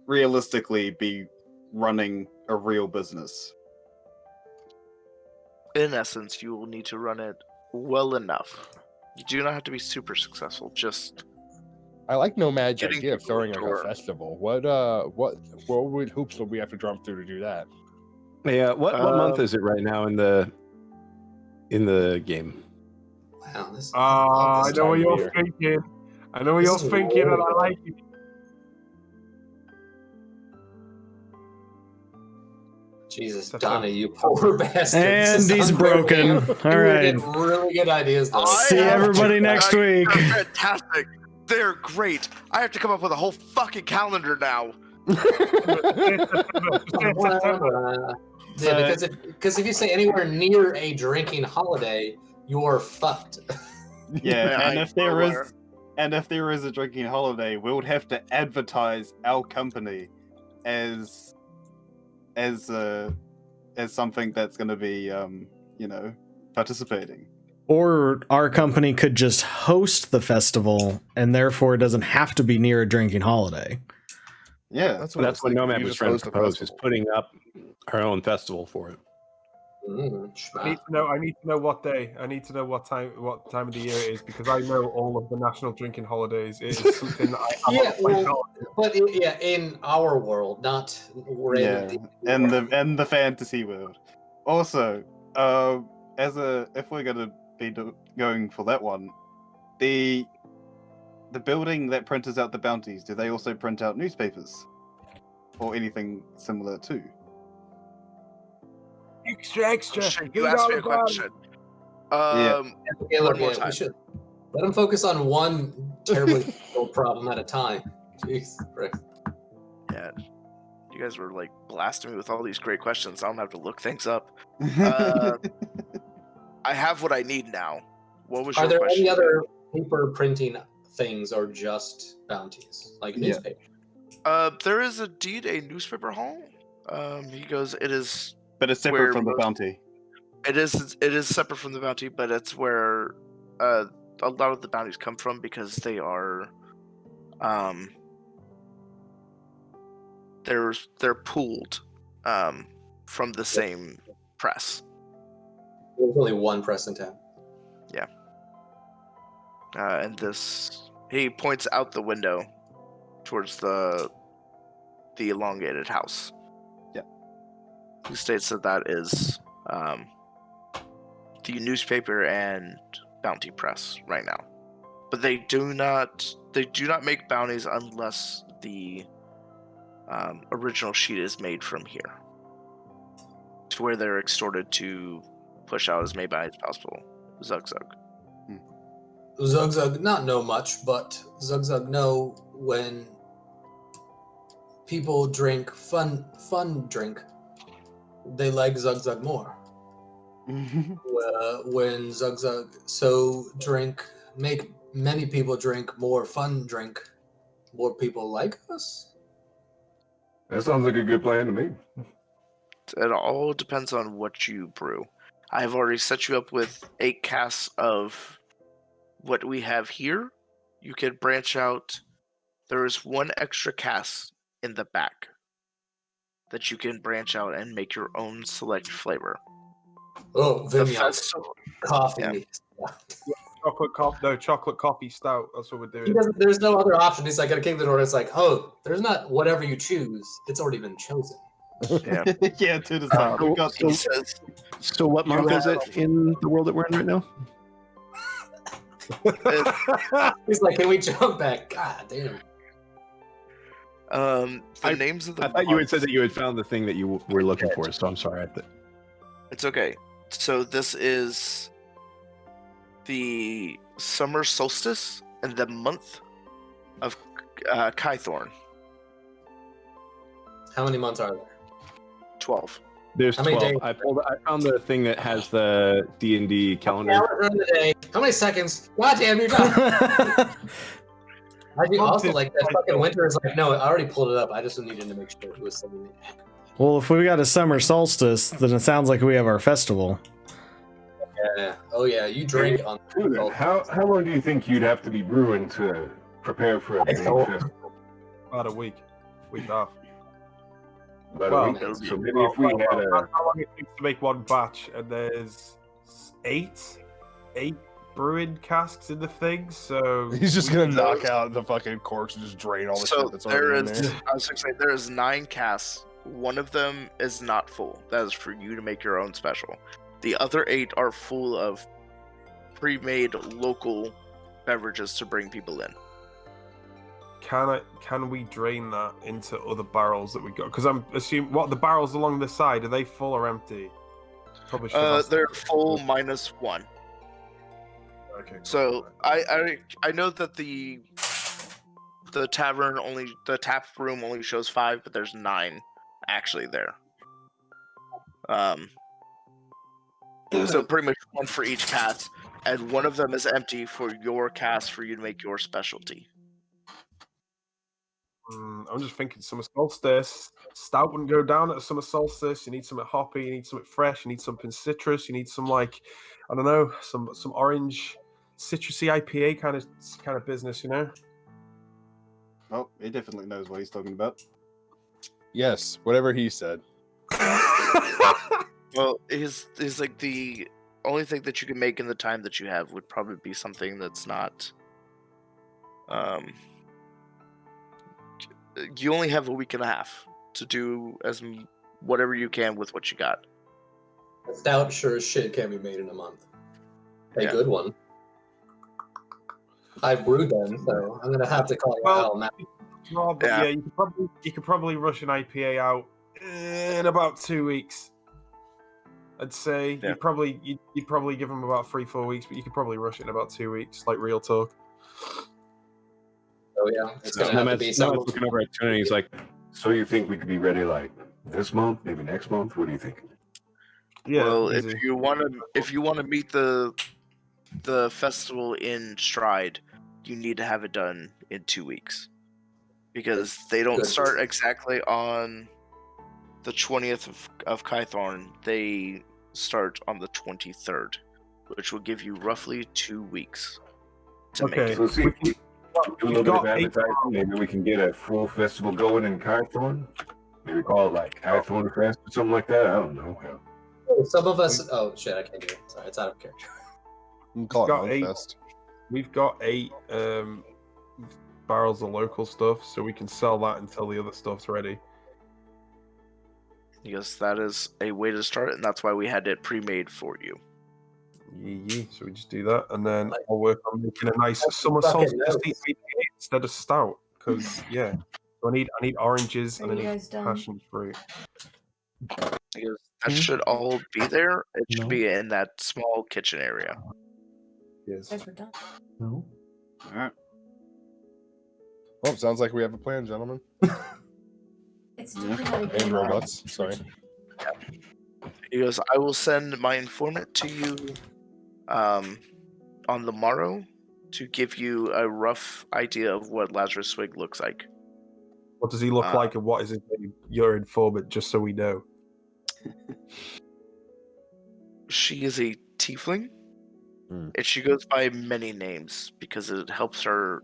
realistically be running a real business. In essence, you will need to run it well enough. You do not have to be super successful. Just I like Nomad's getting idea of people throwing to like a work. festival. What would hoops would we have to jump through to do that? Yeah, what month is it right now in the game? Wow, this. I know what you're year. thinking. I know what you're thinking, and I like it. Jesus, Donnie, you poor bastard. And This he's sounds broken. great. All You right. get really good ideas, though. See everybody next week. They're fantastic. They're great. I have to come up with a whole fucking calendar now. Yeah, because if you say anywhere near a drinking holiday, you're fucked. Yeah, and I- if there is a drinking holiday, we would have to advertise our company as something that's going to be participating. Or our company could just host the festival, and therefore it doesn't have to be near a drinking holiday. Yeah, That's what Nomad was trying to propose, is putting up our own festival for it. I need to know what day. I need to know what time of the year it is, because I know all of the national drinking holidays. It is something that I in our world, not in the fantasy world. Also, if we're gonna be going for that one, the building that prints out the bounties, do they also print out newspapers or anything similar too? Extra. You asked me a question. One more time. We should let them focus on one terribly difficult problem at a time. Jeez, Rick. Yeah, you guys were like blasting me with all these great questions. I don't have to look things up. I have what I need now. What was Are your there question? any other paper printing things or just bounties like newspaper? There is indeed a newspaper hall. He goes, it is, but it's separate from the bounty. It is separate from the bounty, but it's where a lot of the bounties come from, because they are they're pooled from the same press. There's only one press in town. Yeah. And he points out the window towards the the elongated house. Yeah. He states that that is the newspaper and bounty press right now. But they do not make bounties unless the original sheet is made from here, to where they're extorted to push out as many bounties as possible. Zug Zug. Zug Zug not know much, but Zug Zug know when people drink fun drink, they like Zug Zug more. When Zug Zug make many people drink more fun drink, more people like us. That sounds like a good plan to me. It all depends on what you brew. I have already set you up with 8 casks of what we have here. You can branch out. There is 1 extra cask in the back that you can branch out and make your own select flavor. Oh, The Vineyard festival, coffee. yeah. Chocolate coffee stout. That's what we're doing. There's no other option. He's like at a king of the door. It's like, oh, there's not whatever you choose. It's already been chosen. Yeah. Yeah, dude, it's like, we got He says, So what month is it in the world that we're in right now? He's like, can we jump back? God damn. the names of the I thought you had said months- that you had found the thing that you were looking for, so I'm sorry. It's okay. So this is the summer solstice and the month of Kythorn. How many months are there? 12. There's How many 12. days? I found the thing that has the D&D calendar. Hours in the day. How many seconds? God damn, you're done. I do also like that fucking winter is like, no, I already pulled it up. I just needed to make sure it was something. Well, if we got a summer solstice, then it sounds like we have our festival. Yeah. Oh yeah, you drink on. Dude, how long do you think you'd have to be brewing to prepare for a big festival? About a week off. About Well, a week. So maybe if we had a how long it takes to make one batch, and there's eight brewing casks in the thing, so He's just gonna knock out the fucking corks and just drain all the So shit that's there already in is, there. I was gonna say, there is 9 casks. One of them is not full. That is for you to make your own special. The other 8 are full of pre-made local beverages to bring people in. can we drain that into other barrels that we got? Because I'm assuming the barrels along the side, are they full or empty? Probably should ask They're that. full -1. Okay. So I know that the tavern the tap room only shows 5, but there's 9 actually there. So pretty much 1 for each cast, and one of them is empty for your cast for you to make your specialty. I'm just thinking summer solstice. Stout wouldn't go down at a summer solstice. You need something hoppy, you need something fresh, you need something citrus, you need some I don't know, some orange citrusy IPA kind of business, you know? Oh, he definitely knows what he's talking about. Yes, whatever he said. Well, his like the only thing that you can make in the time that you have would probably be something that's not. You only have a week and a half to do whatever you can with what you got. A stout sure as shit can be made in a month. A Yeah. good one. I brewed them, so I'm gonna have to call you out on that. Well, but Yeah. yeah, you could probably rush an IPA out in about 2 weeks. I'd say Yeah. you'd probably give them about 3-4 weeks, but you could probably rush it in about 2 weeks, like real talk. So yeah, it's gonna have to be some. looking over at Tony. He's like, so you think we could be ready like this month, maybe next month? What do you think? Yeah. Well, if easy. you want to meet the festival in stride, you need to have it done in 2 weeks, because they don't Good. start exactly on the 20th of Kythorn. They start on the 23rd, which will give you roughly 2 weeks to Okay. make it. So see, if we do a little You've bit of got 8 advertising. Maybe we can get a full festival going in Kythorn. Maybe call it like Kythorn Fest or something like that. I don't know. Some of us. Oh shit, I can't do it. Sorry, it's out of character. You can call it Got 8. Hogfest. We've got 8 barrels of local stuff, so we can sell that until the other stuff's ready. He goes, that is a way to start, and that's why we had it pre-made for you. Yeah. So we just do that, and then I'll work on making a nice summer Fucking solstice notes. IPA instead of stout. Because so I need oranges Are and I you need guys done? passion fruit. He goes, that should all be there. It should No. be in that small kitchen area. Yes. You guys were done. No. All right. Well, sounds like we have a plan, gentlemen. It's definitely not a And game. robots. Sorry. He goes, I will send my informant to you on the morrow to give you a rough idea of what Lazarus Swig looks like. What does he look like, and what is his name? Your informant, just so we know. She is a tiefling, Hmm. and she goes by many names because it helps her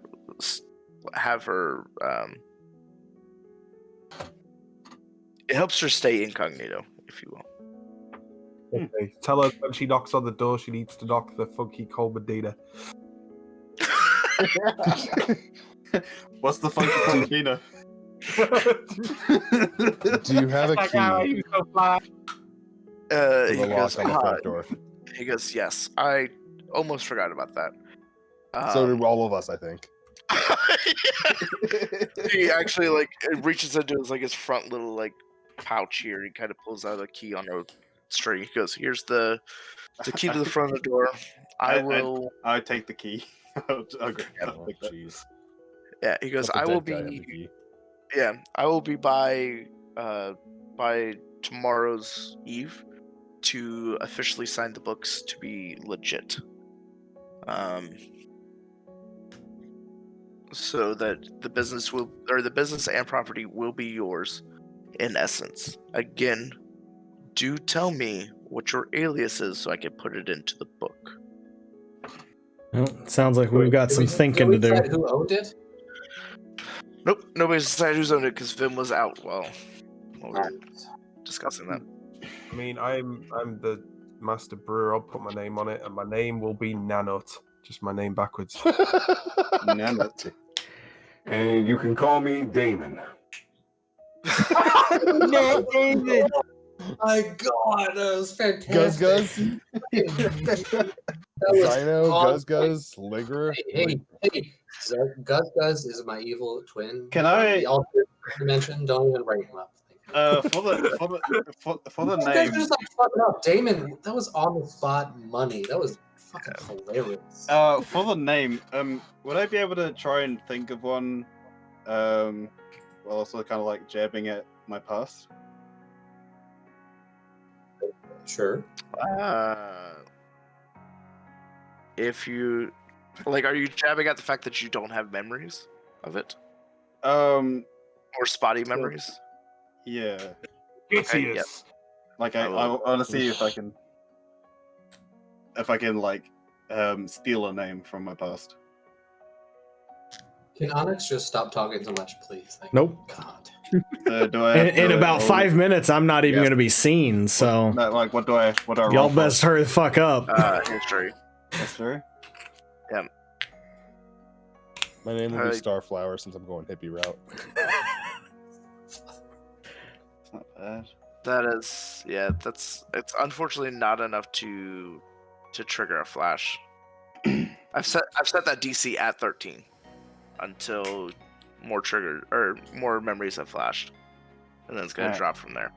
have her. It helps her stay incognito, if you will. Okay. Tell her when she knocks on the door, she needs to knock the funky Colmadina. What's the funky Colmadina? Do you have a key so fly. for He the goes, lock on the front door? He goes, yes. I almost forgot about that. So do all of us, I think. He actually reaches into his front little pouch here. He kind of pulls out a key on a string. He goes, here's the key to the front of the door. I would take the key. I'll grab Oh, that. jeez. Yeah, he goes, Let the I will dead guy have be the key. yeah, I will be by tomorrow's eve to officially sign the books to be legit. So that the business and property will be yours in essence. Again, do tell me what your alias is so I can put it into the book. Well, sounds like we've got some thinking to do. Who owned it? Nope, nobody's decided who's owned it because Vim was out while we were discussing that. I mean, I'm the master brewer. I'll put my name on it, and my name will be Nanut. Just my name backwards. Nanut. And you can call me Damon. No, David. My God, that was fantastic. Guz, That was Zino, awesome. Guz, Ligger. Hey, Guz is my evil twin. Can I- The alternate dimension? Don't even bring him up. For the You guys name. are just fucking up. Damon, that was on the spot money. That was fucking hilarious. For the name, would I be able to try and think of one, while also kind of jabbing at my past? Sure. If you are you jabbing at the fact that you don't have memories of it Um, or spotty memories? yeah. Okay, yep. I want to see if I can, steal a name from my past. Can Onyx just stop talking so much, please? Thank Nope. God. Do I? In about 5 minutes, I'm not even Yeah. going to be seen. So No, what do I? y'all roll for? best hurry the fuck up. History. That's true. My name will be Starflower since I'm going hippie route. It's not bad. That is, it's unfortunately not enough to trigger a flash. I've set that DC at 13 until more memories have flashed, and then it's gonna Alright. drop from there.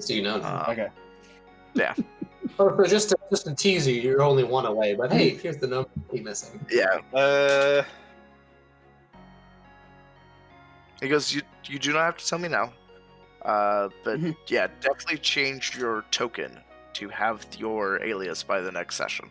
So you know. Okay. Yeah, Or just to tease you, you're only one away. But hey, here's the number you keep missing. yeah. He goes, you do not have to tell me now, but yeah, definitely change your token to have your alias by the next session.